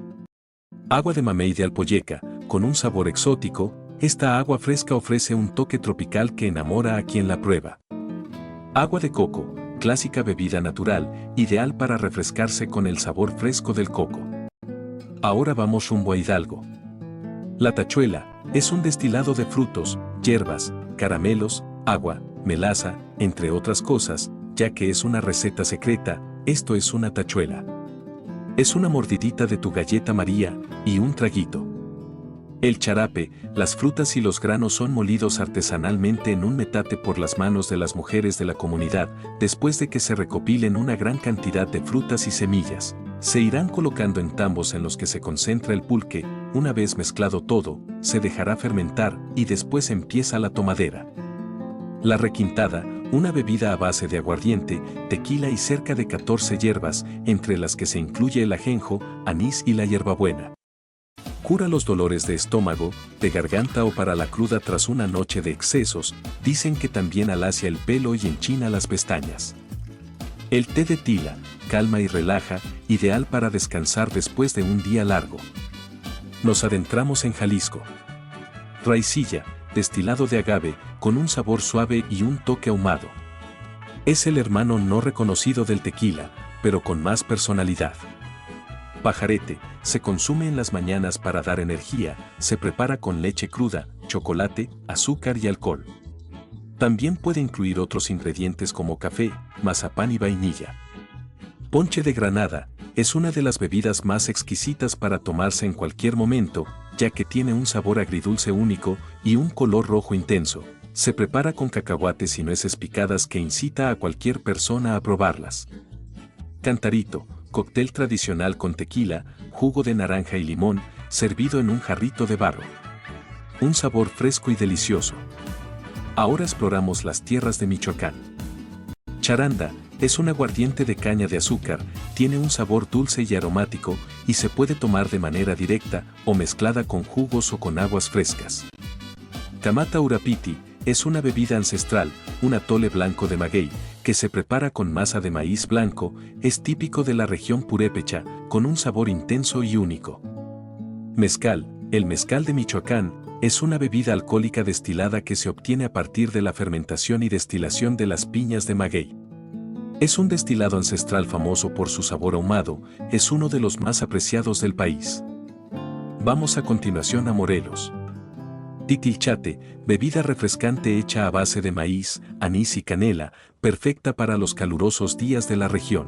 Agua de mamey de Alpoyeca, con un sabor exótico, esta agua fresca ofrece un toque tropical que enamora a quien la prueba. Agua de coco, clásica bebida natural, ideal para refrescarse con el sabor fresco del coco. Ahora vamos rumbo a Hidalgo. La tachuela, es un destilado de frutos, hierbas, caramelos, agua, melaza, entre otras cosas, ya que es una receta secreta, esto es una tachuela. Es una mordidita de tu galleta María, y un traguito. El charape, las frutas y los granos son molidos artesanalmente en un metate por las manos de las mujeres de la comunidad, después de que se recopilen una gran cantidad de frutas y semillas. Se irán colocando en tambos en los que se concentra el pulque, una vez mezclado todo, se dejará fermentar y después empieza la tomadera. La requintada, una bebida a base de aguardiente, tequila y cerca de 14 hierbas, entre las que se incluye el ajenjo, anís y la hierbabuena. Cura los dolores de estómago, de garganta o para la cruda tras una noche de excesos, dicen que también alacia el pelo y enchina las pestañas. El té de tila, calma y relaja, ideal para descansar después de un día largo. Nos adentramos en Jalisco. Raicilla, destilado de agave, con un sabor suave y un toque ahumado. Es el hermano no reconocido del tequila, pero con más personalidad. Pajarete, se consume en las mañanas para dar energía, se prepara con leche cruda, chocolate, azúcar y alcohol. También puede incluir otros ingredientes como café, mazapán y vainilla. Ponche de granada, es una de las bebidas más exquisitas para tomarse en cualquier momento, ya que tiene un sabor agridulce único y un color rojo intenso. Se prepara con cacahuates y nueces picadas que incita a cualquier persona a probarlas. Cantarito, cóctel tradicional con tequila, jugo de naranja y limón, servido en un jarrito de barro. Un sabor fresco y delicioso. Ahora exploramos las tierras de Michoacán. Charanda, es un aguardiente de caña de azúcar, tiene un sabor dulce y aromático, y se puede tomar de manera directa o mezclada con jugos o con aguas frescas. Kamata Urapiti, es una bebida ancestral, un atole blanco de maguey, que se prepara con masa de maíz blanco, es típico de la región purépecha, con un sabor intenso y único. Mezcal. El mezcal de Michoacán es una bebida alcohólica destilada que se obtiene a partir de la fermentación y destilación de las piñas de maguey. Es un destilado ancestral famoso por su sabor ahumado, es uno de los más apreciados del país. Vamos a continuación a Morelos. Titilchate, bebida refrescante hecha a base de maíz, anís y canela, perfecta para los calurosos días de la región.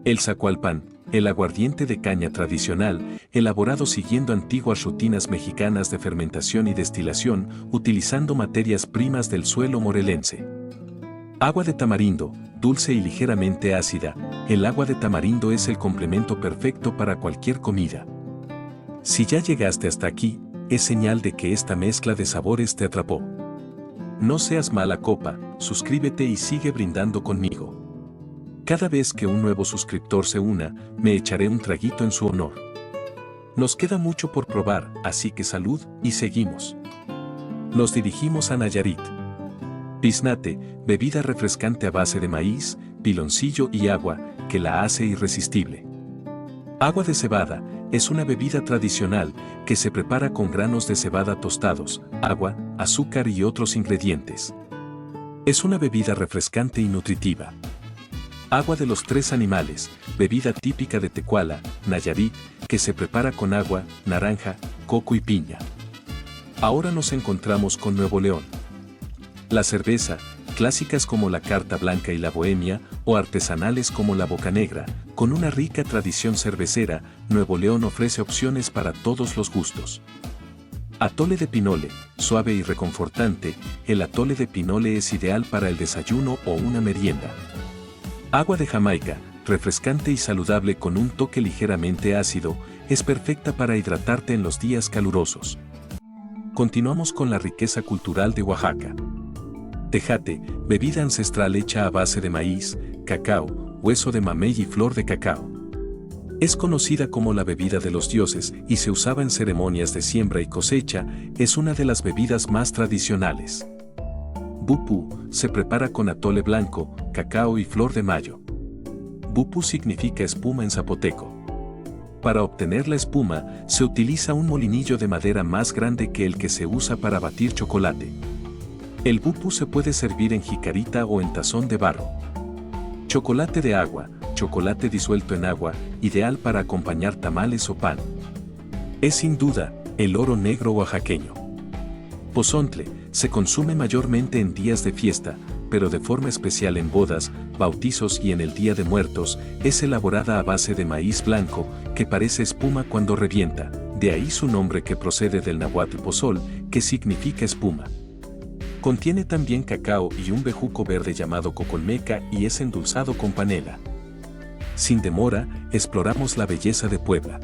El zacualpan, el aguardiente de caña tradicional, elaborado siguiendo antiguas rutinas mexicanas de fermentación y destilación, utilizando materias primas del suelo morelense. Agua de tamarindo, dulce y ligeramente ácida, el agua de tamarindo es el complemento perfecto para cualquier comida. Si ya llegaste hasta aquí, es señal de que esta mezcla de sabores te atrapó. No seas mala copa, suscríbete y sigue brindando conmigo. Cada vez que un nuevo suscriptor se una, me echaré un traguito en su honor. Nos queda mucho por probar, así que salud y seguimos. Nos dirigimos a Nayarit. Piznate, bebida refrescante a base de maíz, piloncillo y agua, que la hace irresistible. Agua de cebada, es una bebida tradicional que se prepara con granos de cebada tostados, agua, azúcar y otros ingredientes. Es una bebida refrescante y nutritiva. Agua de los tres animales, bebida típica de Tecuala, Nayarit, que se prepara con agua, naranja, coco y piña. Ahora nos encontramos con Nuevo León. La cerveza, clásicas como la Carta Blanca y la Bohemia, o artesanales como la Bocanegra, con una rica tradición cervecera, Nuevo León ofrece opciones para todos los gustos. Atole de pinole, suave y reconfortante, el atole de pinole es ideal para el desayuno o una merienda. Agua de Jamaica, refrescante y saludable con un toque ligeramente ácido, es perfecta para hidratarte en los días calurosos. Continuamos con la riqueza cultural de Oaxaca. Tejate, bebida ancestral hecha a base de maíz, cacao, hueso de mamey y flor de cacao. Es conocida como la bebida de los dioses y se usaba en ceremonias de siembra y cosecha, es una de las bebidas más tradicionales. Bupu, se prepara con atole blanco, cacao y flor de mayo. Bupu significa espuma en zapoteco. Para obtener la espuma, se utiliza un molinillo de madera más grande que el que se usa para batir chocolate. El bupu se puede servir en jicarita o en tazón de barro. Chocolate de agua, chocolate disuelto en agua, ideal para acompañar tamales o pan. Es sin duda, el oro negro oaxaqueño. Pozontle, se consume mayormente en días de fiesta, pero de forma especial en bodas, bautizos y en el Día de Muertos, es elaborada a base de maíz blanco, que parece espuma cuando revienta, de ahí su nombre que procede del náhuatl pozol, que significa espuma. Contiene también cacao y un bejuco verde llamado cocolmeca y es endulzado con panela. Sin demora, exploramos la belleza de Puebla.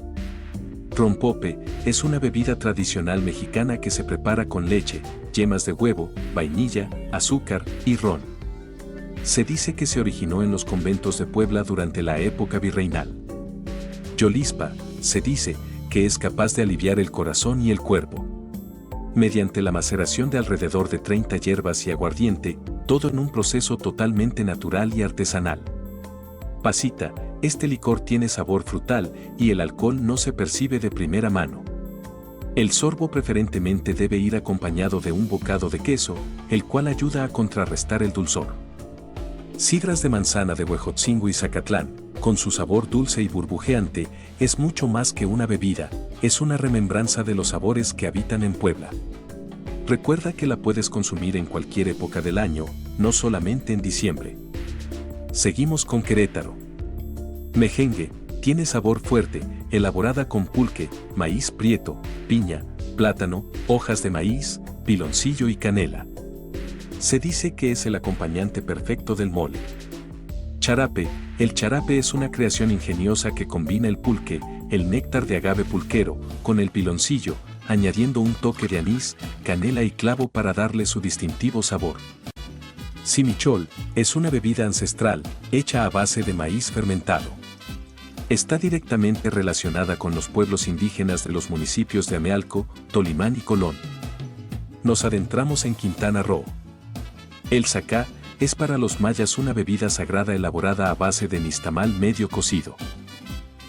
Rompope es una bebida tradicional mexicana que se prepara con leche, yemas de huevo, vainilla, azúcar y ron. Se dice que se originó en los conventos de Puebla durante la época virreinal. Yolispa, se dice que es capaz de aliviar el corazón y el cuerpo. Mediante la maceración de alrededor de 30 hierbas y aguardiente, todo en un proceso totalmente natural y artesanal. Pasita, este licor tiene sabor frutal y el alcohol no se percibe de primera mano. El sorbo preferentemente debe ir acompañado de un bocado de queso, el cual ayuda a contrarrestar el dulzor. Sidras de manzana de Huejotzingo y Zacatlán, con su sabor dulce y burbujeante, es mucho más que una bebida, es una remembranza de los sabores que habitan en Puebla. Recuerda que la puedes consumir en cualquier época del año, no solamente en diciembre. Seguimos con Querétaro. Mejengue, tiene sabor fuerte, elaborada con pulque, maíz prieto, piña, plátano, hojas de maíz, piloncillo y canela. Se dice que es el acompañante perfecto del mole. Charape, el charape es una creación ingeniosa que combina el pulque, el néctar de agave pulquero, con el piloncillo, añadiendo un toque de anís, canela y clavo para darle su distintivo sabor. Simichol, es una bebida ancestral, hecha a base de maíz fermentado. Está directamente relacionada con los pueblos indígenas de los municipios de Amealco, Tolimán y Colón. Nos adentramos en Quintana Roo. El zacá, es para los mayas una bebida sagrada elaborada a base de nixtamal medio cocido.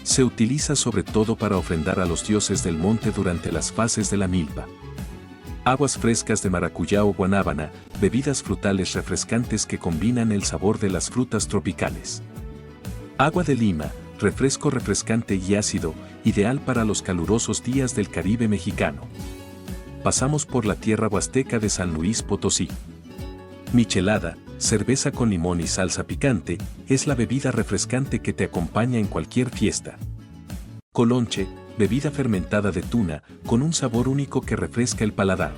Se utiliza sobre todo para ofrendar a los dioses del monte durante las fases de la milpa. Aguas frescas de maracuyá o guanábana, bebidas frutales refrescantes que combinan el sabor de las frutas tropicales. Agua de Lima, refresco refrescante y ácido, ideal para los calurosos días del Caribe mexicano. Pasamos por la tierra huasteca de San Luis Potosí. Michelada, cerveza con limón y salsa picante, es la bebida refrescante que te acompaña en cualquier fiesta. Colonche, bebida fermentada de tuna, con un sabor único que refresca el paladar.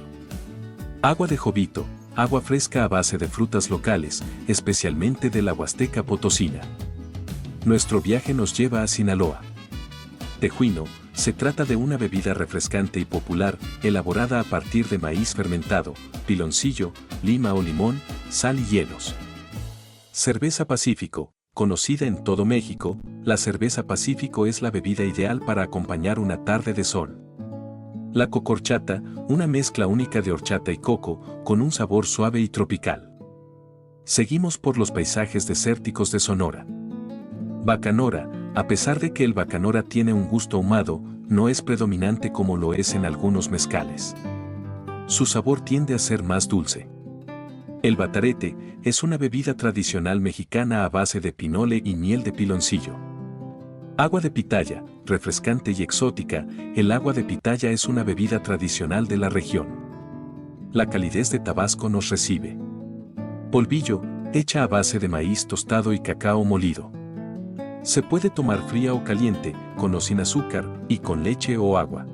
Agua de Jovito, agua fresca a base de frutas locales, especialmente de la Huasteca Potosina. Nuestro viaje nos lleva a Sinaloa. Tejuino, se trata de una bebida refrescante y popular, elaborada a partir de maíz fermentado, piloncillo, lima o limón, sal y hielos. Cerveza Pacífico, conocida en todo México, la cerveza Pacífico es la bebida ideal para acompañar una tarde de sol. La cocorchata, una mezcla única de horchata y coco, con un sabor suave y tropical. Seguimos por los paisajes desérticos de Sonora. Bacanora, a pesar de que el bacanora tiene un gusto ahumado, no es predominante como lo es en algunos mezcales. Su sabor tiende a ser más dulce. El batarete es una bebida tradicional mexicana a base de pinole y miel de piloncillo. Agua de pitaya, refrescante y exótica, el agua de pitaya es una bebida tradicional de la región. La calidez de Tabasco nos recibe. Polvillo, hecha a base de maíz tostado y cacao molido. Se puede tomar fría o caliente, con o sin azúcar, y con leche o agua.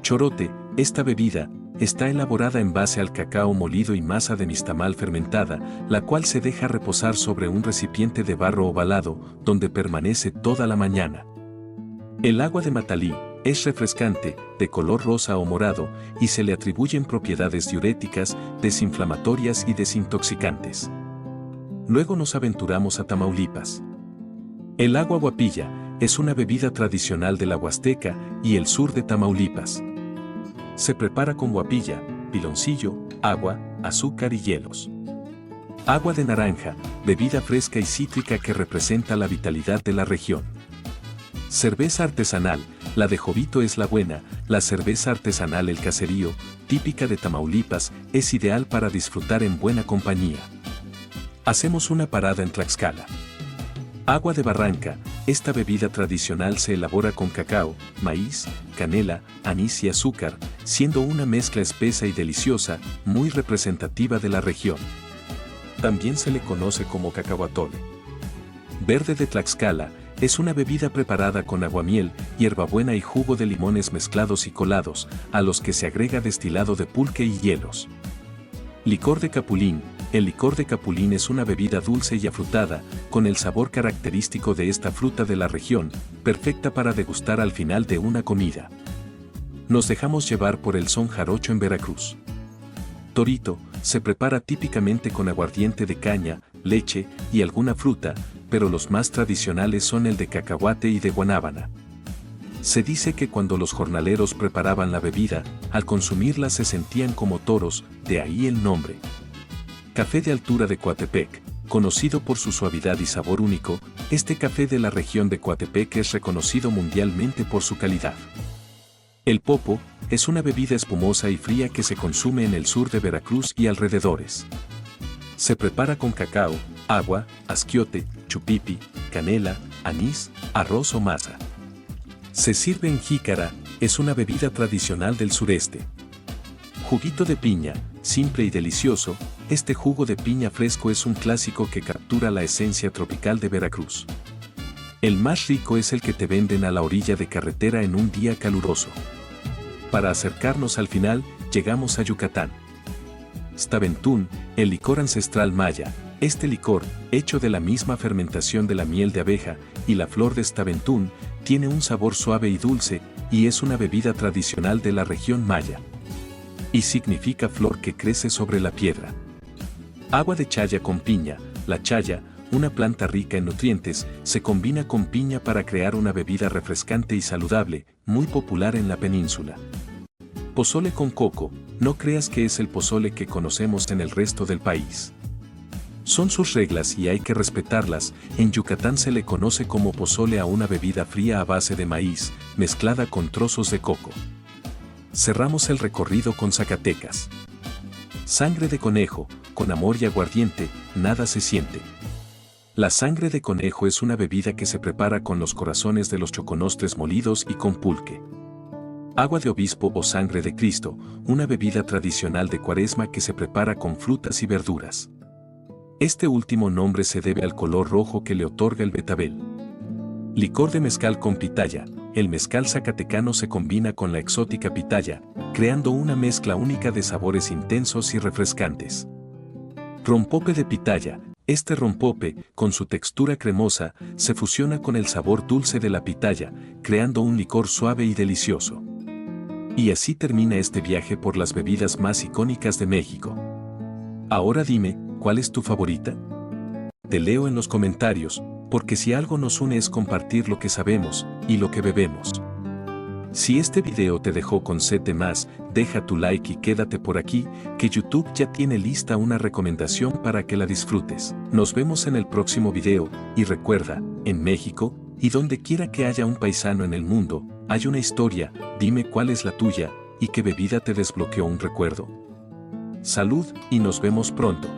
Chorote, esta bebida, está elaborada en base al cacao molido y masa de nixtamal fermentada, la cual se deja reposar sobre un recipiente de barro ovalado, donde permanece toda la mañana. El agua de Matalí es refrescante, de color rosa o morado, y se le atribuyen propiedades diuréticas, desinflamatorias y desintoxicantes. Luego nos aventuramos a Tamaulipas. El agua guapilla es una bebida tradicional de la Huasteca y el sur de Tamaulipas. Se prepara con guapilla, piloncillo, agua, azúcar y hielos. Agua de naranja, bebida fresca y cítrica que representa la vitalidad de la región. Cerveza artesanal, la de Jovito es la buena, la cerveza artesanal El Caserío, típica de Tamaulipas, es ideal para disfrutar en buena compañía. Hacemos una parada en Tlaxcala. Agua de Barranca, esta bebida tradicional se elabora con cacao, maíz, canela, anís y azúcar, siendo una mezcla espesa y deliciosa, muy representativa de la región. También se le conoce como cacahuatole. Verde de Tlaxcala, es una bebida preparada con aguamiel, hierbabuena y jugo de limones mezclados y colados, a los que se agrega destilado de pulque y hielos. Licor de Capulín, el licor de capulín es una bebida dulce y afrutada, con el sabor característico de esta fruta de la región, perfecta para degustar al final de una comida. Nos dejamos llevar por el son jarocho en Veracruz. Torito, se prepara típicamente con aguardiente de caña, leche y alguna fruta, pero los más tradicionales son el de cacahuate y de guanábana. Se dice que cuando los jornaleros preparaban la bebida, al consumirla se sentían como toros, de ahí el nombre. Café de altura de Coatepec, conocido por su suavidad y sabor único, este café de la región de Coatepec es reconocido mundialmente por su calidad. El popo es una bebida espumosa y fría que se consume en el sur de Veracruz y alrededores. Se prepara con cacao, agua, asquiote, chupipi, canela, anís, arroz o masa. Se sirve en jícara, es una bebida tradicional del sureste. Juguito de piña, simple y delicioso, este jugo de piña fresco es un clásico que captura la esencia tropical de Veracruz. El más rico es el que te venden a la orilla de carretera en un día caluroso. Para acercarnos al final, llegamos a Yucatán. Staventún, el licor ancestral maya. Este licor, hecho de la misma fermentación de la miel de abeja y la flor de Staventún, tiene un sabor suave y dulce, y es una bebida tradicional de la región maya. Y significa flor que crece sobre la piedra. Agua de chaya con piña. La chaya, una planta rica en nutrientes, se combina con piña para crear una bebida refrescante y saludable, muy popular en la península. Pozole con coco, no creas que es el pozole que conocemos en el resto del país. Son sus reglas y hay que respetarlas. En Yucatán se le conoce como pozole a una bebida fría a base de maíz, mezclada con trozos de coco. Cerramos el recorrido con Zacatecas. Sangre de conejo, con amor y aguardiente, nada se siente. La sangre de conejo es una bebida que se prepara con los corazones de los choconostres molidos y con pulque. Agua de obispo o sangre de Cristo, una bebida tradicional de Cuaresma que se prepara con frutas y verduras. Este último nombre se debe al color rojo que le otorga el betabel. Licor de mezcal con pitaya. El mezcal zacatecano se combina con la exótica pitaya, creando una mezcla única de sabores intensos y refrescantes. Rompope de pitaya. Este rompope, con su textura cremosa, se fusiona con el sabor dulce de la pitaya, creando un licor suave y delicioso. Y así termina este viaje por las bebidas más icónicas de México. Ahora dime, ¿cuál es tu favorita? Te leo en los comentarios, porque si algo nos une es compartir lo que sabemos y lo que bebemos. Si este video te dejó con sed de más, deja tu like y quédate por aquí, que YouTube ya tiene lista una recomendación para que la disfrutes. Nos vemos en el próximo video, y recuerda, en México, y donde quiera que haya un paisano en el mundo, hay una historia. Dime cuál es la tuya, y qué bebida te desbloqueó un recuerdo. Salud, y nos vemos pronto.